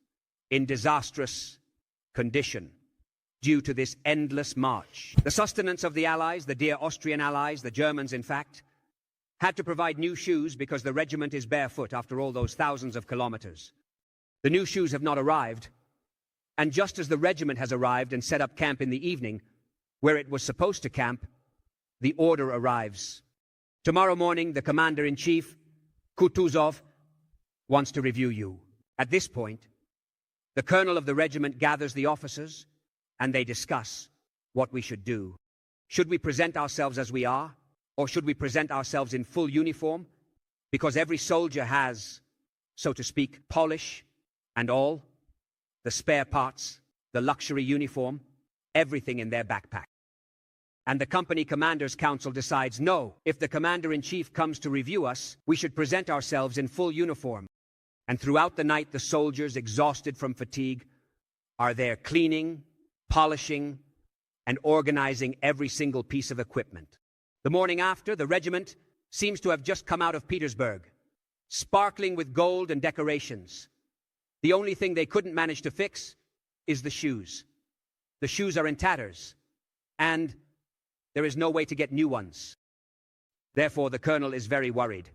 Speaker 2: in disastrous condition due to this endless march. The sustenance of the Allies, the dear Austrian Allies, the Germans in fact, had to provide new shoes because the regiment is barefoot after all those thousands of kilometers. The new shoes have not arrived, and just as the regiment has arrived and set up camp in the evening, where it was supposed to camp, the order arrives. Tomorrow morning, the commander-in-chief, Kutuzov, wants to review you. At this point, the colonel of the regiment gathers the officers, and they discuss what we should do. Should we present ourselves as we are, or should we present ourselves in full uniform? Because every soldier has, so to speak, polish and all, the spare parts, the luxury uniform, everything in their backpack. And the company commander's council decides, no, if the commander-in-chief comes to review us, we should present ourselves in full uniform. And throughout the night, the soldiers, exhausted from fatigue, are there cleaning, polishing, and organizing every single piece of equipment. The morning after, the regiment seems to have just come out of Petersburg, sparkling with gold and decorations. The only thing they couldn't manage to fix is the shoes. The shoes are in tatters, and there is no way to get new ones. Therefore, the colonel is very worried.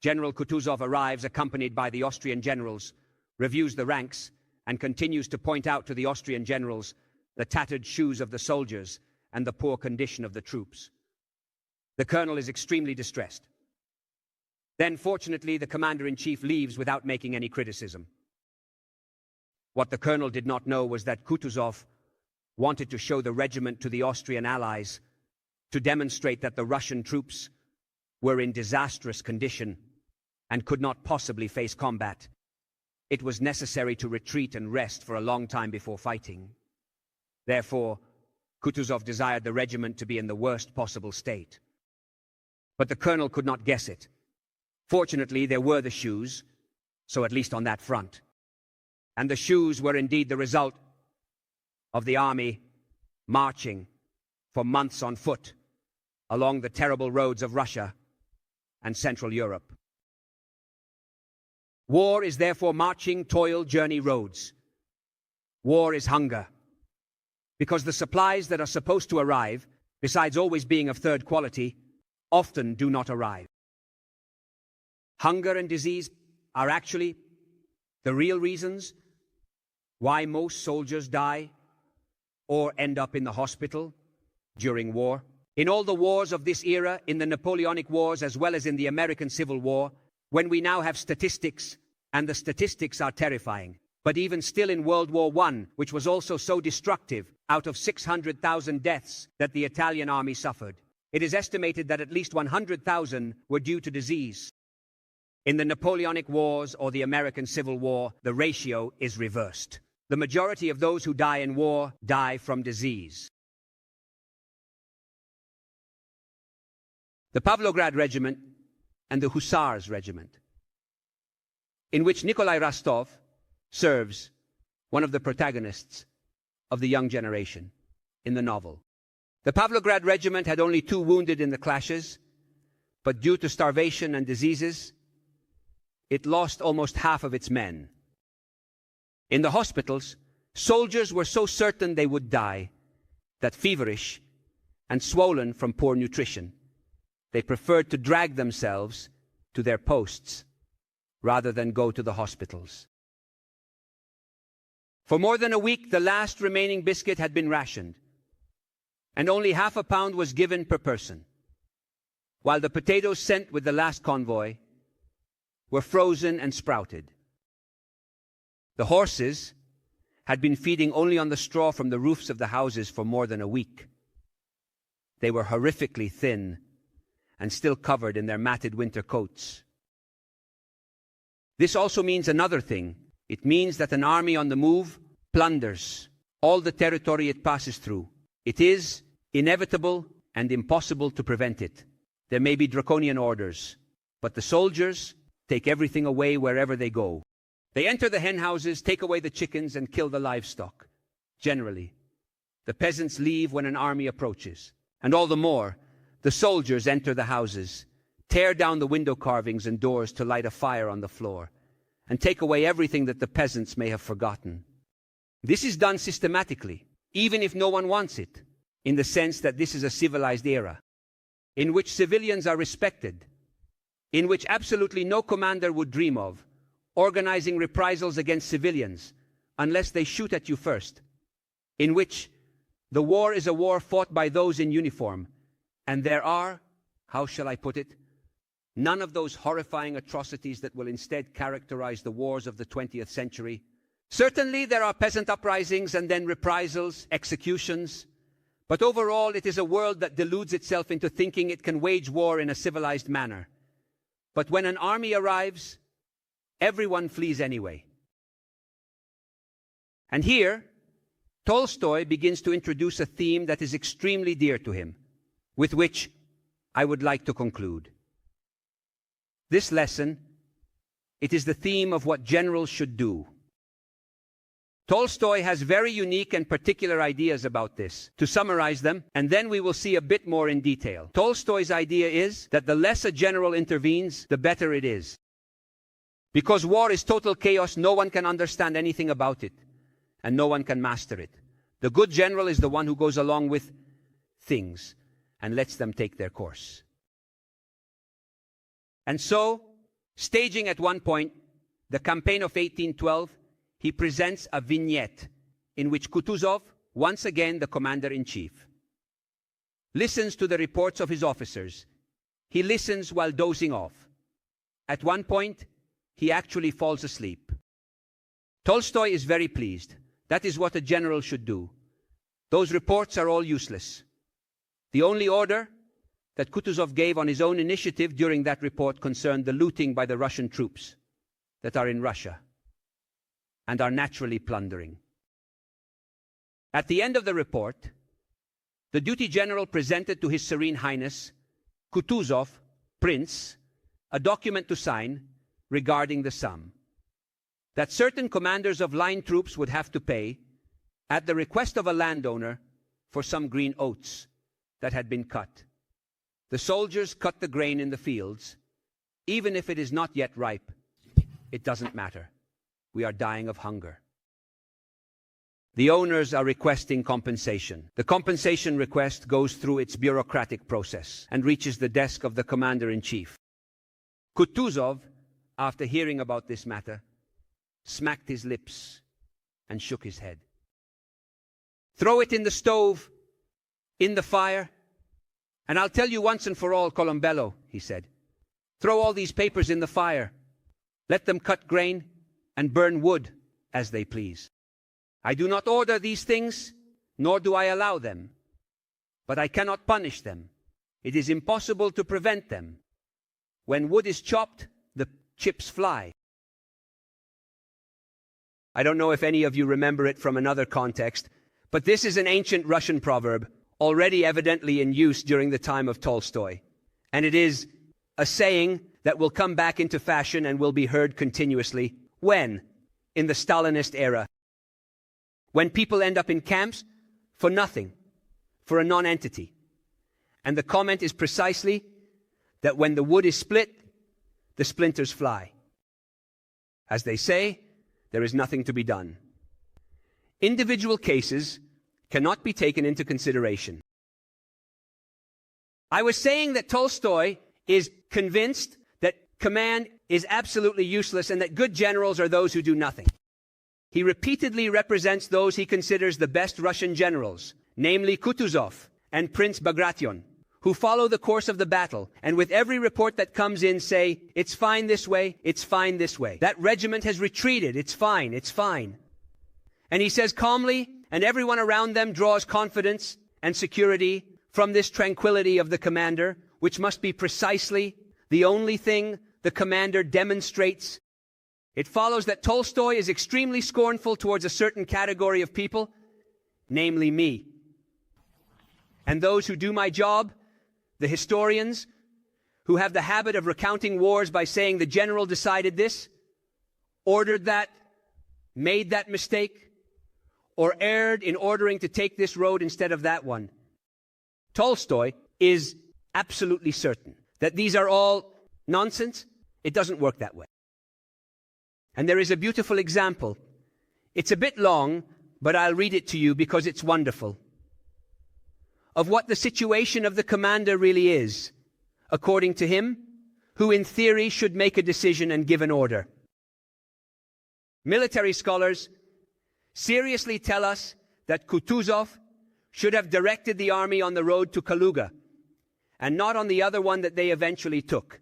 Speaker 2: General Kutuzov arrives accompanied by the Austrian generals, reviews the ranks, and continues to point out to the Austrian generals the tattered shoes of the soldiers and the poor condition of the troops. The colonel is extremely distressed. Then, fortunately, the commander-in-chief leaves without making any criticism. What the colonel did not know was that Kutuzov wanted to show the regiment to the Austrian allies to demonstrate that the Russian troops were in disastrous condition and could not possibly face combat. It was necessary to retreat and rest for a long time before fighting. Therefore, Kutuzov desired the regiment to be in the worst possible state. But the colonel could not guess it. Fortunately, there were the shoes, so at least on that front. And the shoes were indeed the result of the army marching for months on foot along the terrible roads of Russia and Central Europe. War is therefore marching, toil, journey roads. War is hunger, because the supplies that are supposed to arrive, besides always being of third quality, often do not arrive. Hunger and disease are actually the real reasons why most soldiers die or end up in the hospital during war. In all the wars of this era, in the Napoleonic Wars as well as in the American Civil War, when we now have statistics, and the statistics are terrifying, but even still in World War I, which was also so destructive, out of 600,000 deaths that the Italian army suffered, it is estimated that at least 100,000 were due to disease. In the Napoleonic Wars or the American Civil War, the ratio is reversed. The majority of those who die in war die from disease. The Pavlograd Regiment and the Hussars Regiment, in which Nikolai Rostov serves, one of the protagonists of the young generation in the novel. The Pavlograd Regiment had only 2 wounded in the clashes, but due to starvation and diseases, it lost almost half of its men. In the hospitals, soldiers were so certain they would die that, feverish and swollen from poor nutrition, they preferred to drag themselves to their posts rather than go to the hospitals. For more than a week, the last remaining biscuit had been rationed, and only half a pound was given per person, while the potatoes sent with the last convoy were frozen and sprouted. The horses had been feeding only on the straw from the roofs of the houses for more than a week. They were horrifically thin and still covered in their matted winter coats. This also means another thing. It means that an army on the move plunders all the territory it passes through. It is inevitable and impossible to prevent it. There may be draconian orders, but the soldiers take everything away wherever they go. They enter the hen houses, take away the chickens, and kill the livestock. Generally, the peasants leave when an army approaches, and all the more, the soldiers enter the houses, tear down the window carvings and doors to light a fire on the floor, and take away everything that the peasants may have forgotten. This is done systematically, even if no one wants it, in the sense that this is a civilized era, in which civilians are respected, in which absolutely no commander would dream of organizing reprisals against civilians unless they shoot at you first, in which the war is a war fought by those in uniform, and there are, how shall I put it, none of those horrifying atrocities that will instead characterize the wars of the 20th century. Certainly there are peasant uprisings and then reprisals, executions, But overall, it is a world that deludes itself into thinking it can wage war in a civilized manner. But when an army arrives, everyone flees anyway. And here, Tolstoy begins to introduce a theme that is extremely dear to him, with which I would like to conclude. This lesson, it is the theme of what generals should do. Tolstoy has very unique and particular ideas about this. To summarize them, and then we will see a bit more in detail. Tolstoy's idea is that the less a general intervenes, the better it is. Because war is total chaos, no one can understand anything about it, and no one can master it. The good general is the one who goes along with things and lets them take their course. And so, staging at one point the campaign of 1812, he presents a vignette in which Kutuzov, once again the commander-in-chief, listens to the reports of his officers. He listens while dozing off. At one point, he actually falls asleep. Tolstoy is very pleased. That is what a general should do. Those reports are all useless. The only order that Kutuzov gave on his own initiative during that report concerned the looting by the Russian troops that are in Russia and are naturally plundering. At the end of the report, the duty general presented to His Serene Highness Kutuzov, Prince, a document to sign regarding the sum that certain commanders of line troops would have to pay at the request of a landowner for some green oats that had been cut. The soldiers cut the grain in the fields. Even if it is not yet ripe, it doesn't matter. We are dying of hunger. The owners are requesting compensation. The compensation request goes through its bureaucratic process and reaches the desk of the commander-in-chief. Kutuzov, after hearing about this matter, smacked his lips and shook his head. Throw it in the stove, in the fire, and I'll tell you once and for all, Colombello, he said. Throw all these papers in the fire. Let them cut grain and burn wood as they please. I do not order these things, nor do I allow them. But I cannot punish them. It is impossible to prevent them. When wood is chopped, the chips fly. I don't know if any of you remember it from another context, but this is an ancient Russian proverb, already evidently in use during the time of Tolstoy. And it is a saying that will come back into fashion and will be heard continuously. When? In the Stalinist era. When people end up in camps for nothing, for a non-entity. And the comment is precisely that when the wood is split, the splinters fly. As they say, there is nothing to be done. Individual cases cannot be taken into consideration. I was saying that Tolstoy is convinced that command is absolutely useless and that good generals are those who do nothing. He repeatedly represents those he considers the best Russian generals, namely Kutuzov and Prince Bagration, who follow the course of the battle and with every report that comes in say, it's fine this way, it's fine this way. That regiment has retreated, it's fine, it's fine. And he says calmly, and everyone around them draws confidence and security from this tranquility of the commander, which must be precisely the only thing the commander demonstrates. It follows that Tolstoy is extremely scornful towards a certain category of people, namely me. And those who do my job, the historians, who have the habit of recounting wars by saying the general decided this, ordered that, made that mistake, or erred in ordering to take this road instead of that one. Tolstoy is absolutely certain that these are all nonsense. It doesn't work that way. And there is a beautiful example. It's a bit long, but I'll read it to you because it's wonderful. Of what the situation of the commander really is, according to him, who in theory should make a decision and give an order. Military scholars seriously tell us that Kutuzov should have directed the army on the road to Kaluga and not on the other one that they eventually took.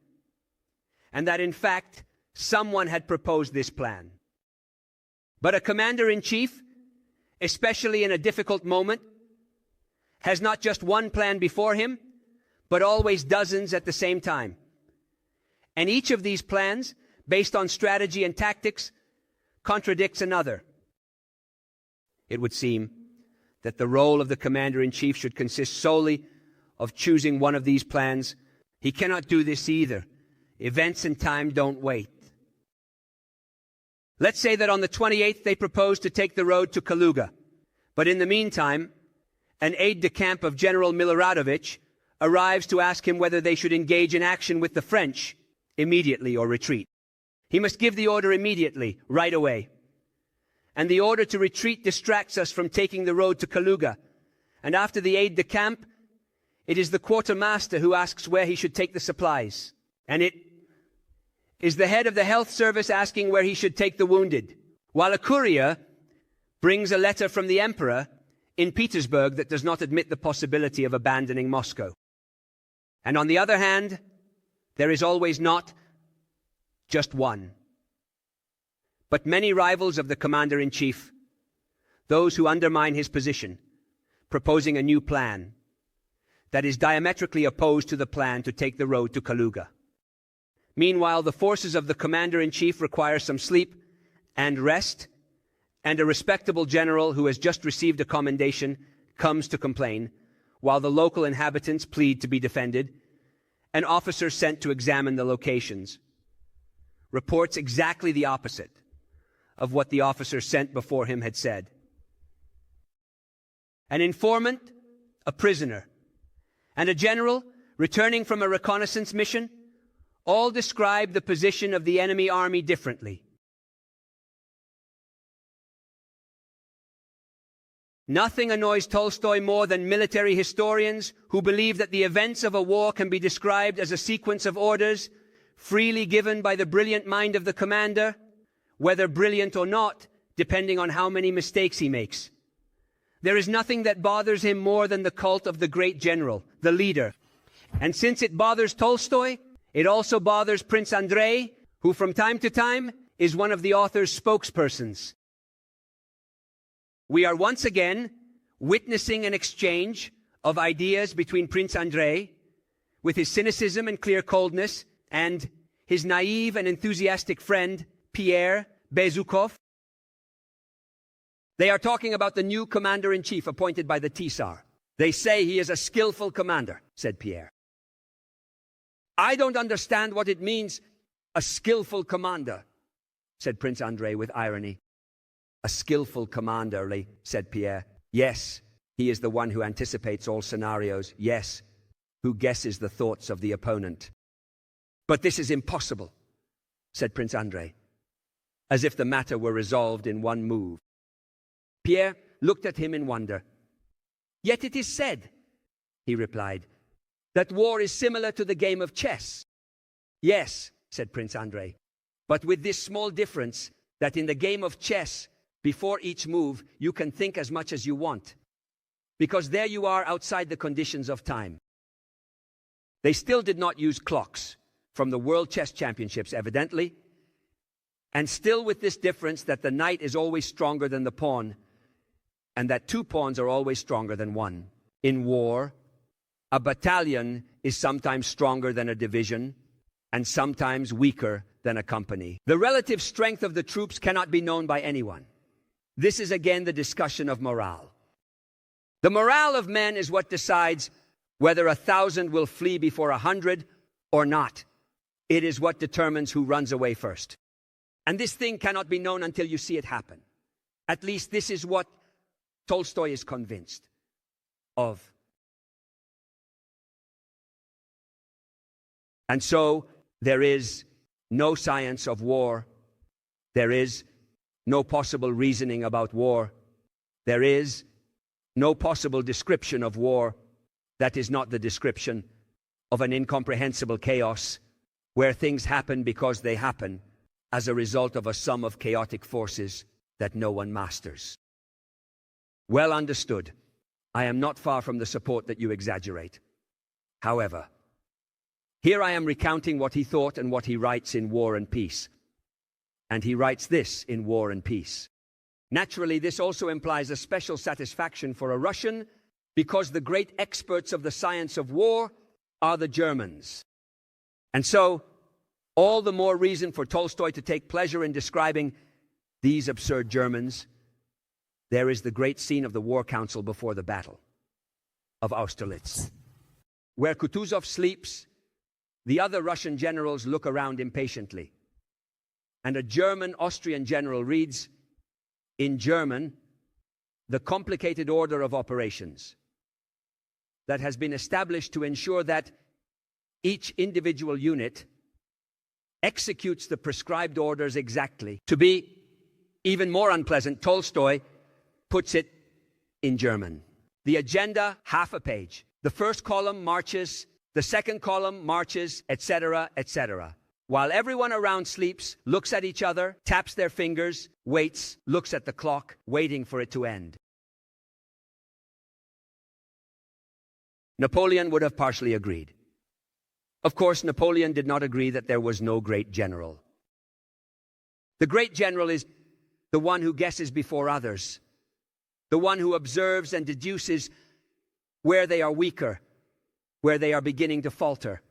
Speaker 2: And that in fact, someone had proposed this plan. But a commander-in-chief, especially in a difficult moment, has not just one plan before him, but always dozens at the same time. And each of these plans, based on strategy and tactics, contradicts another. It would seem that the role of the commander-in-chief should consist solely of choosing one of these plans. He cannot do this either. Events and time don't wait. Let's say that on the 28th they propose to take the road to Kaluga. But in the meantime, an aide-de-camp of General Miloradovich arrives to ask him whether they should engage in action with the French immediately or retreat. He must give the order immediately, right away. And the order to retreat distracts us from taking the road to Kaluga. And after the aide-de-camp, it is the quartermaster who asks where he should take the supplies. And it is the head of the health service asking where he should take the wounded. While a courier brings a letter from the emperor in Petersburg that does not admit the possibility of abandoning Moscow. And on the other hand, there is always not just one, but many rivals of the commander-in-chief, those who undermine his position, proposing a new plan that is diametrically opposed to the plan to take the road to Kaluga. Meanwhile, the forces of the commander-in-chief require some sleep and rest, and a respectable general who has just received a commendation comes to complain, while the local inhabitants plead to be defended. An officer sent to examine the locations reports exactly the opposite of what the officer sent before him had said. An informant, a prisoner, and a general returning from a reconnaissance mission all describe the position of the enemy army differently. Nothing annoys Tolstoy more than military historians who believe that the events of a war can be described as a sequence of orders freely given by the brilliant mind of the commander, whether brilliant or not, depending on how many mistakes he makes. There is nothing that bothers him more than the cult of the great general, the leader. And since it bothers Tolstoy, it also bothers Prince Andrei, who from time to time is one of the author's spokespersons. We are once again witnessing an exchange of ideas between Prince Andrei, with his cynicism and clear coldness, and his naive and enthusiastic friend, Pierre Bezukhov. They are talking about the new commander-in-chief appointed by the Tsar. They say he is a skillful commander, said Pierre. I don't understand what it means, a skillful commander, said Prince Andrei with irony. A skillful commander, said Pierre. Yes, he is the one who anticipates all scenarios. Yes, who guesses the thoughts of the opponent. But this is impossible, said Prince Andrei, as if the matter were resolved in one move. Pierre looked at him in wonder. Yet it is said, he replied, that war is similar to the game of chess. Yes, said Prince Andrei, but with this small difference that in the game of chess, before each move, you can think as much as you want, because there you are outside the conditions of time. They still did not use clocks from the World Chess Championships, evidently, and still with this difference that the knight is always stronger than the pawn, and that two pawns are always stronger than one. In war, a battalion is sometimes stronger than a division, and sometimes weaker than a company. The relative strength of the troops cannot be known by anyone. This is again the discussion of morale. The morale of men is what decides whether 1,000 will flee before 100 or not. It is what determines who runs away first. And this thing cannot be known until you see it happen. At least this is what Tolstoy is convinced of. And so there is no science of war. There is no possible reasoning about war. There is no possible description of war that is not the description of an incomprehensible chaos where things happen because they happen as a result of a sum of chaotic forces that no one masters. Well understood. I am not far from the support that you exaggerate. However, here I am recounting what he thought and what he writes in War and Peace. And he writes this in War and Peace. Naturally, this also implies a special satisfaction for a Russian because the great experts of the science of war are the Germans. And so, all the more reason for Tolstoy to take pleasure in describing these absurd Germans. There is the great scene of the War Council before the Battle of Austerlitz. Where Kutuzov sleeps, the other Russian generals look around impatiently. And a German Austrian general reads, in German, the complicated order of operations that has been established to ensure that each individual unit executes the prescribed orders exactly. To be even more unpleasant, Tolstoy puts it in German. The agenda, half a page. The first column marches, the second column marches, etc., etc. While everyone around sleeps, looks at each other, taps their fingers, waits, looks at the clock, waiting for it to end. Napoleon would have partially agreed. Of course, Napoleon did not agree that there was no great general. The great general is the one who guesses before others, the one who observes and deduces where they are weaker, where they are beginning to falter.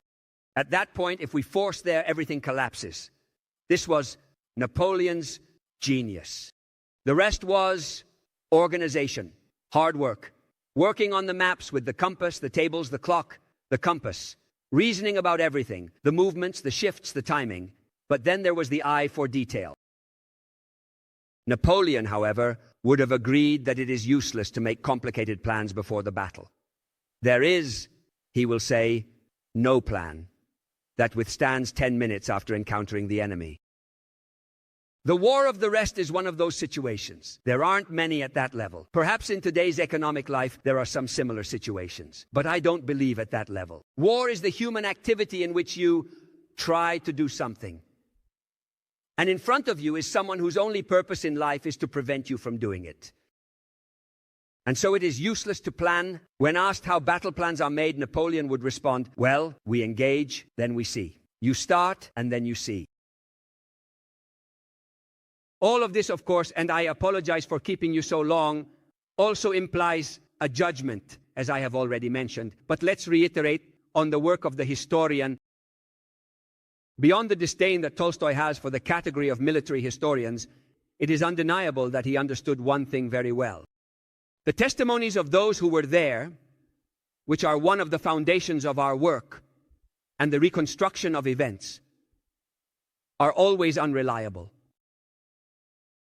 Speaker 2: At that point, if we force there, everything collapses. This was Napoleon's genius. The rest was organization, hard work, working on the maps with the compass, the tables, the clock, the compass, reasoning about everything, the movements, the shifts, the timing. But then there was the eye for detail. Napoleon, however, would have agreed that it is useless to make complicated plans before the battle. There is, he will say, no plan that withstands 10 minutes after encountering the enemy. The war of the rest is one of those situations. There aren't many at that level. Perhaps in today's economic life, there are some similar situations. But I don't believe at that level. War is the human activity in which you try to do something. And in front of you is someone whose only purpose in life is to prevent you from doing it. And so it is useless to plan. When asked how battle plans are made, Napoleon would respond, well, we engage, then we see. You start, and then you see. All of this, of course, and I apologize for keeping you so long, also implies a judgment, as I have already mentioned. But let's reiterate on the work of the historian. Beyond the disdain that Tolstoy has for the category of military historians, it is undeniable that he understood one thing very well. The testimonies of those who were there, which are one of the foundations of our work, and the reconstruction of events, are always unreliable.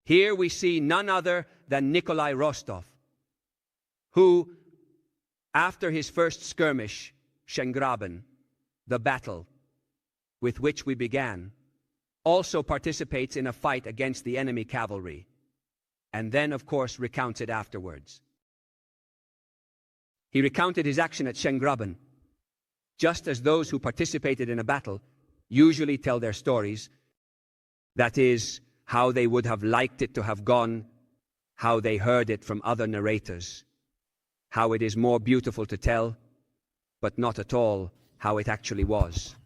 Speaker 2: Here we see none other than Nikolai Rostov, who, after his first skirmish, Schöngraben, the battle with which we began, also participates in a fight against the enemy cavalry, and then, of course, recounts it afterwards. He recounted his action at Schöngraben, just as those who participated in a battle usually tell their stories, that is, how they would have liked it to have gone, how they heard it from other narrators, how it is more beautiful to tell, but not at all how it actually was.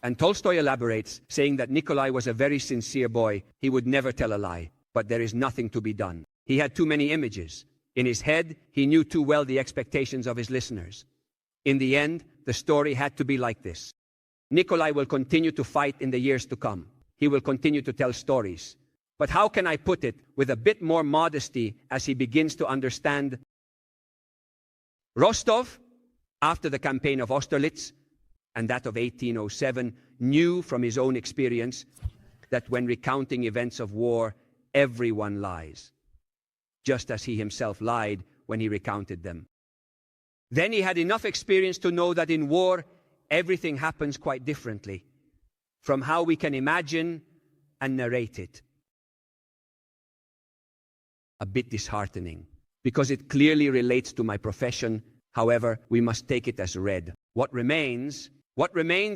Speaker 2: And Tolstoy elaborates, saying that Nikolai was a very sincere boy. He would never tell a lie, but there is nothing to be done. He had too many images. In his head, he knew too well the expectations of his listeners. In the end, the story had to be like this. Nikolai will continue to fight in the years to come. He will continue to tell stories. But how can I put it with a bit more modesty as he begins to understand? Rostov, after the campaign of Austerlitz and that of 1807, knew from his own experience that when recounting events of war, everyone lies, just as he himself lied when he recounted them. Then he had enough experience to know that in war, everything happens quite differently from how we can imagine and narrate it. A bit disheartening, because it clearly relates to my profession. However, we must take it as read. What remains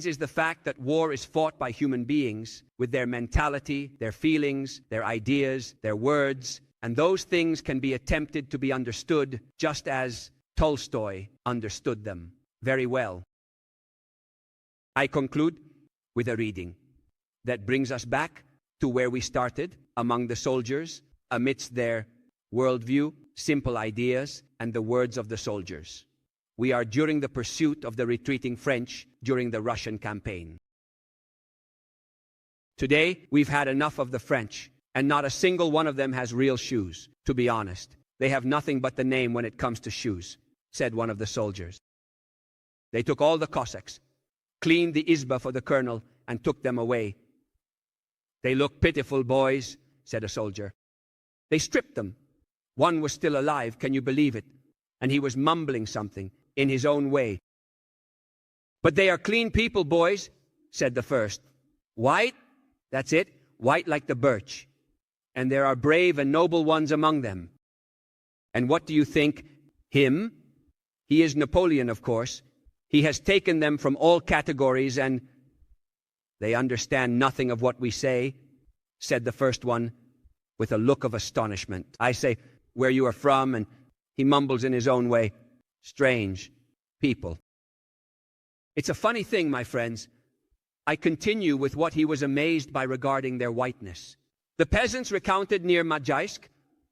Speaker 2: is the fact that war is fought by human beings with their mentality, their feelings, their ideas, their words, and those things can be attempted to be understood just as Tolstoy understood them very well. I conclude with a reading that brings us back to where we started, among the soldiers, amidst their worldview, simple ideas, and the words of the soldiers. We are during the pursuit of the retreating French during the Russian campaign. Today, we've had enough of the French, and not a single one of them has real shoes, to be honest. They have nothing but the name when it comes to shoes, said one of the soldiers. They took all the Cossacks, cleaned the izba for the colonel, and took them away. They look pitiful, boys, said a soldier. They stripped them. One was still alive, can you believe it? And he was mumbling something in his own way. But they are clean people, boys, said the first. White? That's it, white like the birch. And there are brave and noble ones among them. And what do you think? Him? He is Napoleon, of course. He has taken them from all categories and... They understand nothing of what we say, said the first one, with a look of astonishment. I say, where you are from, and he mumbles in his own way, strange people. It's a funny thing, my friends. I continue with what he was amazed by regarding their whiteness. The peasants recounted near Majaisk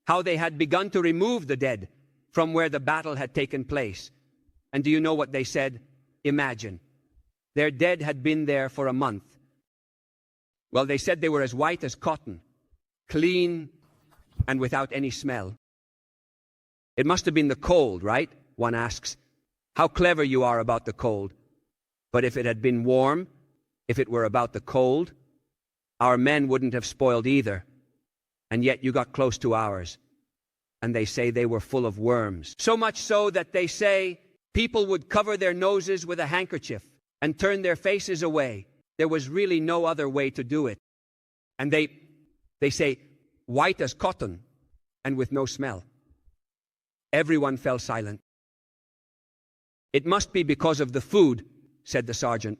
Speaker 2: how they had begun to remove the dead from where the battle had taken place. And do you know what they said? Imagine. Their dead had been there for a month. Well, they said they were as white as cotton, clean and without any smell. It must have been the cold, right? One asks. How clever you are about the cold. But if it had been warm, if it were about the cold, our men wouldn't have spoiled either. And yet you got close to ours. And they say they were full of worms. So much so that they say people would cover their noses with a handkerchief and turn their faces away. There was really no other way to do it. And they say, white as cotton and with no smell. Everyone fell silent. It must be because of the food, said the sergeant.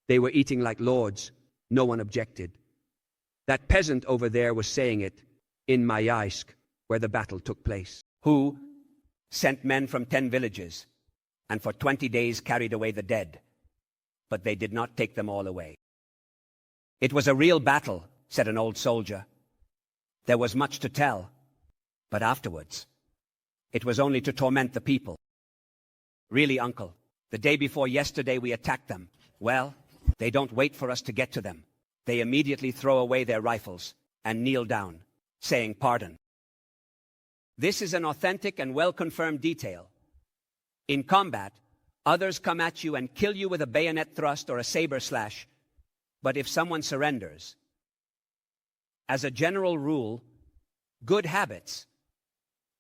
Speaker 2: They were eating like lords. No one objected. That peasant over there was saying it in Majaisk, where the battle took place, who sent men from 10 villages and for 20 days carried away the dead. But they did not take them all away. It was a real battle, said an old soldier. There was much to tell, but afterwards, it was only to torment the people. Really, uncle, the day before yesterday we attacked them. Well, they don't wait for us to get to them. They immediately throw away their rifles and kneel down, saying pardon. This is an authentic and well-confirmed detail. In combat, others come at you and kill you with a bayonet thrust or a saber slash. But if someone surrenders, as a general rule, good habits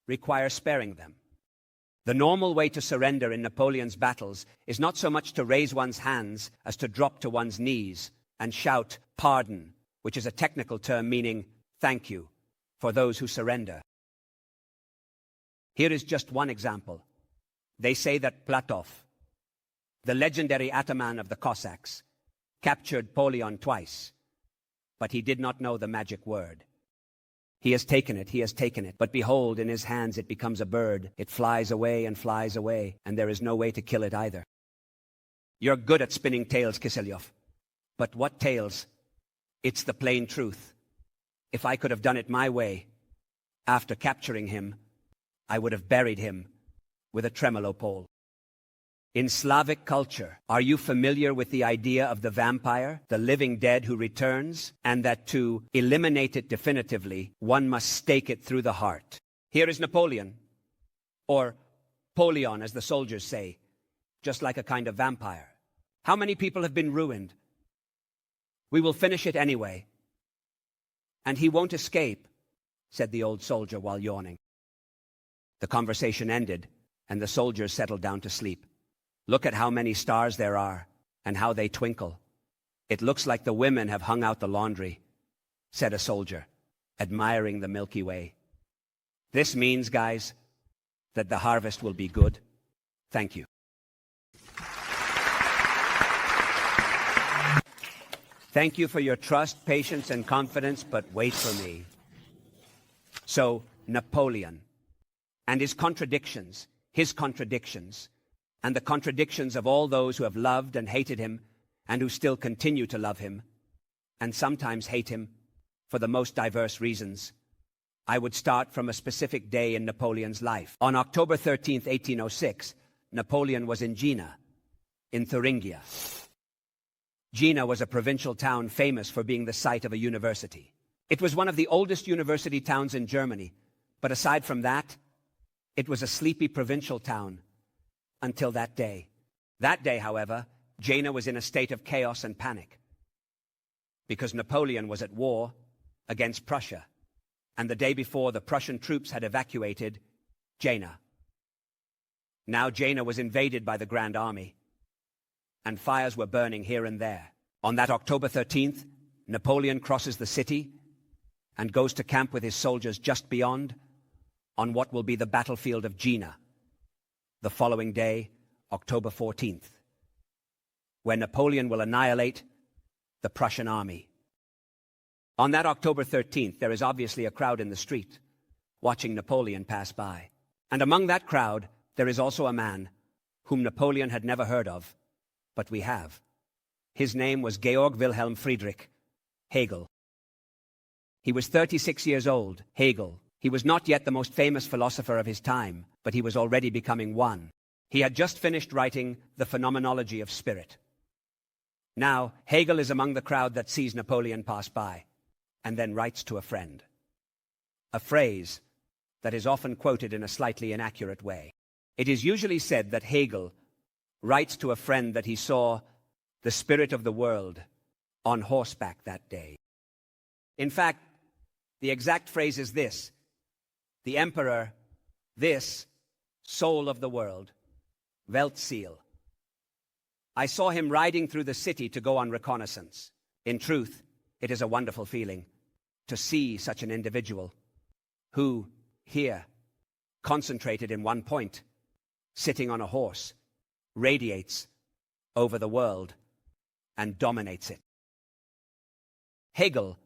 Speaker 2: require sparing them. The normal way to surrender in Napoleon's battles is not so much to raise one's hands as to drop to one's knees and shout pardon, which is a technical term meaning thank you, for those who surrender. Here is just one example. They say that Platov, the legendary ataman of the Cossacks, captured Napoleon twice, but he did not know the magic word. He has taken it, but behold, in his hands it becomes a bird. It flies away, and there is no way to kill it either. You're good at spinning tales, Kiselyov. But what tales? It's the plain truth. If I could have done it my way, after capturing him, I would have buried him with a tremolo pole. In Slavic culture, are you familiar with the idea of the vampire, the living dead who returns, and that to eliminate it definitively, one must stake it through the heart? Here is Napoleon, or Polion as the soldiers say, just like a kind of vampire. How many people have been ruined? We will finish it anyway. And he won't escape, said the old soldier while yawning. The conversation ended, and the soldiers settled down to sleep. Look at how many stars there are, and how they twinkle. It looks like the women have hung out the laundry, said a soldier, admiring the Milky Way. This means, guys, that the harvest will be good. Thank you. Thank you for your trust, patience, and confidence, but wait for me. So, Napoleon, and his contradictions, and the contradictions of all those who have loved and hated him, and who still continue to love him, and sometimes hate him, for the most diverse reasons. I would start from a specific day in Napoleon's life. On October 13th, 1806, Napoleon was in Jena, in Thuringia. Jena was a provincial town famous for being the site of a university. It was one of the oldest university towns in Germany, but aside from that, it was a sleepy provincial town until that day. That day, however, Jena was in a state of chaos and panic because Napoleon was at war against Prussia, and the day before the Prussian troops had evacuated Jena. Now Jena was invaded by the Grand Army, and fires were burning here and there. On that October 13th, Napoleon crosses the city and goes to camp with his soldiers just beyond, on what will be the battlefield of Jena. The following day, October 14th, where Napoleon will annihilate the Prussian army. On that October 13th, there is obviously a crowd in the street watching Napoleon pass by. And among that crowd, there is also a man whom Napoleon had never heard of, but we have. His name was Georg Wilhelm Friedrich Hegel. He was 36 years old, Hegel. He was not yet the most famous philosopher of his time, but he was already becoming one. He had just finished writing The Phenomenology of Spirit. Now, Hegel is among the crowd that sees Napoleon pass by, and then writes to a friend. A phrase that is often quoted in a slightly inaccurate way. It is usually said that Hegel writes to a friend that he saw the spirit of the world on horseback that day. In fact, the exact phrase is this: the emperor, this soul of the world, Weltziel. I saw him riding through the city to go on reconnaissance. In truth, it is a wonderful feeling to see such an individual who, here, concentrated in one point, sitting on a horse, radiates over the world and dominates it. Hegel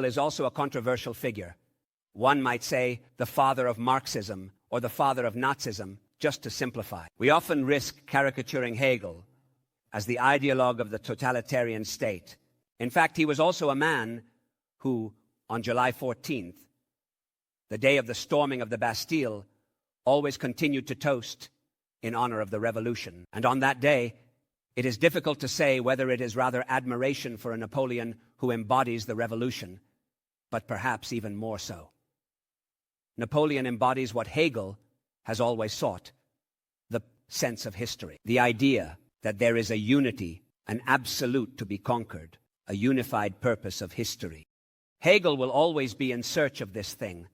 Speaker 2: is also a controversial figure. One might say the father of Marxism or the father of Nazism, just to simplify. We often risk caricaturing Hegel as the ideologue of the totalitarian state. In fact, he was also a man who, on July 14th, the day of the storming of the Bastille, always continued to toast in honor of the revolution. And on that day, it is difficult to say whether it is rather admiration for a Napoleon who embodies the revolution, but perhaps even more so. Napoleon embodies what Hegel has always sought, the sense of history, the idea that there is a unity, an absolute to be conquered, a unified purpose of history. Hegel will always be in search of this thing,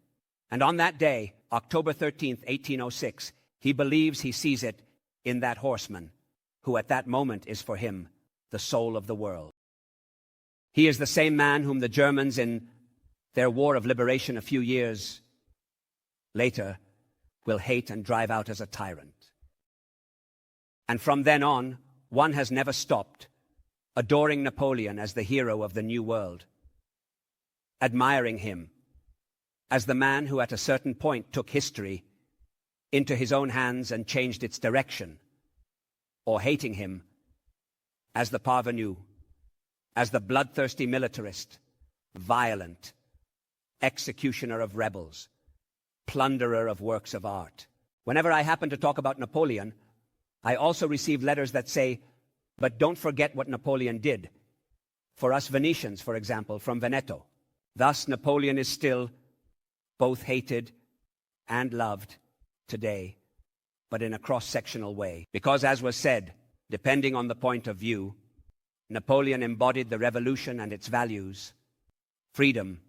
Speaker 2: and on that day, October 13th, 1806, he believes he sees it in that horseman, who at that moment is for him the soul of the world. He is the same man whom the Germans in their war of liberation a few years later will hate and drive out as a tyrant. And from then on, one has never stopped adoring Napoleon as the hero of the new world, admiring him as the man who at a certain point took history into his own hands and changed its direction, or hating him as the parvenu, as the bloodthirsty militarist, violent, executioner of rebels, plunderer of works of art. Whenever I happen to talk about Napoleon, I also receive letters that say, but don't forget what Napoleon did. For us Venetians, for example, from Veneto. Thus, Napoleon is still both hated and loved today, but in a cross-sectional way. Because, as was said, depending on the point of view, Napoleon embodied the revolution and its values: freedom,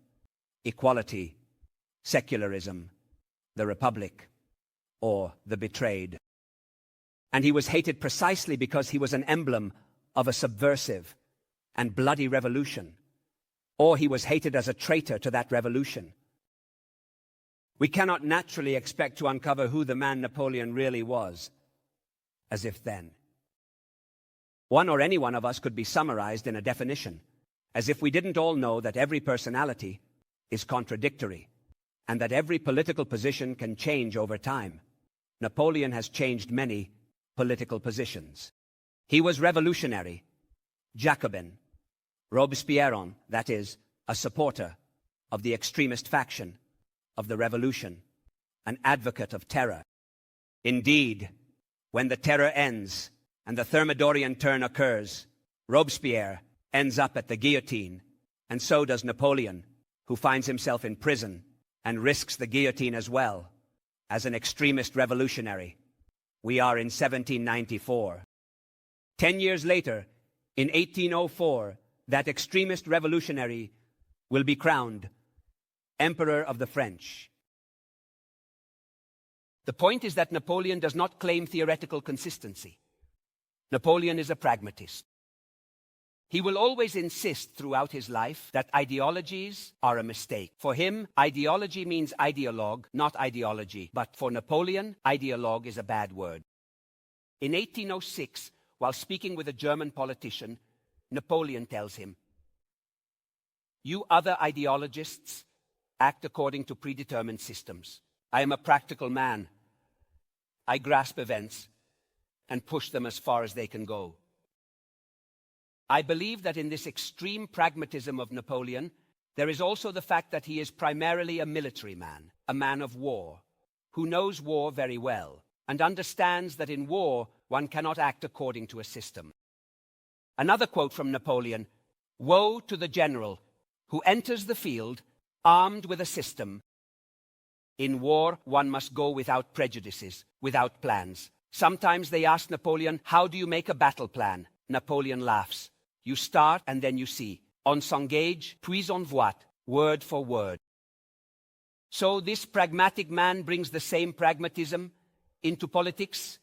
Speaker 2: equality, secularism, the republic, or the betrayed. And he was hated precisely because he was an emblem of a subversive and bloody revolution, or he was hated as a traitor to that revolution. We cannot naturally expect to uncover who the man Napoleon really was, as if then. One or any one of us could be summarized in a definition, as if we didn't all know that every personality is contradictory, and that every political position can change over time. Napoleon has changed many political positions. He was revolutionary, Jacobin, Robespierrean, that is, a supporter of the extremist faction, of the revolution, an advocate of terror. Indeed, when the terror ends and the Thermidorian turn occurs, Robespierre ends up at the guillotine, and so does Napoleon, who finds himself in prison and risks the guillotine as well, as an extremist revolutionary. We are in 1794. 10 years later, in 1804, that extremist revolutionary will be crowned Emperor of the French. The point is that Napoleon does not claim theoretical consistency. Napoleon is a pragmatist. He will always insist throughout his life that ideologies are a mistake. For him, ideology means ideologue, not ideology. But for Napoleon, ideologue is a bad word. In 1806, while speaking with a German politician, Napoleon tells him, "You other ideologists act according to predetermined systems. I am a practical man. I grasp events and push them as far as they can go." I believe that in this extreme pragmatism of Napoleon, there is also the fact that he is primarily a military man, a man of war, who knows war very well and understands that in war one cannot act according to a system. Another quote from Napoleon: "Woe to the general who enters the field armed with a system. In war, one must go without prejudices, without plans." Sometimes they ask Napoleon, "How do you make a battle plan?" Napoleon laughs. "You start and then you see. On s'engage, puis on voit, word for word." So this pragmatic man brings the same pragmatism into politics.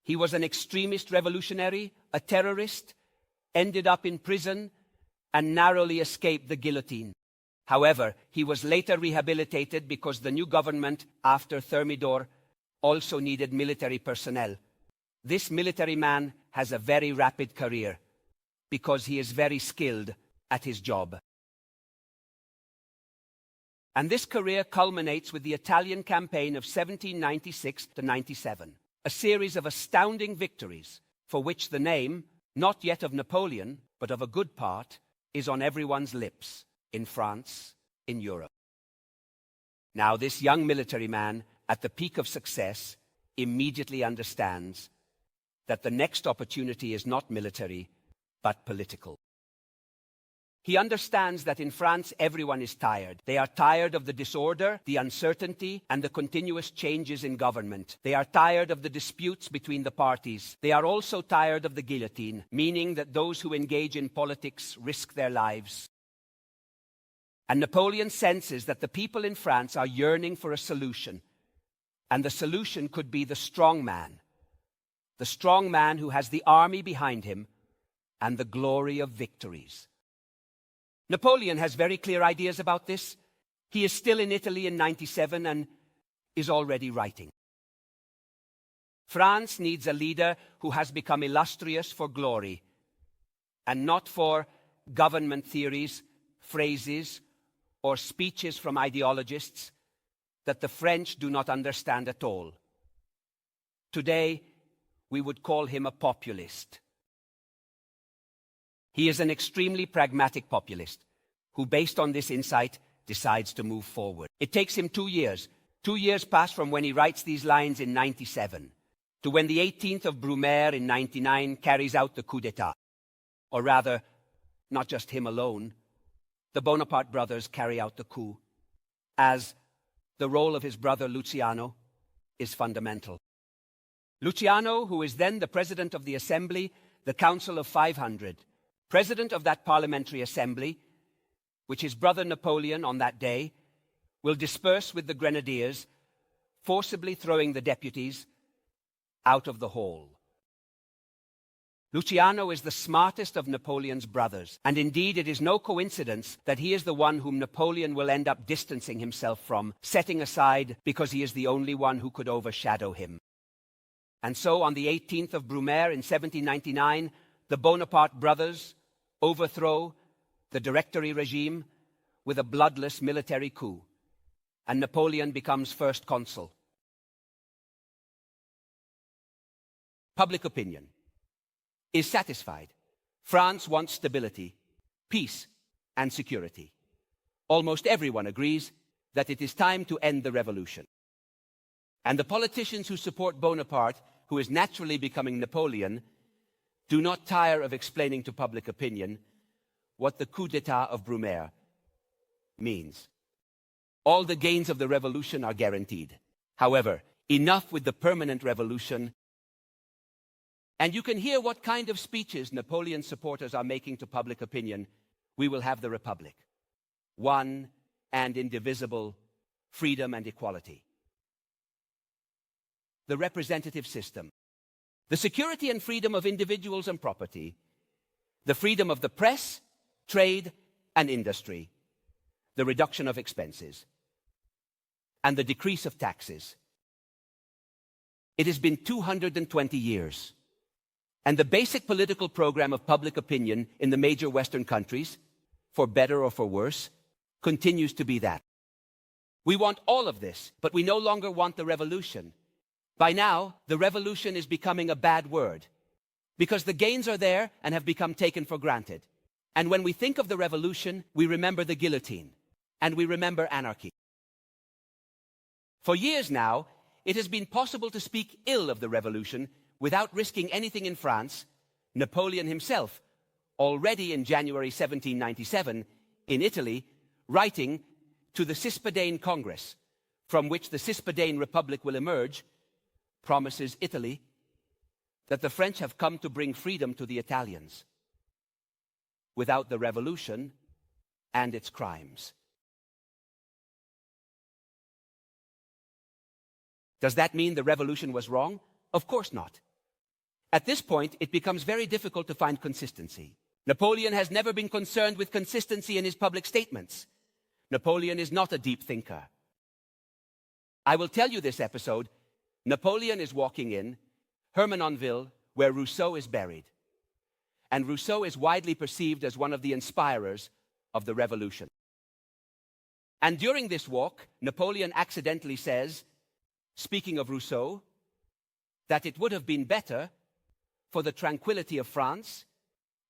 Speaker 2: He was an extremist revolutionary, a terrorist, ended up in prison, and narrowly escaped the guillotine. However, he was later rehabilitated because the new government, after Thermidor, also needed military personnel. This military man has a very rapid career because he is very skilled at his job. And this career culminates with the Italian campaign of 1796 to 97, a series of astounding victories for which the name, not yet of Napoleon, but of a good part, is on everyone's lips in France, in Europe. Now, this young military man, at the peak of success, immediately understands that the next opportunity is not military, but political. He understands that in France everyone is tired. They are tired of the disorder, the uncertainty, and the continuous changes in government. They are tired of the disputes between the parties. They are also tired of the guillotine, meaning that those who engage in politics risk their lives. And Napoleon senses that the people in France are yearning for a solution. And the solution could be the strong man who has the army behind him and the glory of victories. Napoleon has very clear ideas about this. He is still in Italy in 97 and is already writing. France needs a leader who has become illustrious for glory and not for government theories, phrases, or speeches from ideologists that the French do not understand at all. Today, we would call him a populist. He is an extremely pragmatic populist who, based on this insight, decides to move forward. It takes him 2 years. 2 years pass from when he writes these lines in 97 to when the 18th of Brumaire in 99 carries out the coup d'etat. Or rather, not just him alone. The Bonaparte brothers carry out the coup, as the role of his brother Luciano is fundamental. Luciano, who is then the president of the Assembly, the Council of 500, president of that parliamentary assembly, which his brother Napoleon on that day will disperse with the grenadiers, forcibly throwing the deputies out of the hall. Luciano is the smartest of Napoleon's brothers, and indeed it is no coincidence that he is the one whom Napoleon will end up distancing himself from, setting aside because he is the only one who could overshadow him. And so on the 18th of Brumaire in 1799, the Bonaparte brothers overthrow the Directory regime with a bloodless military coup, and Napoleon becomes first consul. Public opinion is satisfied. France wants stability, peace, and security. Almost everyone agrees that it is time to end the revolution. And the politicians who support Bonaparte, who is naturally becoming Napoleon, do not tire of explaining to public opinion what the coup d'etat of Brumaire means. All the gains of the revolution are guaranteed. However, enough with the permanent revolution. And you can hear what kind of speeches Napoleon's supporters are making to public opinion. We will have the Republic, one and indivisible, freedom and equality. The representative system, the security and freedom of individuals and property, the freedom of the press, trade and industry, the reduction of expenses, and the decrease of taxes. It has been 220 years, and the basic political program of public opinion in the major Western countries, for better or for worse, continues to be that. We want all of this, but we no longer want the revolution. By now, the revolution is becoming a bad word, because the gains are there and have become taken for granted. And when we think of the revolution, we remember the guillotine, and we remember anarchy. For years now, it has been possible to speak ill of the revolution without risking anything in France. Napoleon himself, already in January 1797, in Italy, writing to the Cispadane Congress, from which the Cispadane Republic will emerge, promises Italy that the French have come to bring freedom to the Italians without the revolution and its crimes. Does that mean the revolution was wrong? Of course not. At this point, it becomes very difficult to find consistency. Napoleon has never been concerned with consistency in his public statements. Napoleon is not a deep thinker. I will tell you this episode. Napoleon is walking in Hermenonville, where Rousseau is buried. And Rousseau is widely perceived as one of the inspirers of the revolution. And during this walk, Napoleon accidentally says, speaking of Rousseau, that it would have been better for the tranquility of France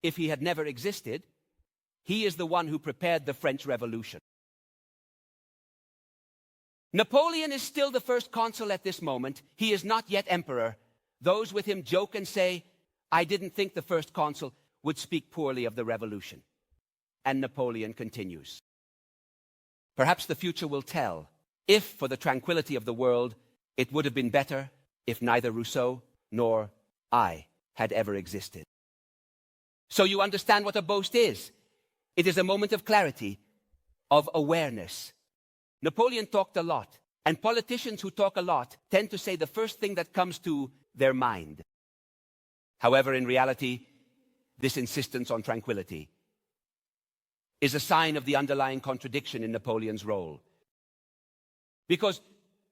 Speaker 2: if he had never existed. He is the one who prepared the French Revolution. Napoleon is still the first consul at this moment. He is not yet emperor. Those with him joke and say, I didn't think the first consul would speak poorly of the revolution. And Napoleon continues. Perhaps the future will tell if, for the tranquility of the world, it would have been better if neither Rousseau nor I had ever existed. So you understand what a boast is. It is a moment of clarity, of awareness. Napoleon talked a lot, and politicians who talk a lot tend to say the first thing that comes to their mind. However, in reality, this insistence on tranquility is a sign of the underlying contradiction in Napoleon's role. Because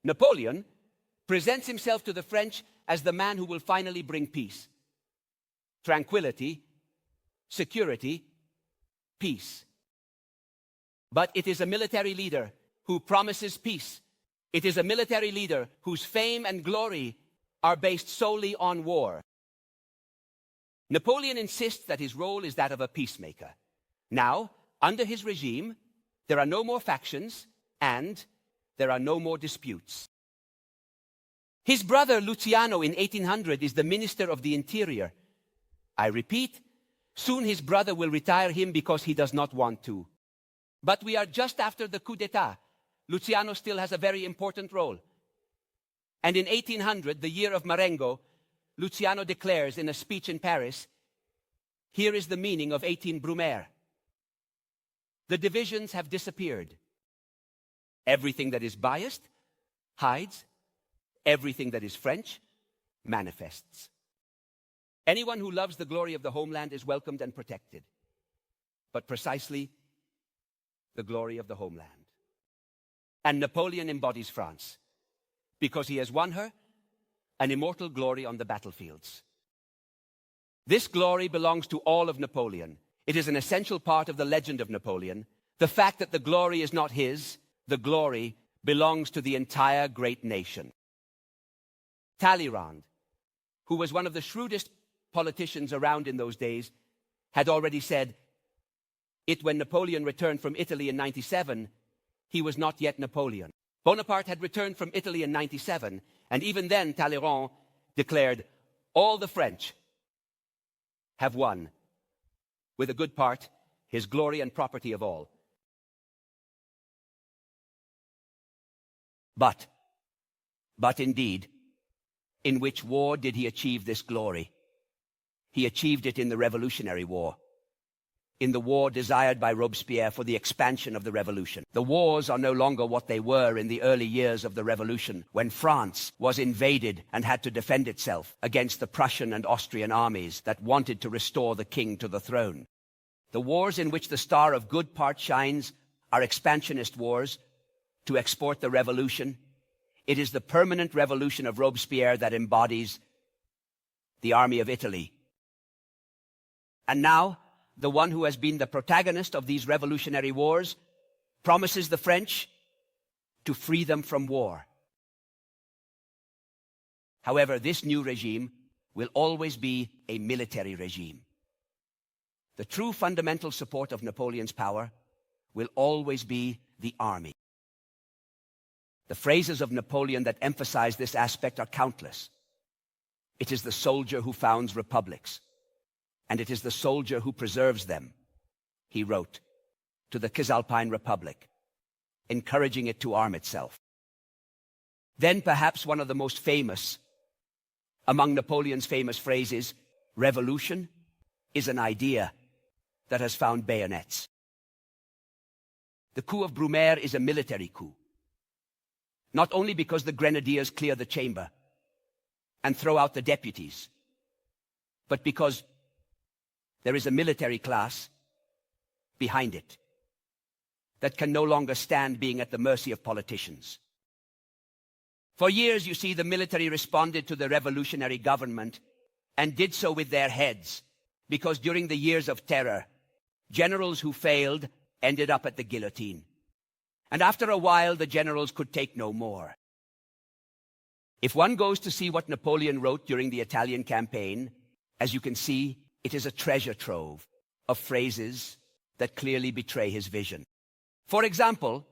Speaker 2: Napoleon presents himself to the French as the man who will finally bring peace, tranquility, security, peace. But it is a military leader who promises peace. It is a military leader whose fame and glory are based solely on war. Napoleon insists that his role is that of a peacemaker. Now, under his regime, there are no more factions and there are no more disputes. His brother Luciano in 1800 is the Minister of the Interior. I repeat, soon his brother will retire him because he does not want to. But we are just after the coup d'etat. Luciano still has a very important role. And in 1800, the year of Marengo, Luciano declares in a speech in Paris, here is the meaning of 18 Brumaire. The divisions have disappeared. Everything that is biased hides. Everything that is French manifests. Anyone who loves the glory of the homeland is welcomed and protected. But precisely the glory of the homeland. And Napoleon embodies France, because he has won her an immortal glory on the battlefields. This glory belongs to all of Napoleon. It is an essential part of the legend of Napoleon. The fact that the glory is not his, the glory belongs to the entire great nation. Talleyrand, who was one of the shrewdest politicians around in those days, had already said, when Napoleon returned from Italy in 97, he was not yet Napoleon. Bonaparte had returned from Italy in 97, and even then Talleyrand declared, all the French have won, with a good part, his glory and property of all. But indeed, in which war did he achieve this glory? He achieved it in the Revolutionary War, in the war desired by Robespierre for the expansion of the revolution. The wars are no longer what they were in the early years of the revolution, when France was invaded and had to defend itself against the Prussian and Austrian armies that wanted to restore the king to the throne. The wars in which the star of good part shines are expansionist wars to export the revolution. It is the permanent revolution of Robespierre that embodies the army of Italy. And now, the one who has been the protagonist of these revolutionary wars promises the French to free them from war. However, this new regime will always be a military regime. The true fundamental support of Napoleon's power will always be the army. The phrases of Napoleon that emphasize this aspect are countless. It is the soldier who founds republics, and it is the soldier who preserves them, he wrote to the Cisalpine Republic, encouraging it to arm itself. Then perhaps one of the most famous among Napoleon's famous phrases, revolution is an idea that has found bayonets. The coup of Brumaire is a military coup, not only because the grenadiers clear the chamber and throw out the deputies, but because there is a military class behind it that can no longer stand being at the mercy of politicians. For years, you see, the military responded to the revolutionary government and did so with their heads, because during the years of terror, generals who failed ended up at the guillotine. And after a while, the generals could take no more. If one goes to see what Napoleon wrote during the Italian campaign, as you can see, it is a treasure trove of phrases that clearly betray his vision. For example,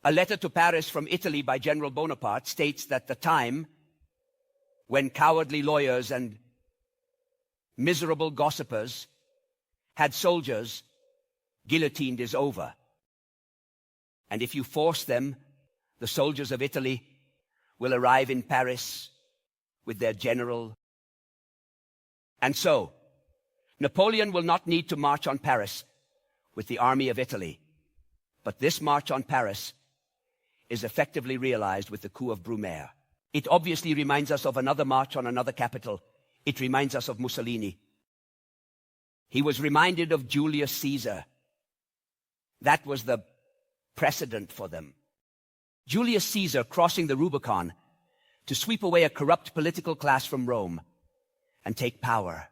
Speaker 2: a letter to Paris from Italy by General Bonaparte states that the time when cowardly lawyers and miserable gossipers had soldiers guillotined is over. And if you force them, the soldiers of Italy will arrive in Paris with their general. And so, Napoleon will not need to march on Paris with the army of Italy. But this march on Paris is effectively realized with the coup of Brumaire. It obviously reminds us of another march on another capital. It reminds us of Mussolini. He was reminded of Julius Caesar. That was the precedent for them. Julius Caesar crossing the Rubicon to sweep away a corrupt political class from Rome and take power.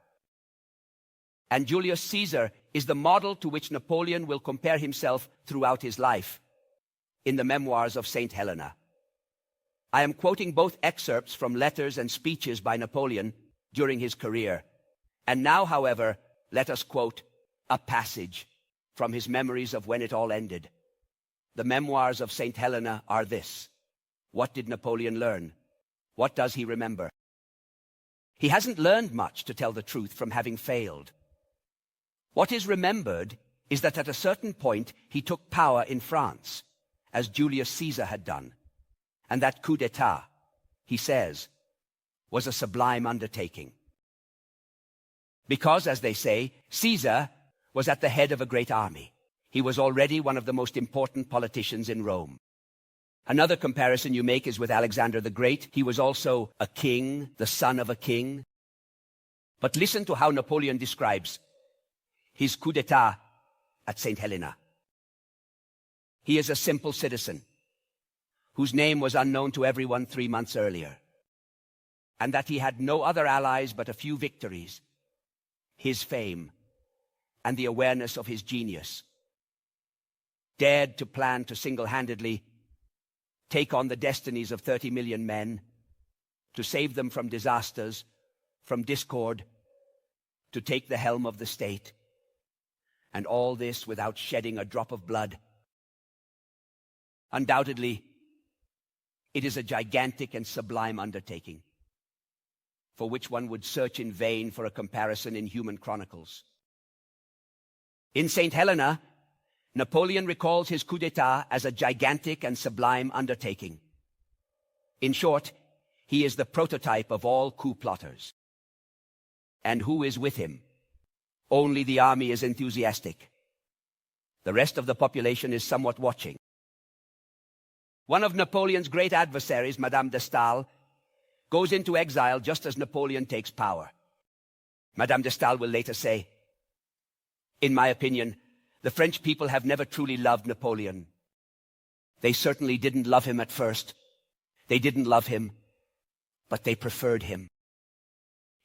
Speaker 2: And Julius Caesar is the model to which Napoleon will compare himself throughout his life in the memoirs of Saint Helena. I am quoting both excerpts from letters and speeches by Napoleon during his career. And now, however, let us quote a passage from his memories of when it all ended. The memoirs of Saint Helena are this. What did Napoleon learn? What does he remember? He hasn't learned much, to tell the truth, from having failed. What is remembered is that at a certain point he took power in France, as Julius Caesar had done. And that coup d'etat, he says, was a sublime undertaking. Because, as they say, Caesar was at the head of a great army. He was already one of the most important politicians in Rome. Another comparison you make is with Alexander the Great. He was also a king, the son of a king. But listen to how Napoleon describes his coup d'etat at St. Helena. He is a simple citizen whose name was unknown to everyone 3 months earlier, and that he had no other allies but a few victories, his fame, and the awareness of his genius. Dared to plan to single-handedly take on the destinies of 30 million men, to save them from disasters, from discord, to take the helm of the state, and all this without shedding a drop of blood. Undoubtedly, it is a gigantic and sublime undertaking, for which one would search in vain for a comparison in human chronicles. In St. Helena, Napoleon recalls his coup d'etat as a gigantic and sublime undertaking. In short, he is the prototype of all coup plotters. And who is with him? Only the army is enthusiastic. The rest of the population is somewhat watching. One of Napoleon's great adversaries, Madame de Staël, goes into exile just as Napoleon takes power. Madame de Staël will later say, "In my opinion, the French people have never truly loved Napoleon. They certainly didn't love him at first. They didn't love him, but they preferred him.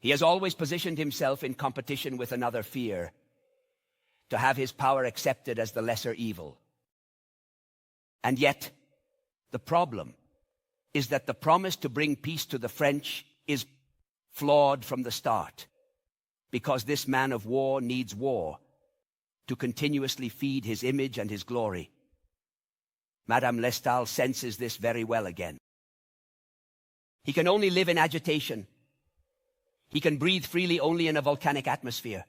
Speaker 2: He has always positioned himself in competition with another fear, to have his power accepted as the lesser evil. And yet, the problem is that the promise to bring peace to the French is flawed from the start, because this man of war needs war to continuously feed his image and his glory. Madame de Staël senses this very well again. He can only live in agitation. He can breathe freely only in a volcanic atmosphere.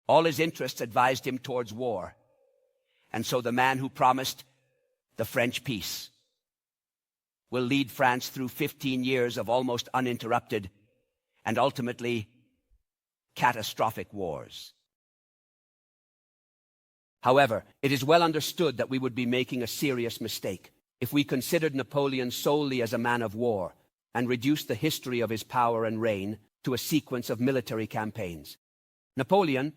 Speaker 2: All his interests advised him towards war, and so the man who promised the French peace will lead France through 15 years of almost uninterrupted and ultimately catastrophic wars. However, it is well understood that we would be making a serious mistake if we considered Napoleon solely as a man of war and reduced the history of his power and reign to a sequence of military campaigns. Napoleon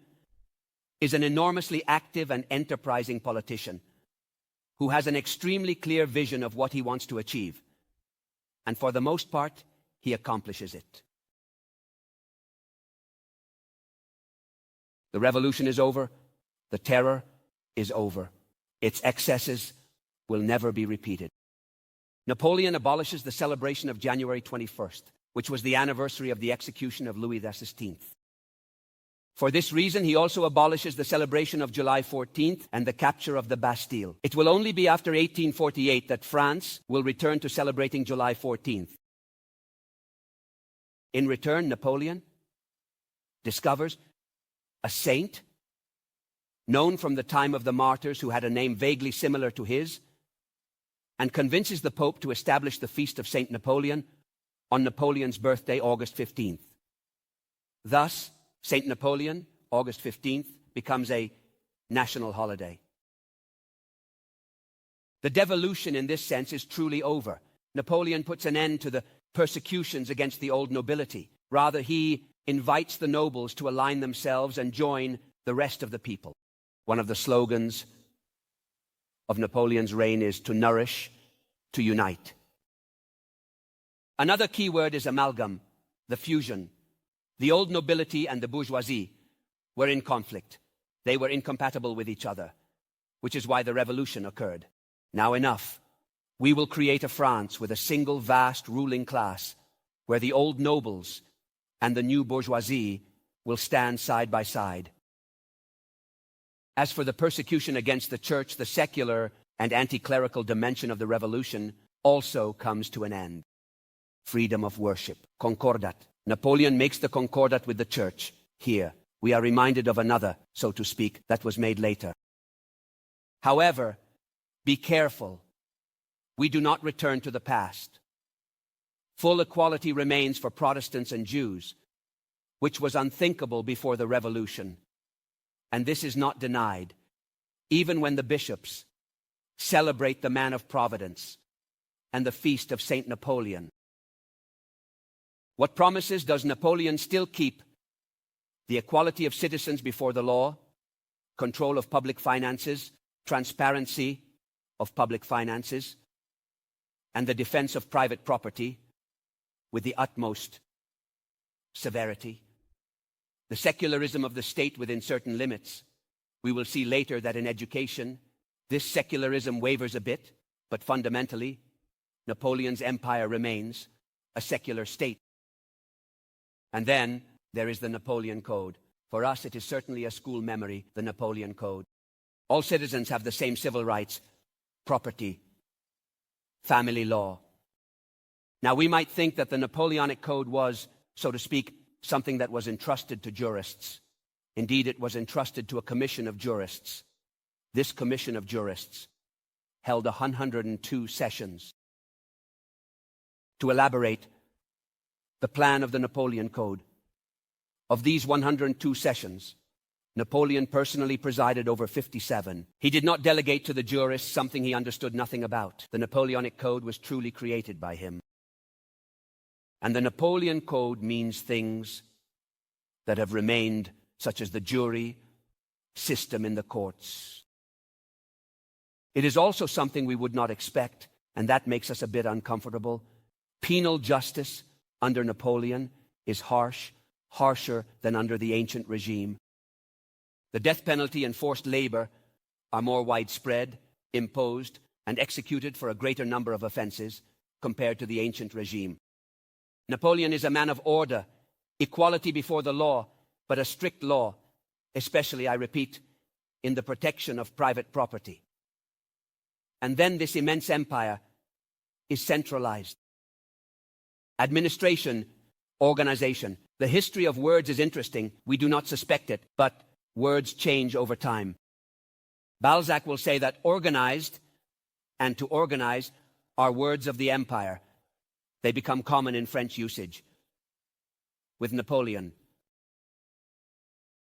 Speaker 2: is an enormously active and enterprising politician who has an extremely clear vision of what he wants to achieve. And for the most part, he accomplishes it. The revolution is over. The terror is over. Its excesses will never be repeated. Napoleon abolishes the celebration of January 21st, which was the anniversary of the execution of Louis XVI. For this reason, he also abolishes the celebration of July 14th and the capture of the Bastille. It will only be after 1848 that France will return to celebrating July 14th. In return, Napoleon discovers a saint known from the time of the martyrs who had a name vaguely similar to his, and convinces the Pope to establish the feast of St. Napoleon on Napoleon's birthday, August 15th. Thus, St. Napoleon, August 15th, becomes a national holiday. The devolution in this sense is truly over. Napoleon puts an end to the persecutions against the old nobility. Rather, he invites the nobles to align themselves and join the rest of the people. One of the slogans of Napoleon's reign is to nourish, to unite. Another key word is amalgam, the fusion. The old nobility and the bourgeoisie were in conflict. They were incompatible with each other, which is why the revolution occurred. Now enough. We will create a France with a single vast ruling class, where the old nobles and the new bourgeoisie will stand side by side. As for the persecution against the church, the secular and anti-clerical dimension of the revolution also comes to an end. Freedom of worship, concordat. Napoleon makes the concordat with the church. Here, we are reminded of another, so to speak, that was made later. However, be careful. We do not return to the past. Full equality remains for Protestants and Jews, which was unthinkable before the revolution. And this is not denied, even when the bishops celebrate the man of Providence and the feast of St. Napoleon. What promises does Napoleon still keep? The equality of citizens before the law, control of public finances, transparency of public finances, and the defense of private property with the utmost severity. The secularism of the state within certain limits. We will see later that in education, this secularism wavers a bit, but fundamentally, Napoleon's empire remains a secular state. And then there is the Napoleon Code. For us, it is certainly a school memory, the Napoleon Code. All citizens have the same civil rights, property, family law. Now, we might think that the Napoleonic Code was, so to speak, something that was entrusted to jurists. Indeed, it was entrusted to a commission of jurists. This commission of jurists held 102 sessions to elaborate the plan of the Napoleon Code. Of these 102 sessions, Napoleon personally presided over 57. He did not delegate to the jurists something he understood nothing about. The Napoleonic Code was truly created by him. And the Napoleon Code means things that have remained, such as the jury system in the courts. It is also something we would not expect, and that makes us a bit uncomfortable. Penal justice under Napoleon is harsh, harsher than under the ancient regime. The death penalty and forced labor are more widespread, imposed, and executed for a greater number of offenses compared to the ancient regime. Napoleon is a man of order, equality before the law, but a strict law, especially, I repeat, in the protection of private property. And then this immense empire is centralized. Administration, organization. The history of words is interesting. We do not suspect it, but words change over time. Balzac will say that organized and to organize are words of the empire. They become common in French usage with Napoleon.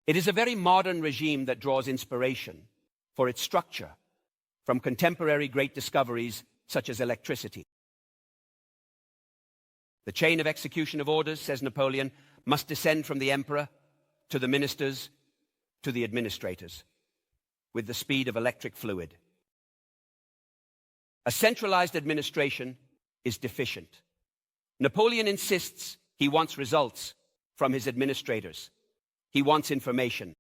Speaker 2: It is a very modern regime that draws inspiration for its structure from contemporary great discoveries such as electricity. The chain of execution of orders, says Napoleon, must descend from the emperor to the ministers to the administrators with the speed of electric fluid. A centralized administration is deficient. Napoleon insists he wants results from his administrators. He wants information.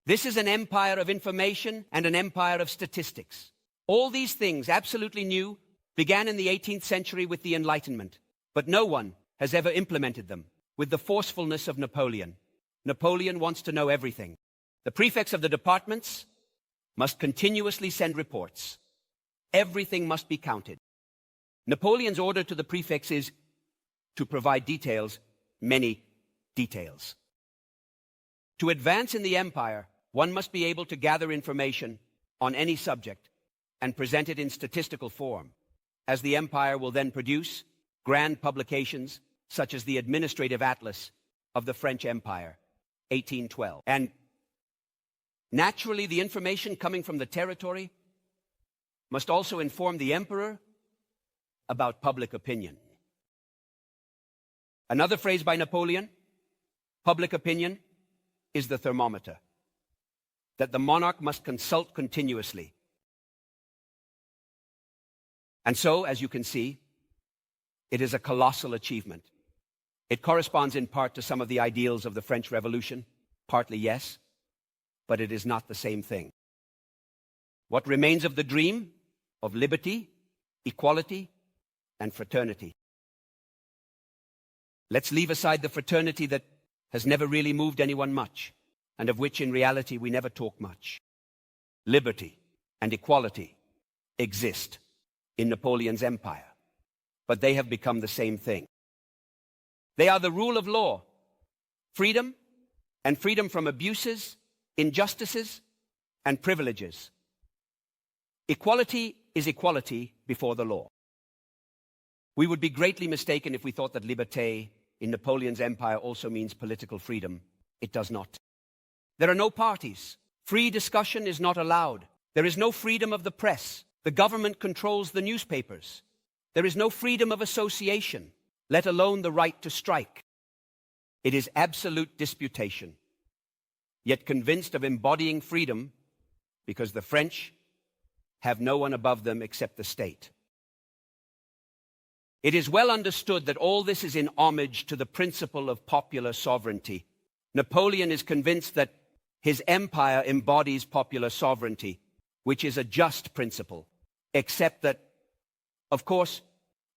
Speaker 2: This is an empire of information and an empire of statistics. All these things, absolutely new, began in the 18th century with the Enlightenment, but no one has ever implemented them with the forcefulness of Napoleon. Napoleon wants to know everything. The prefects of the departments must continuously send reports. Everything must be counted. Napoleon's order to the prefects is to provide details, many details. To advance in the empire, one must be able to gather information on any subject and present it in statistical form, as the empire will then produce grand publications such as the Administrative Atlas of the French Empire, 1812. And naturally, the information coming from the territory must also inform the emperor about public opinion. Another phrase by Napoleon, public opinion is the thermometer that the monarch must consult continuously. And so, as you can see, it is a colossal achievement. It corresponds in part to some of the ideals of the French Revolution, partly yes, but it is not the same thing. What remains of the dream of liberty, equality, and fraternity? Let's leave aside the fraternity that has never really moved anyone much, and of which in reality we never talk much. Liberty and equality exist in Napoleon's empire, but they have become the same thing. They are the rule of law, freedom, and freedom from abuses, injustices, and privileges. Equality is equality before the law. We would be greatly mistaken if we thought that liberté in Napoleon's empire also means political freedom. It does not. There are no parties. Free discussion is not allowed. There is no freedom of the press. The government controls the newspapers. There is no freedom of association, let alone the right to strike. It is absolute disputation, yet convinced of embodying freedom because the French have no one above them except the state. It is well understood that all this is in homage to the principle of popular sovereignty. Napoleon is convinced that his empire embodies popular sovereignty, which is a just principle, except that, of course,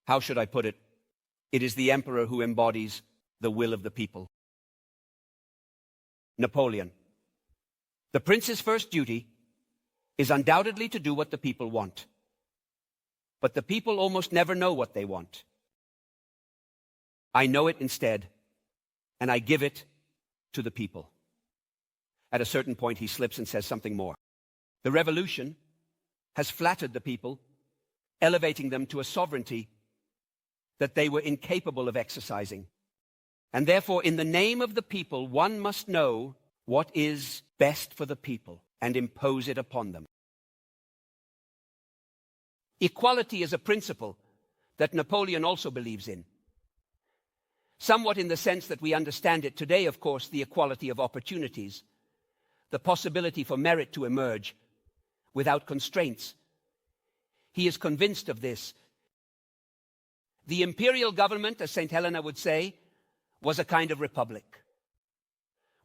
Speaker 2: how should I put it? It is the emperor who embodies the will of the people. Napoleon. The prince's first duty is undoubtedly to do what the people want. But the people almost never know what they want. I know it instead, and I give it to the people. At a certain point, he slips and says something more. The revolution has flattered the people, elevating them to a sovereignty that they were incapable of exercising. And therefore, in the name of the people, one must know what is best for the people and impose it upon them. Equality is a principle that Napoleon also believes in. Somewhat in the sense that we understand it today, of course, the equality of opportunities, the possibility for merit to emerge without constraints. He is convinced of this. The imperial government, as St. Helena would say, was a kind of republic,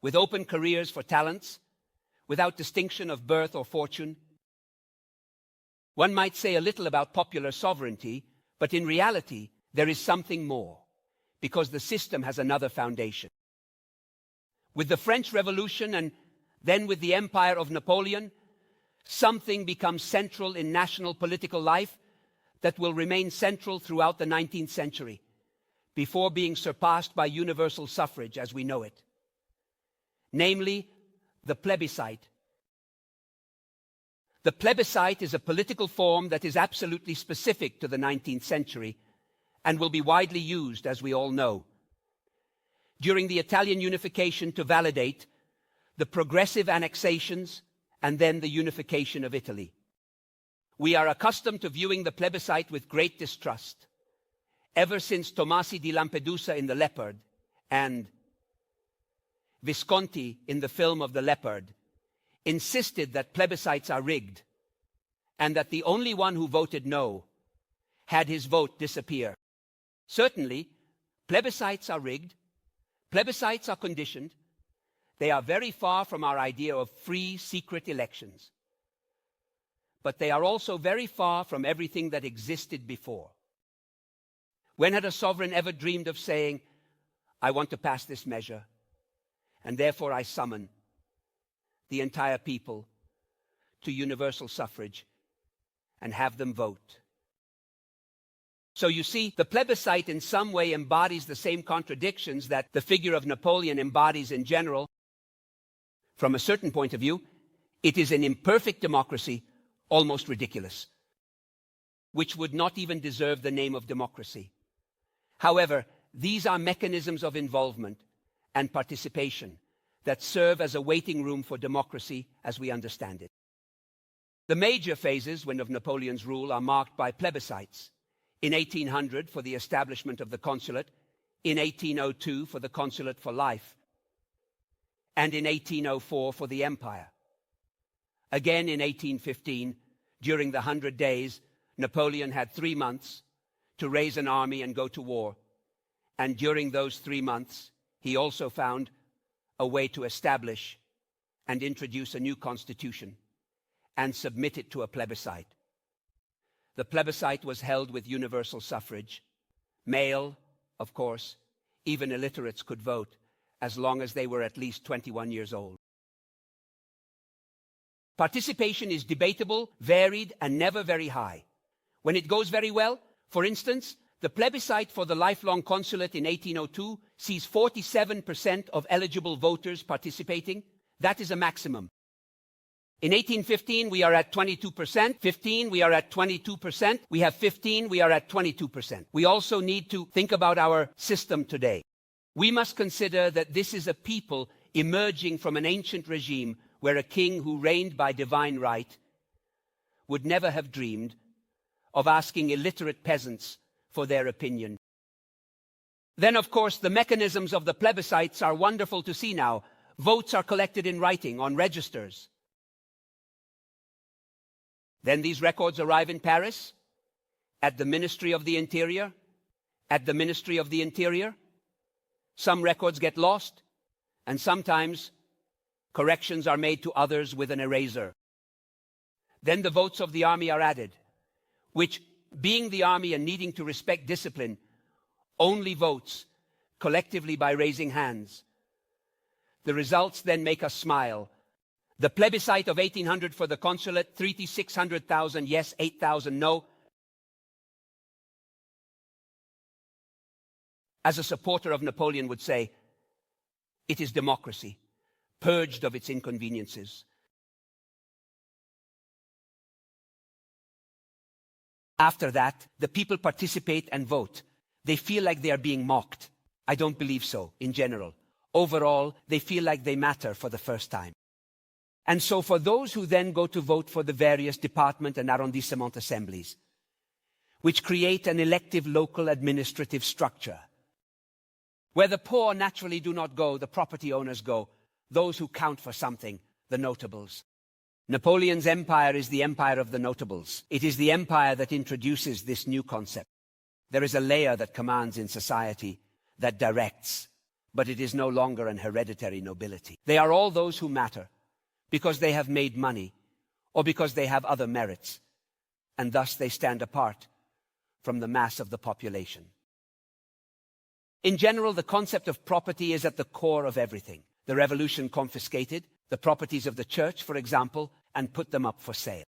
Speaker 2: with open careers for talents, without distinction of birth or fortune. One might say a little about popular sovereignty, but in reality, there is something more, because the system has another foundation. With the French Revolution and then with the empire of Napoleon, something becomes central in national political life that will remain central throughout the 19th century, before being surpassed by universal suffrage as we know it. Namely, the plebiscite. The plebiscite is a political form that is absolutely specific to the 19th century and will be widely used, as we all know, during the Italian unification to validate the progressive annexations and then the unification of Italy. We are accustomed to viewing the plebiscite with great distrust, ever since Tomasi di Lampedusa in The Leopard and Visconti in the film of The Leopard insisted that plebiscites are rigged and that the only one who voted no had his vote disappear. Certainly, plebiscites are rigged, plebiscites are conditioned. They are very far from our idea of free, secret elections. But they are also very far from everything that existed before. When had a sovereign ever dreamed of saying, I want to pass this measure, and therefore I summon the entire people to universal suffrage and have them vote? So you see, the plebiscite in some way embodies the same contradictions that the figure of Napoleon embodies in general. From a certain point of view, it is an imperfect democracy, almost ridiculous, which would not even deserve the name of democracy. However, these are mechanisms of involvement and participation that serve as a waiting room for democracy as we understand it. The major phases of Napoleon's rule are marked by plebiscites. In 1800 for the establishment of the consulate, in 1802 for the consulate for life, and in 1804 for the empire. Again in 1815, during the 100 Days, Napoleon had 3 months to raise an army and go to war. And during those 3 months, he also found a way to establish and introduce a new constitution and submit it to a plebiscite. The plebiscite was held with universal suffrage. Male, of course, even illiterates could vote, as long as they were at least 21 years old. Participation is debatable, varied, and never very high. When it goes very well, for instance, the plebiscite for the lifelong consulate in 1802 sees 47% of eligible voters participating. That is a maximum. In 1815, we are at 22%. 15, we are at 22%. We have 15, we are at 22%. We also need to think about our system today. We must consider that this is a people emerging from an ancient regime where a king who reigned by divine right would never have dreamed of asking illiterate peasants for their opinion. Then, of course, the mechanisms of the plebiscites are wonderful to see now. Votes are collected in writing on registers. Then these records arrive in Paris, at the Ministry of the Interior, Some records get lost, and sometimes corrections are made to others with an eraser. Then the votes of the army are added, which, being the army and needing to respect discipline, only votes collectively by raising hands. The results then make us smile. The plebiscite of 1800 for the consulate, 3600,000 yes, 8,000 no. as a supporter of Napoleon would say, it is democracy, purged of its inconveniences. After that, the people participate and vote. They feel like they are being mocked. I don't believe so, in general. Overall, they feel like they matter for the first time. And so for those who then go to vote for the various department and arrondissement assemblies, which create an elective local administrative structure, where the poor naturally do not go, the property owners go, those who count for something, the notables. Napoleon's empire is the empire of the notables. It is the empire that introduces this new concept. There is a layer that commands in society, that directs, but it is no longer an hereditary nobility. They are all those who matter, because they have made money, or because they have other merits, and thus they stand apart from the mass of the population. In general, the concept of property is at the core of everything. The revolution confiscated the properties of the church, for example, and put them up for sale.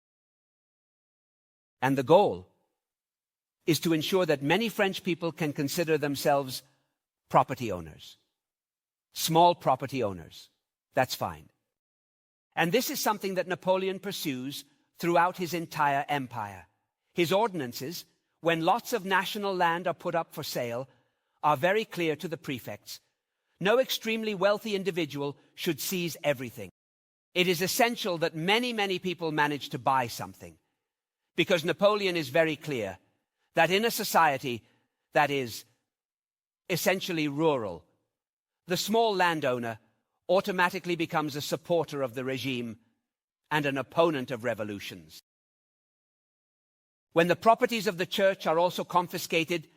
Speaker 2: And the goal is to ensure that many French people can consider themselves property owners. Small property owners. That's fine. And this is something that Napoleon pursues throughout his entire empire. His ordinances, when lots of national land are put up for sale, are very clear to the prefects. No extremely wealthy individual should seize everything. It is essential that many people manage to buy something, because Napoleon is very clear that in a society that is essentially rural, the small landowner automatically becomes a supporter of the regime and an opponent of revolutions. When the properties of the church are also confiscated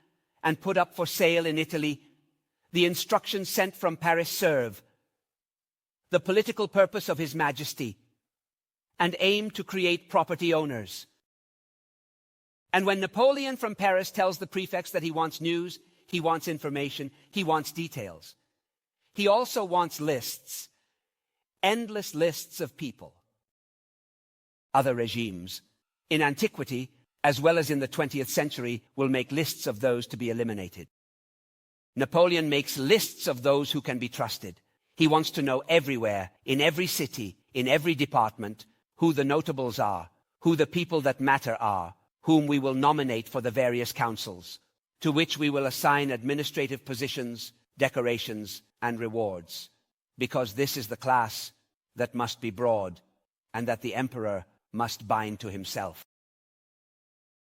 Speaker 2: and put up for sale in Italy, the instructions sent from Paris serve the political purpose of His Majesty and aim to create property owners. And when Napoleon from Paris tells the prefects that he wants news, he wants information, he wants details, he also wants lists, endless lists of people. Other regimes, in antiquity, as well as in the 20th century, will make lists of those to be eliminated. Napoleon makes lists of those who can be trusted. He wants to know everywhere, in every city, in every department, who the notables are, who the people that matter are, whom we will nominate for the various councils, to which we will assign administrative positions, decorations, and rewards, because this is the class that must be broad and that the emperor must bind to himself.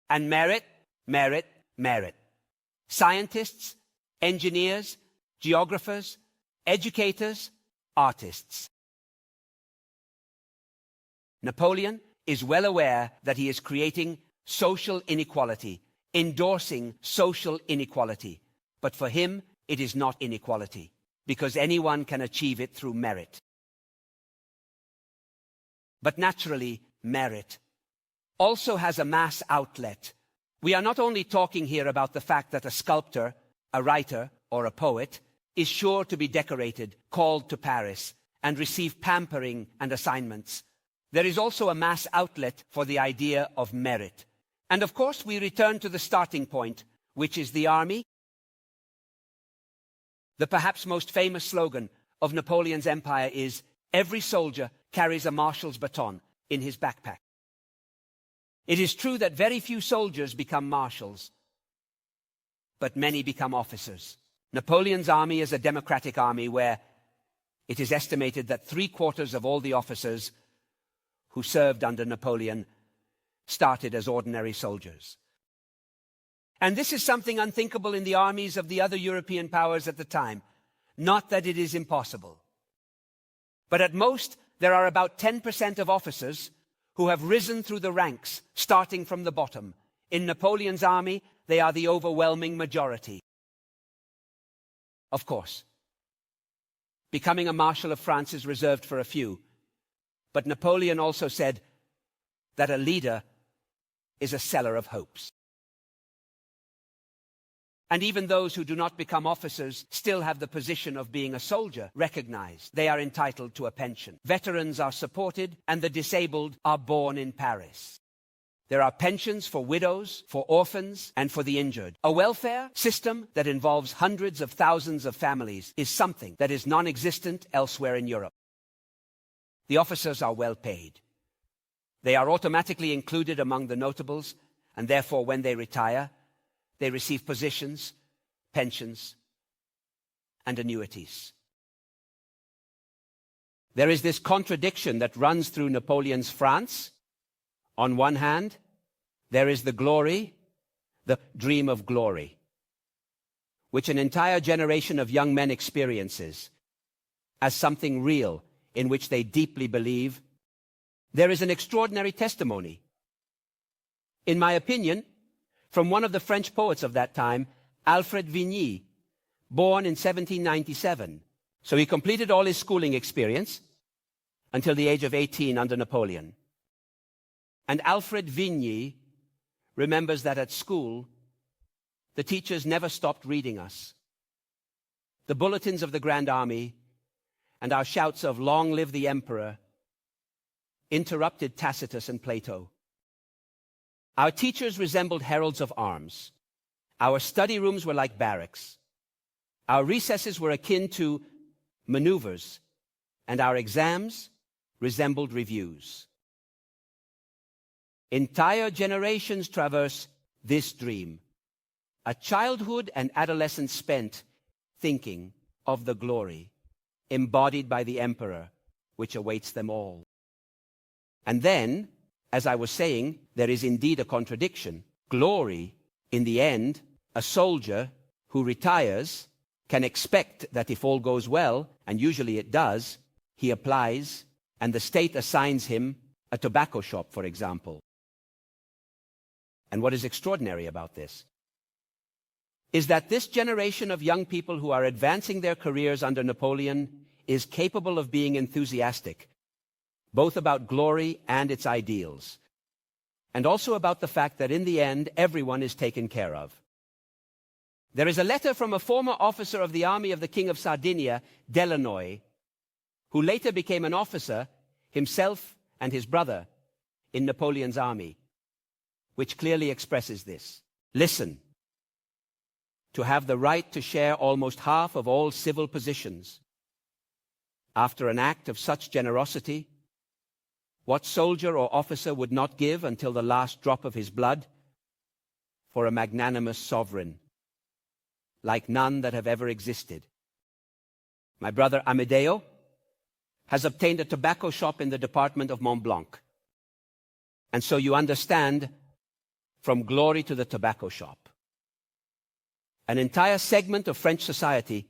Speaker 2: And merit, merit, merit. Scientists, engineers, geographers, educators, artists. Napoleon is well aware that he is creating social inequality, endorsing social inequality. But for him, it is not inequality, because anyone can achieve it through merit. But naturally, merit also has a mass outlet. We are not only talking here about the fact that a sculptor, a writer, or a poet is sure to be decorated, called to Paris, and receive pampering and assignments. There is also a mass outlet for the idea of merit. And of course, we return to the starting point, which is the army. The perhaps most famous slogan of Napoleon's empire is, "Every soldier carries a marshal's baton in his backpack." It is true that very few soldiers become marshals, but many become officers. Napoleon's army is a democratic army where it is estimated that 3/4 of all the officers who served under Napoleon started as ordinary soldiers. And this is something unthinkable in the armies of the other European powers at the time. Not that it is impossible. But at most, there are about 10% of officers who have risen through the ranks, starting from the bottom. In Napoleon's army, they are the overwhelming majority. Of course, becoming a Marshal of France is reserved for a few. But Napoleon also said that a leader is a seller of hopes. And even those who do not become officers still have the position of being a soldier recognized. They are entitled to a pension. Veterans are supported, and the disabled are born in Paris. There are pensions for widows, for orphans, and for the injured. A welfare system that involves hundreds of thousands of families is something that is non-existent elsewhere in Europe. The officers are well paid. They are automatically included among the notables, and therefore when they retire, they receive positions, pensions, and annuities. There is this contradiction that runs through Napoleon's France. On one hand, there is the glory, the dream of glory, which an entire generation of young men experiences as something real in which they deeply believe. There is an extraordinary testimony, in my opinion, from one of the French poets of that time, Alfred Vigny, born in 1797. So he completed all his schooling experience until the age of 18 under Napoleon. And Alfred Vigny remembers that at school, the teachers never stopped reading us. The bulletins of the Grand Army and our shouts of "Long live the Emperor" interrupted Tacitus and Plato. Our teachers resembled heralds of arms. Our study rooms were like barracks. Our recesses were akin to maneuvers, and our exams resembled reviews. Entire generations traverse this dream, a childhood and adolescence spent thinking of the glory embodied by the emperor, which awaits them all. And then, as I was saying, there is indeed a contradiction. Glory, in the end, a soldier who retires can expect that if all goes well, and usually it does, he applies, and the state assigns him a tobacco shop, for example. And what is extraordinary about this is that this generation of young people who are advancing their careers under Napoleon is capable of being enthusiastic, both about glory and its ideals, and also about the fact that in the end, everyone is taken care of. There is a letter from a former officer of the army of the King of Sardinia, Delanoy, who later became an officer, himself and his brother, in Napoleon's army, which clearly expresses this. Listen, to have the right to share almost half of all civil positions. After an act of such generosity, what soldier or officer would not give until the last drop of his blood for a magnanimous sovereign, like none that have ever existed? My brother Amedeo has obtained a tobacco shop in the department of Mont Blanc. And so you understand, from glory to the tobacco shop, an entire segment of French society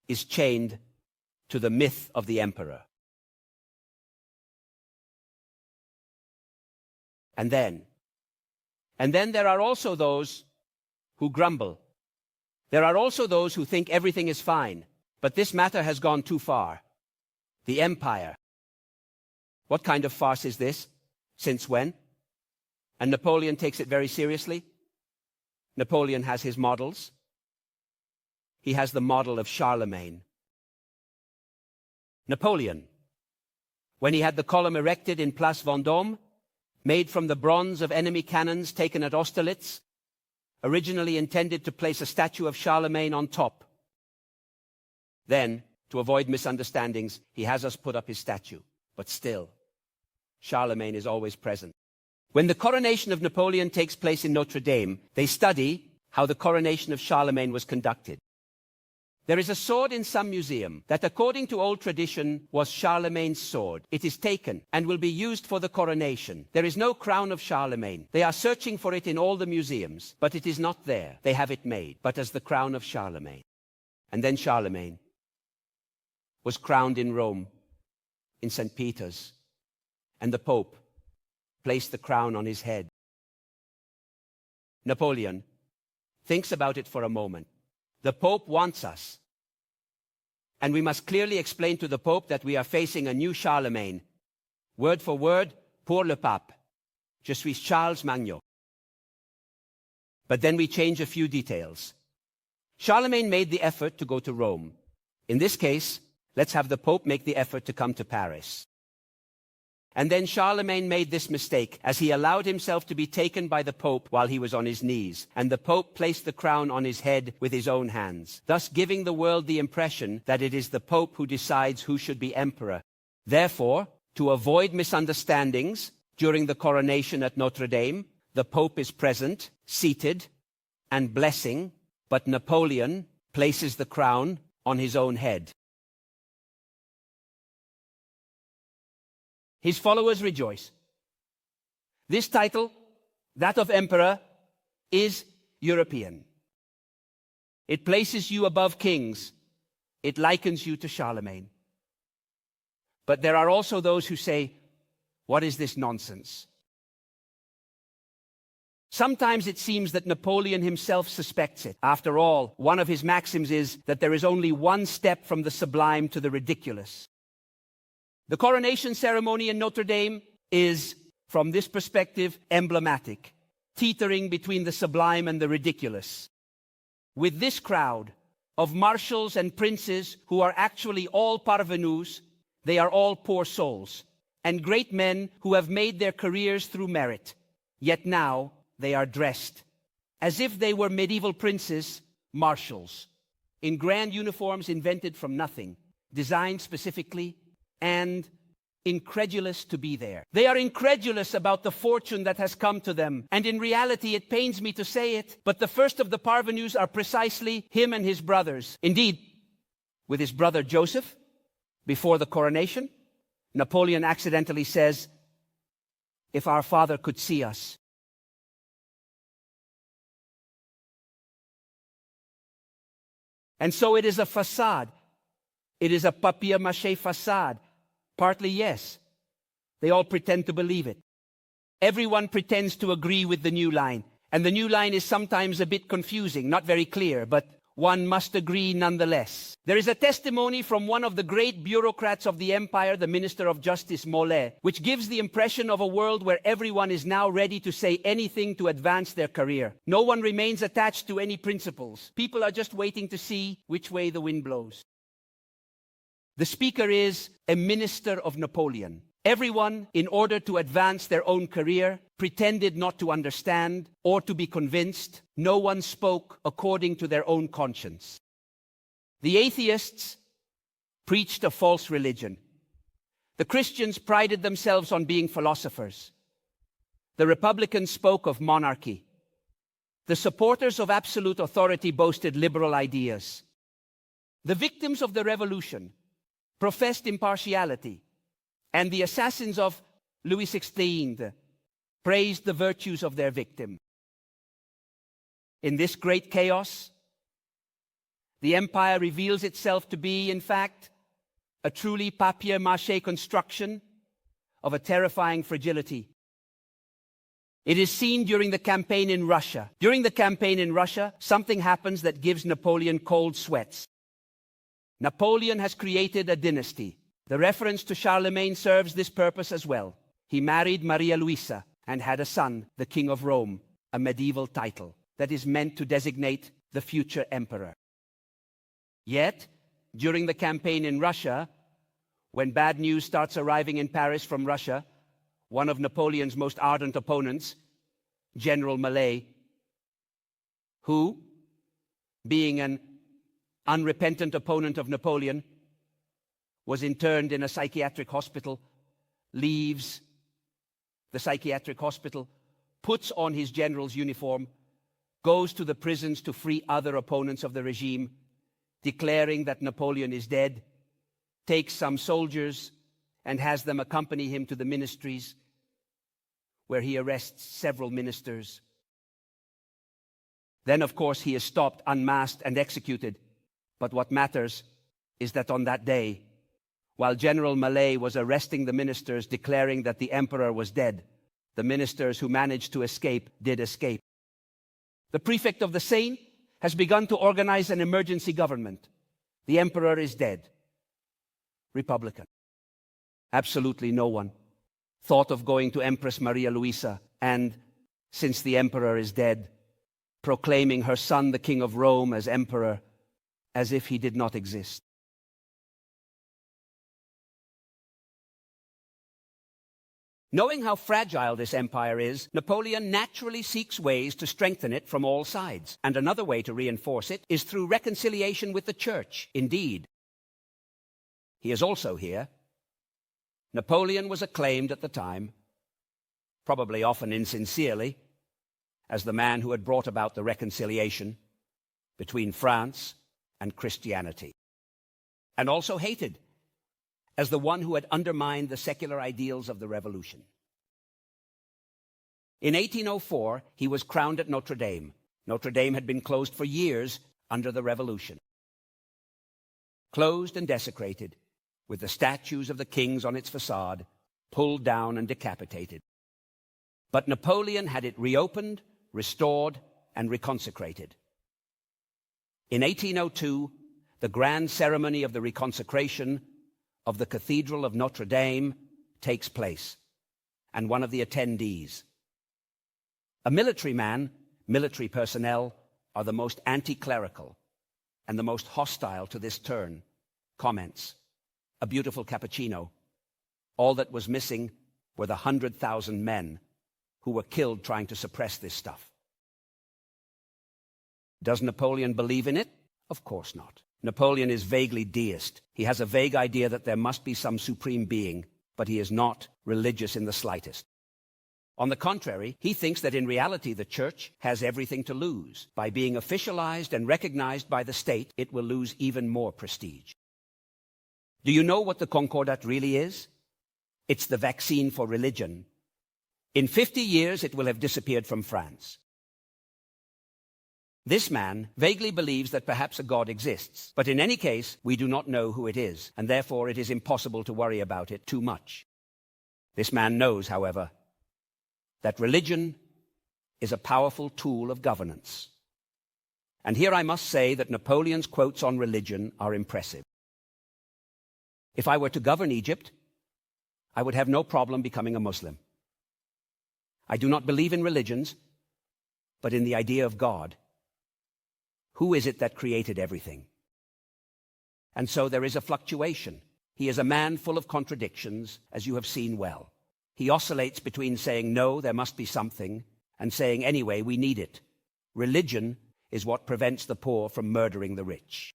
Speaker 2: is chained to the myth of the emperor. And then there are also those who grumble. There are also those who think everything is fine, but this matter has gone too far. The empire. What kind of farce is this? Since when? And Napoleon takes it very seriously. Napoleon has his models. He has the model of Charlemagne. Napoleon, when he had the column erected in Place Vendôme, made from the bronze of enemy cannons taken at Austerlitz, originally intended to place a statue of Charlemagne on top. Then, to avoid misunderstandings, he has us put up his statue. But still, Charlemagne is always present. When the coronation of Napoleon takes place in Notre Dame, they study how the coronation of Charlemagne was conducted. There is a sword in some museum that, according to old tradition, was Charlemagne's sword. It is taken and will be used for the coronation. There is no crown of Charlemagne. They are searching for it in all the museums, but it is not there. They have it made, but as the crown of Charlemagne. And then Charlemagne was crowned in Rome, in St. Peter's, and the Pope placed the crown on his head. Napoleon thinks about it for a moment. The Pope wants us. And we must clearly explain to the Pope that we are facing a new Charlemagne. Word for word, pour le pape. Je suis Charles Magno. But then we change a few details. Charlemagne made the effort to go to Rome. In this case, let's have the Pope make the effort to come to Paris. And then Charlemagne made this mistake, as he allowed himself to be taken by the Pope while he was on his knees, and the Pope placed the crown on his head with his own hands, thus giving the world the impression that it is the Pope who decides who should be emperor. Therefore, to avoid misunderstandings, during the coronation at Notre Dame, the Pope is present, seated, and blessing, but Napoleon places the crown on his own head. His followers rejoice. This title, that of emperor, is European. It places you above kings. It likens you to Charlemagne. But there are also those who say, what is this nonsense? Sometimes it seems that Napoleon himself suspects it. After all, one of his maxims is that there is only one step from the sublime to the ridiculous. The coronation ceremony in Notre Dame is, from this perspective, emblematic, teetering between the sublime and the ridiculous. With this crowd of marshals and princes who are actually all parvenus, they are all poor souls, and great men who have made their careers through merit. Yet now they are dressed as if they were medieval princes, marshals, in grand uniforms invented from nothing, designed specifically, and incredulous to be there. They are incredulous about the fortune that has come to them, and in reality, it pains me to say it, but the first of the parvenus are precisely him and his brothers. Indeed, with his brother Joseph, before the coronation, Napoleon accidentally says, "If our father could see us." And so it is a facade. It is a papier-mâché facade. Partly, yes. They all pretend to believe it. Everyone pretends to agree with the new line. And the new line is sometimes a bit confusing, not very clear, but one must agree nonetheless. There is a testimony from one of the great bureaucrats of the empire, the Minister of Justice, Molé, which gives the impression of a world where everyone is now ready to say anything to advance their career. No one remains attached to any principles. People are just waiting to see which way the wind blows. The speaker is a minister of Napoleon. Everyone, in order to advance their own career, pretended not to understand or to be convinced. No one spoke according to their own conscience. The atheists preached a false religion. The Christians prided themselves on being philosophers. The Republicans spoke of monarchy. The supporters of absolute authority boasted liberal ideas. The victims of the revolution professed impartiality, and the assassins of Louis XVI praised the virtues of their victim. In this great chaos, the empire reveals itself to be, in fact, a truly papier-mâché construction of a terrifying fragility. It is seen during the campaign in Russia. During the campaign in Russia, something happens that gives Napoleon cold sweats. Napoleon has created a dynasty. The reference to Charlemagne serves this purpose as well. He married Maria Luisa and had a son, the King of Rome, a medieval title that is meant to designate the future emperor. Yet, during the campaign in Russia, when bad news starts arriving in Paris from Russia, one of Napoleon's most ardent opponents, General Mallet, who, being an unrepentant opponent of Napoleon, was interned in a psychiatric hospital, leaves the psychiatric hospital, puts on his general's uniform, goes to the prisons to free other opponents of the regime, declaring that Napoleon is dead, takes some soldiers and has them accompany him to the ministries, where he arrests several ministers. Then, of course, he is stopped, unmasked, and executed. But what matters is that on that day, while General Mallet was arresting the ministers, declaring that the emperor was dead, the ministers who managed to escape did escape. The prefect of the Seine has begun to organize an emergency government. The emperor is dead. Republican. Absolutely no one thought of going to Empress Maria Luisa and, since the emperor is dead, proclaiming her son, the King of Rome, as emperor, as if he did not exist. Knowing how fragile this empire is, Napoleon naturally seeks ways to strengthen it from all sides. And another way to reinforce it is through reconciliation with the church. Indeed, he is also here. Napoleon was acclaimed at the time, probably often insincerely, as the man who had brought about the reconciliation between France and Christianity, and also hated as the one who had undermined the secular ideals of the revolution. In 1804, he was crowned at Notre Dame. Notre Dame had been closed for years under the revolution. Closed and desecrated, with the statues of the kings on its facade, pulled down and decapitated. But Napoleon had it reopened, restored, and reconsecrated. In 1802, the grand ceremony of the reconsecration of the Cathedral of Notre Dame takes place, and one of the attendees, a military man, military personnel are the most anti-clerical and the most hostile to this turn, comments, "A beautiful cappuccino. All that was missing were the 100,000 men who were killed trying to suppress this stuff." Does Napoleon believe in it? Of course not. Napoleon is vaguely deist. He has a vague idea that there must be some supreme being, but he is not religious in the slightest. On the contrary, he thinks that in reality the church has everything to lose. By being officialized and recognized by the state, it will lose even more prestige. Do you know what the Concordat really is? It's the vaccine for religion. In 50 years, it will have disappeared from France. This man vaguely believes that perhaps a God exists, but in any case, we do not know who it is, and therefore it is impossible to worry about it too much. This man knows, however, that religion is a powerful tool of governance. And here I must say that Napoleon's quotes on religion are impressive. If I were to govern Egypt, I would have no problem becoming a Muslim. I do not believe in religions, but in the idea of God. Who is it that created everything? And so there is a fluctuation. He is a man full of contradictions, as you have seen well. He oscillates between saying, no, there must be something, and saying, anyway, we need it. Religion is what prevents the poor from murdering the rich.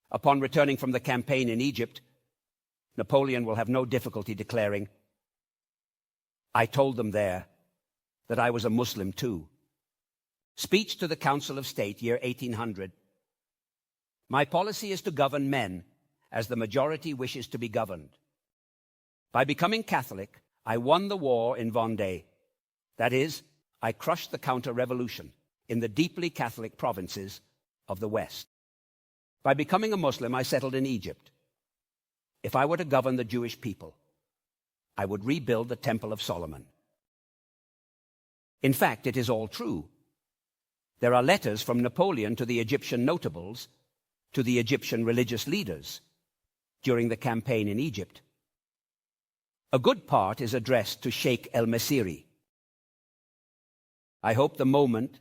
Speaker 2: Upon returning from the campaign in Egypt, Napoleon will have no difficulty declaring, I told them there that I was a Muslim too. Speech to the Council of State, year 1800. My policy is to govern men as the majority wishes to be governed. By becoming Catholic, I won the war in Vendée. That is, I crushed the counter-revolution in the deeply Catholic provinces of the West. By becoming a Muslim, I settled in Egypt. If I were to govern the Jewish people, I would rebuild the Temple of Solomon. In fact, it is all true. There are letters from Napoleon to the Egyptian notables, to the Egyptian religious leaders, during the campaign in Egypt. A good part is addressed to Sheikh el-Mesiri. I hope the moment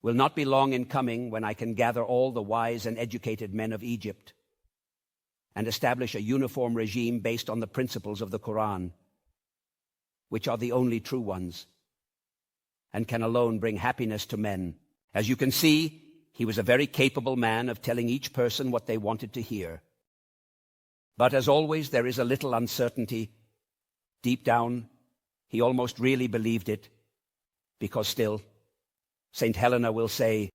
Speaker 2: will not be long in coming when I can gather all the wise and educated men of Egypt and establish a uniform regime based on the principles of the Quran, which are the only true ones, and can alone bring happiness to men. As you can see, he was a very capable man of telling each person what they wanted to hear. But as always, there is a little uncertainty. Deep down, he almost really believed it, because still, St. Helena will say,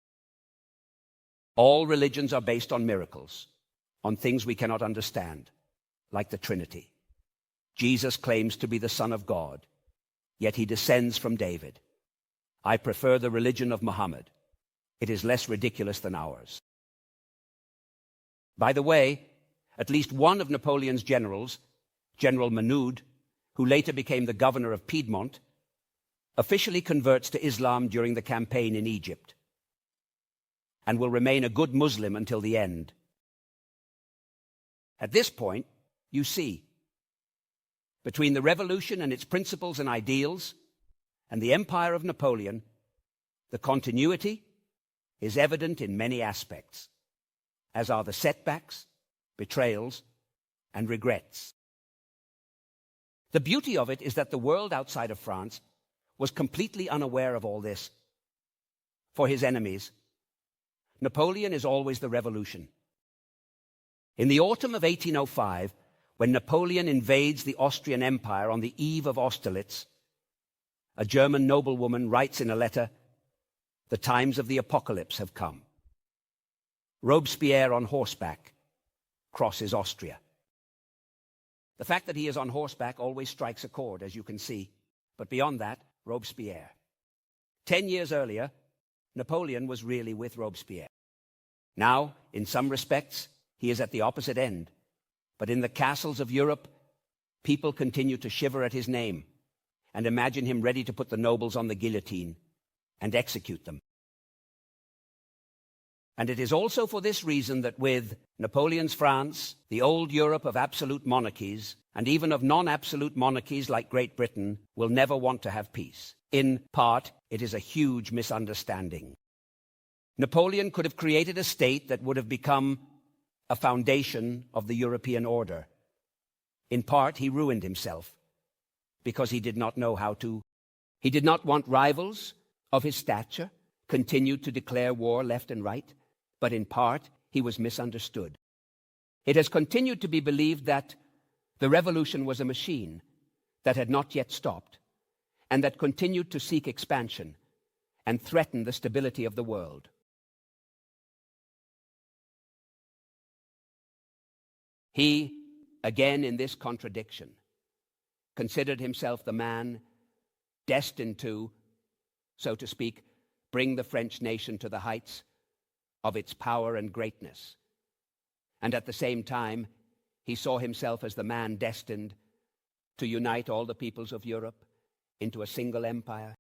Speaker 2: all religions are based on miracles, on things we cannot understand, like the Trinity. Jesus claims to be the Son of God, yet he descends from David. I prefer the religion of Muhammad. It is less ridiculous than ours. By the way, at least one of Napoleon's generals, General Manoud, who later became the governor of Piedmont, officially converts to Islam during the campaign in Egypt and will remain a good Muslim until the end. At this point, you see, between the revolution and its principles and ideals and the empire of Napoleon, the continuity is evident in many aspects. as are the setbacks, betrayals, and regrets. The beauty of it is that the world outside of France was completely unaware of all this. For his enemies, Napoleon is always the revolution. In the autumn of 1805, when Napoleon invades the Austrian Empire on the eve of Austerlitz, a German noblewoman writes in a letter, "The times of the apocalypse have come." Robespierre on horseback crosses Austria. The fact that he is on horseback always strikes a chord, as you can see. But beyond that, Robespierre. 10 years earlier, Napoleon was really with Robespierre. Now, in some respects, he is at the opposite end. But in the castles of Europe, people continue to shiver at his name and imagine him ready to put the nobles on the guillotine and execute them. And it is also for this reason that with Napoleon's France, the old Europe of absolute monarchies, and even of non-absolute monarchies like Great Britain, will never want to have peace. In part, it is a huge misunderstanding. Napoleon could have created a state that would have become a foundation of the European order. In part, he ruined himself because he did not know how to. He did not want rivals of his stature, continued to declare war left and right, but in part, he was misunderstood. It has continued to be believed that the revolution was a machine that had not yet stopped and that continued to seek expansion and threaten the stability of the world. He, again in this contradiction, considered himself the man destined to, so to speak, bring the French nation to the heights of its power and greatness. And at the same time, he saw himself as the man destined to unite all the peoples of Europe into a single empire.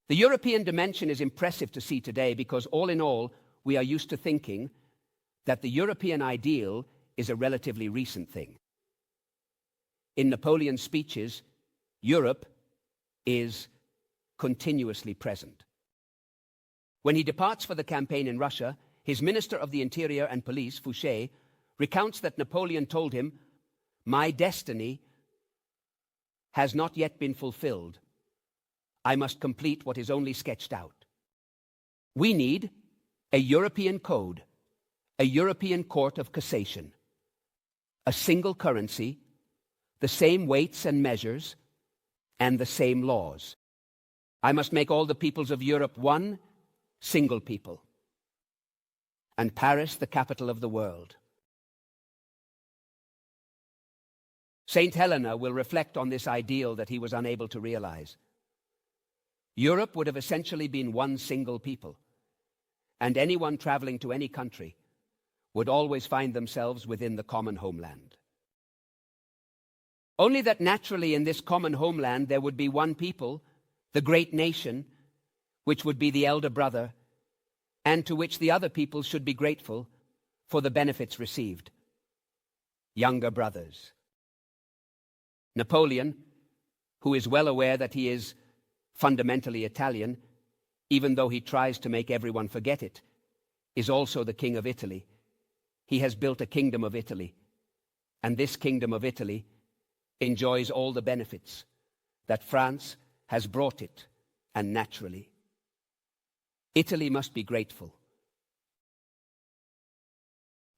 Speaker 2: The European dimension is impressive to see today because all in all, we are used to thinking that the European ideal is a relatively recent thing. In Napoleon's speeches, Europe is continuously present. When he departs for the campaign in Russia, his Minister of the Interior and Police, Fouché, recounts that Napoleon told him, "My destiny has not yet been fulfilled. I must complete what is only sketched out." We need a European code, a European court of cassation, a single currency, the same weights and measures, and the same laws. I must make all the peoples of Europe one single people, and Paris the capital of the world. Saint Helena will reflect on this ideal that he was unable to realize. Europe would have essentially been one single people, and anyone traveling to any country would always find themselves within the common homeland. Only that naturally in this common homeland there would be one people, the great nation, which would be the elder brother, and to which the other peoples should be grateful for the benefits received. Younger brothers. Napoleon, who is well aware that he is fundamentally Italian, even though he tries to make everyone forget it, is also the King of Italy. He has built a kingdom of Italy, and this kingdom of Italy enjoys all the benefits that France has brought it, and naturally. Italy must be grateful.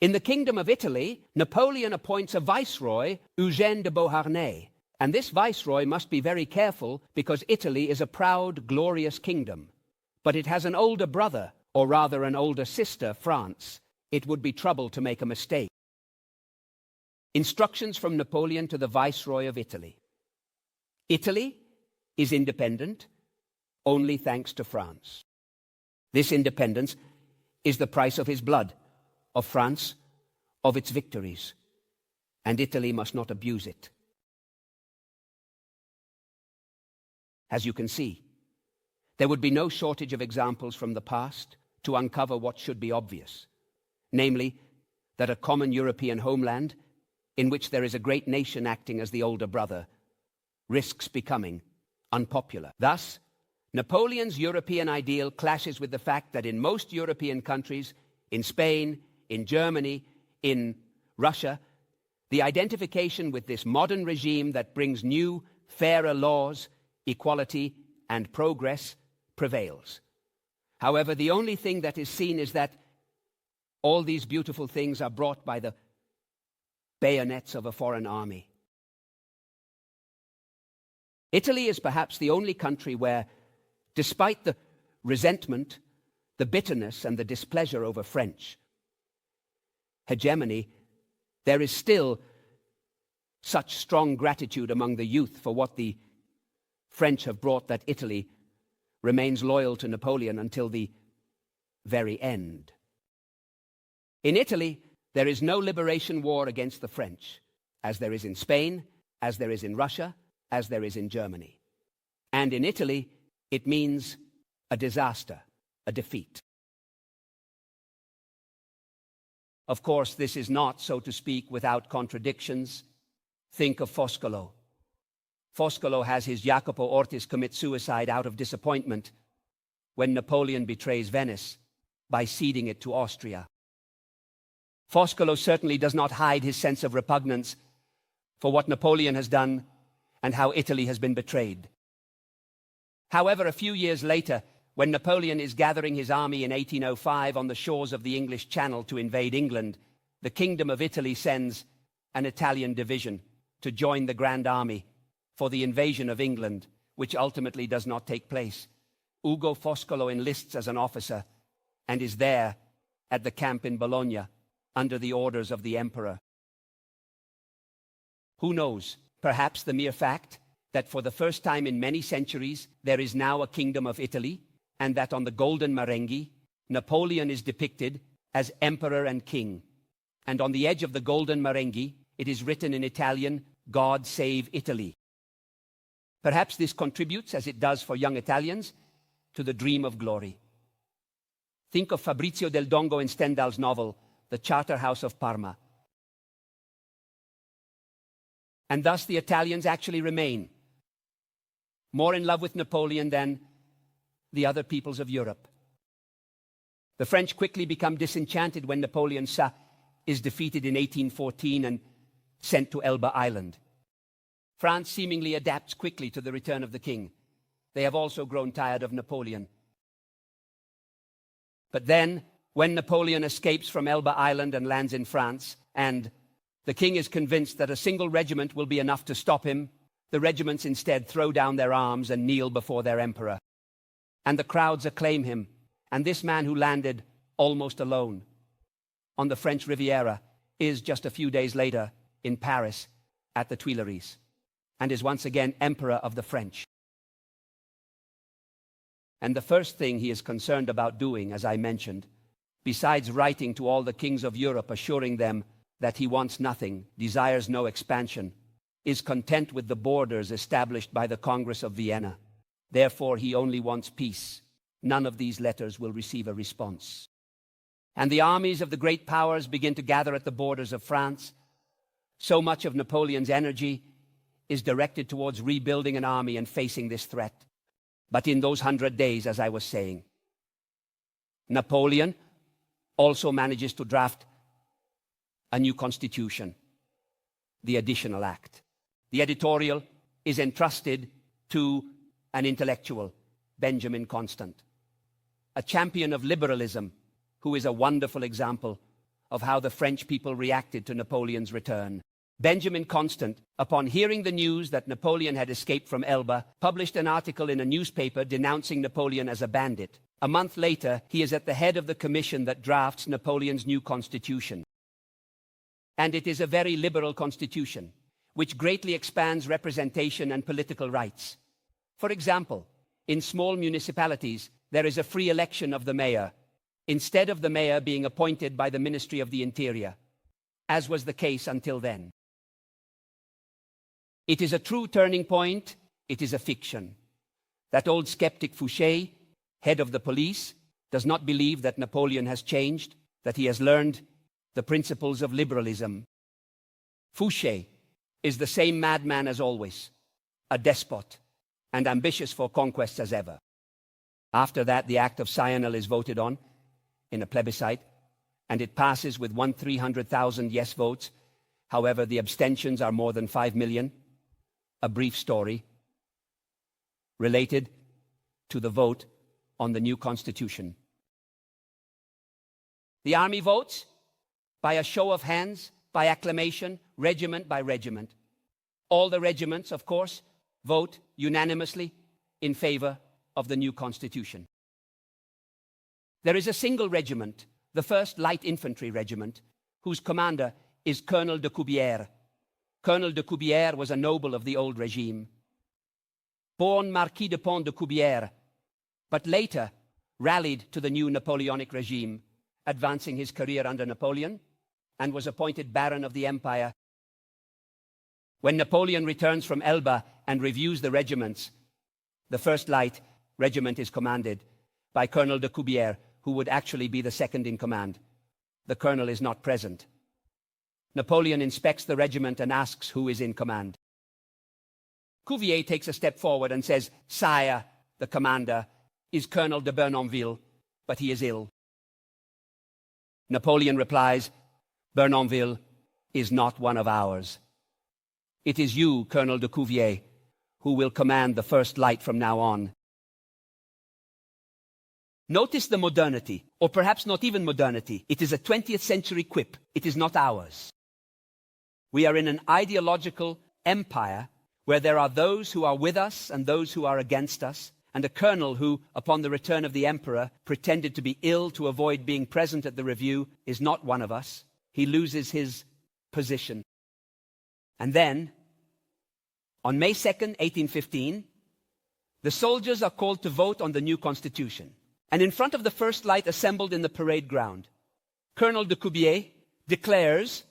Speaker 2: In the Kingdom of Italy, Napoleon appoints a viceroy, Eugène de Beauharnais, and this viceroy must be very careful because Italy is a proud, glorious kingdom. But it has an older brother, or rather an older sister, France. It would be trouble to make a mistake. Instructions from Napoleon to the Viceroy of Italy. Italy is independent only thanks to France. This independence is the price of his blood, of France, of its victories, and Italy must not abuse it. As you can see, there would be no shortage of examples from the past to uncover what should be obvious, namely, that a common European homeland, in which there is a great nation acting as the older brother, risks becoming unpopular. Thus, Napoleon's European ideal clashes with the fact that in most European countries, in Spain, in Germany, in Russia, the identification with this modern regime that brings new, fairer laws, equality, and progress prevails. However, the only thing that is seen is that all these beautiful things are brought by the bayonets of a foreign army. Italy is perhaps the only country where, despite the resentment, the bitterness, and the displeasure over French hegemony, there is still such strong gratitude among the youth for what the French have brought that Italy remains loyal to Napoleon until the very end. In Italy, there is no liberation war against the French, as there is in Spain, as there is in Russia, as there is in Germany. And in Italy, it means a disaster, a defeat. Of course, this is not, so to speak, without contradictions. Think of Foscolo. Foscolo has his Jacopo Ortis commit suicide out of disappointment when Napoleon betrays Venice by ceding it to Austria. Foscolo certainly does not hide his sense of repugnance for what Napoleon has done and how Italy has been betrayed. However, a few years later, when Napoleon is gathering his army in 1805 on the shores of the English Channel to invade England, the Kingdom of Italy sends an Italian division to join the Grand Army for the invasion of England, which ultimately does not take place. Ugo Foscolo enlists as an officer and is there at the camp in Bologna under the orders of the Emperor. Who knows? Perhaps the mere fact that for the first time in many centuries there is now a Kingdom of Italy, and that on the golden Marenghi, Napoleon is depicted as emperor and king. And on the edge of the golden Marenghi, it is written in Italian, "God save Italy." Perhaps this contributes, as it does for young Italians, to the dream of glory. Think of Fabrizio del Dongo in Stendhal's novel, The Charterhouse of Parma. And thus the Italians actually remain more in love with Napoleon than the other peoples of Europe. The French quickly become disenchanted when Napoleon is defeated in 1814 and sent to Elba Island. France seemingly adapts quickly to the return of the king. They have also grown tired of Napoleon. But then, when Napoleon escapes from Elba Island and lands in France, and the king is convinced that a single regiment will be enough to stop him, the regiments instead throw down their arms and kneel before their emperor. And the crowds acclaim him, and this man who landed almost alone on the French Riviera is just a few days later in Paris at the Tuileries, and is once again Emperor of the French. And the first thing he is concerned about doing, as I mentioned, besides writing to all the kings of Europe assuring them that he wants nothing, desires no expansion, is content with the borders established by the Congress of Vienna. Therefore, he only wants peace. None of these letters will receive a response. And the armies of the great powers begin to gather at the borders of France. So much of Napoleon's energy is directed towards rebuilding an army and facing this threat. But in those 100 days, as I was saying, Napoleon also manages to draft a new constitution, the Additional Act. The editorial is entrusted to an intellectual, Benjamin Constant, a champion of liberalism, who is a wonderful example of how the French people reacted to Napoleon's return. Benjamin Constant, upon hearing the news that Napoleon had escaped from Elba, published an article in a newspaper denouncing Napoleon as a bandit. A month later, he is at the head of the commission that drafts Napoleon's new constitution. And it is a very liberal constitution, which greatly expands representation and political rights. For example, in small municipalities, there is a free election of the mayor, instead of the mayor being appointed by the Ministry of the Interior, as was the case until then. It is a true turning point. It is a fiction. That old skeptic Fouché, head of the police, does not believe that Napoleon has changed, that he has learned the principles of liberalism. Fouché is the same madman as always, a despot, and ambitious for conquests as ever. After that, the Act of Sionel is voted on in a plebiscite, and it passes with 1,300,000 yes votes. However, the abstentions are more than 5 million. A brief story related to the vote on the new constitution. The army votes by a show of hands, by acclamation, regiment by regiment. All the regiments, of course, vote unanimously in favor of the new constitution. There is a single regiment, the 1st Light Infantry Regiment, whose commander is Colonel de Coubière. Colonel de Coubière was a noble of the old regime, born Marquis de Pont de Coubière, but later rallied to the new Napoleonic regime, advancing his career under Napoleon, and was appointed Baron of the Empire. When Napoleon returns from Elba and reviews the regiments, the 1st Light Regiment is commanded by Colonel de Coubière, who would actually be the second in command. The colonel is not present. Napoleon inspects the regiment and asks who is in command. Cuvier takes a step forward and says, "Sire, the commander is Colonel de Bernonville, but he is ill." Napoleon replies, "Bernonville is not one of ours. It is you, Colonel de Cuvier, who will command the 1st Light from now on." Notice the modernity, or perhaps not even modernity. It is a 20th century quip. It is not ours. We are in an ideological empire where there are those who are with us and those who are against us, and a colonel who, upon the return of the emperor, pretended to be ill to avoid being present at the review is not one of us. He loses his position. And then, on May 2nd, 1815, the soldiers are called to vote on the new constitution. And in front of the 1st Light assembled in the parade ground, Colonel de Coubier declares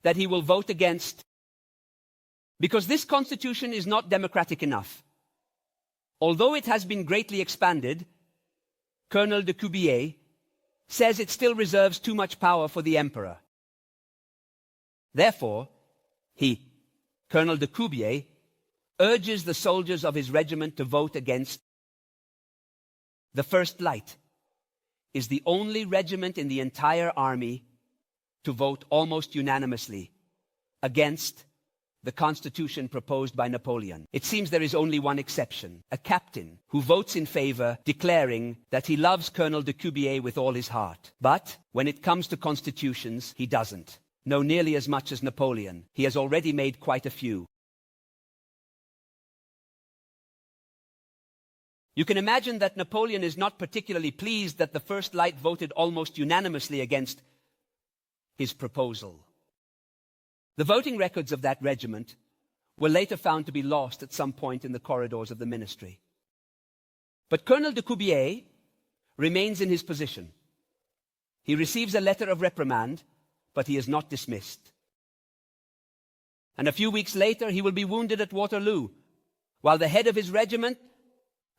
Speaker 2: that he will vote against, because this constitution is not democratic enough. Although it has been greatly expanded, Colonel de Coubier says it still reserves too much power for the emperor. Therefore, Colonel de Coubier, urges the soldiers of his regiment to vote against. The 1st Light is the only regiment in the entire army to vote almost unanimously against the constitution proposed by Napoleon. It seems there is only one exception, a captain who votes in favor, declaring that he loves Colonel de Coubier with all his heart. But when it comes to constitutions, he doesn't. No, nearly as much as Napoleon. He has already made quite a few. You can imagine that Napoleon is not particularly pleased that the 1st Light voted almost unanimously against his proposal. The voting records of that regiment were later found to be lost at some point in the corridors of the ministry. But Colonel de Coubier remains in his position. He receives a letter of reprimand, but he is not dismissed. And a few weeks later, he will be wounded at Waterloo, while the head of his regiment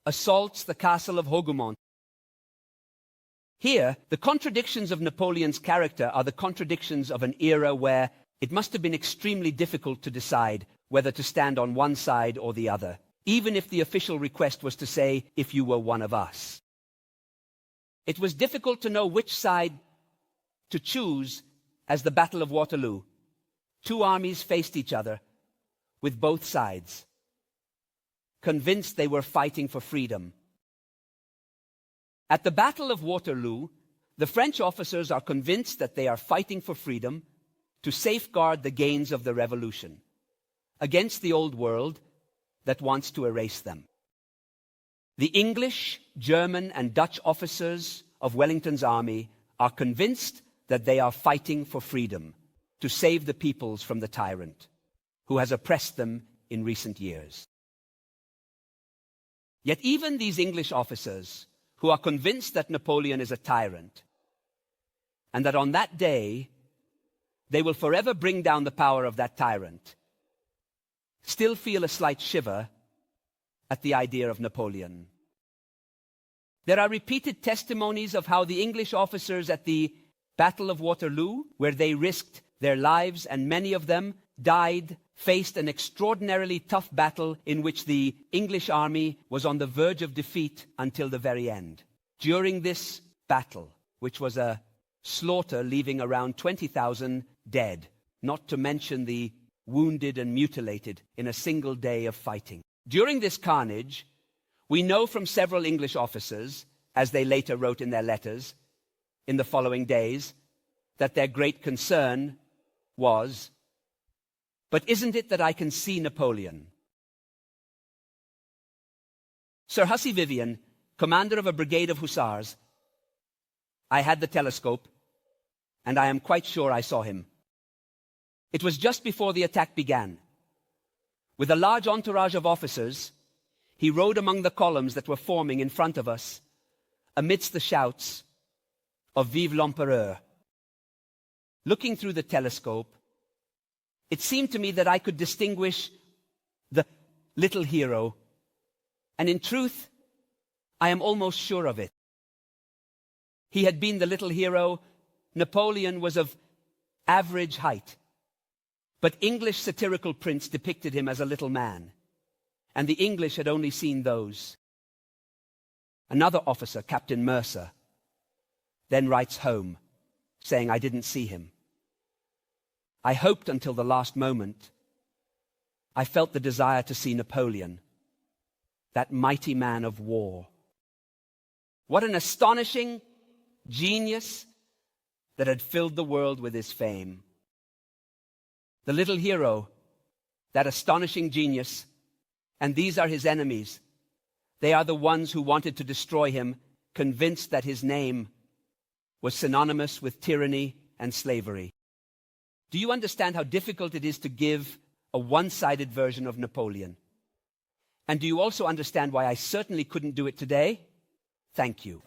Speaker 2: assaults the castle of Hougomont. Here, the contradictions of Napoleon's character are the contradictions of an era where it must have been extremely difficult to decide whether to stand on one side or the other, even if the official request was to say, "if you were one of us." It was difficult to know which side to choose as the Battle of Waterloo. Two armies faced each other, with both sides convinced they were fighting for freedom. At the Battle of Waterloo, the French officers are convinced that they are fighting for freedom to safeguard the gains of the revolution against the old world that wants to erase them. The English, German, and Dutch officers of Wellington's army are convinced that they are fighting for freedom to save the peoples from the tyrant who has oppressed them in recent years. Yet even these English officers, who are convinced that Napoleon is a tyrant, and that on that day they will forever bring down the power of that tyrant, still feel a slight shiver at the idea of Napoleon. There are repeated testimonies of how the English officers at the Battle of Waterloo, where they risked their lives and many of them died, faced an extraordinarily tough battle in which the English army was on the verge of defeat until the very end. During this battle, which was a slaughter leaving around 20,000 dead, not to mention the wounded and mutilated in a single day of fighting. During this carnage, we know from several English officers, as they later wrote in their letters in the following days, that their great concern was, "But isn't it that I can see Napoleon?" Sir Hussey Vivian, commander of a brigade of hussars, I had the telescope, and I am quite sure I saw him. It was just before the attack began. With a large entourage of officers, he rode among the columns that were forming in front of us, amidst the shouts of "Vive l'Empereur." Looking through the telescope, it seemed to me that I could distinguish the little hero, and in truth, I am almost sure of it. He had been the little hero. Napoleon was of average height, but English satirical prints depicted him as a little man, and the English had only seen those. Another officer, Captain Mercer, then writes home, saying, "I didn't see him. I hoped until the last moment. I felt the desire to see Napoleon, that mighty man of war." What an astonishing genius that had filled the world with his fame. The little hero, that astonishing genius, and these are his enemies. They are the ones who wanted to destroy him, convinced that his name was synonymous with tyranny and slavery. Do you understand how difficult it is to give a one-sided version of Napoleon? And do you also understand why I certainly couldn't do it today? Thank you.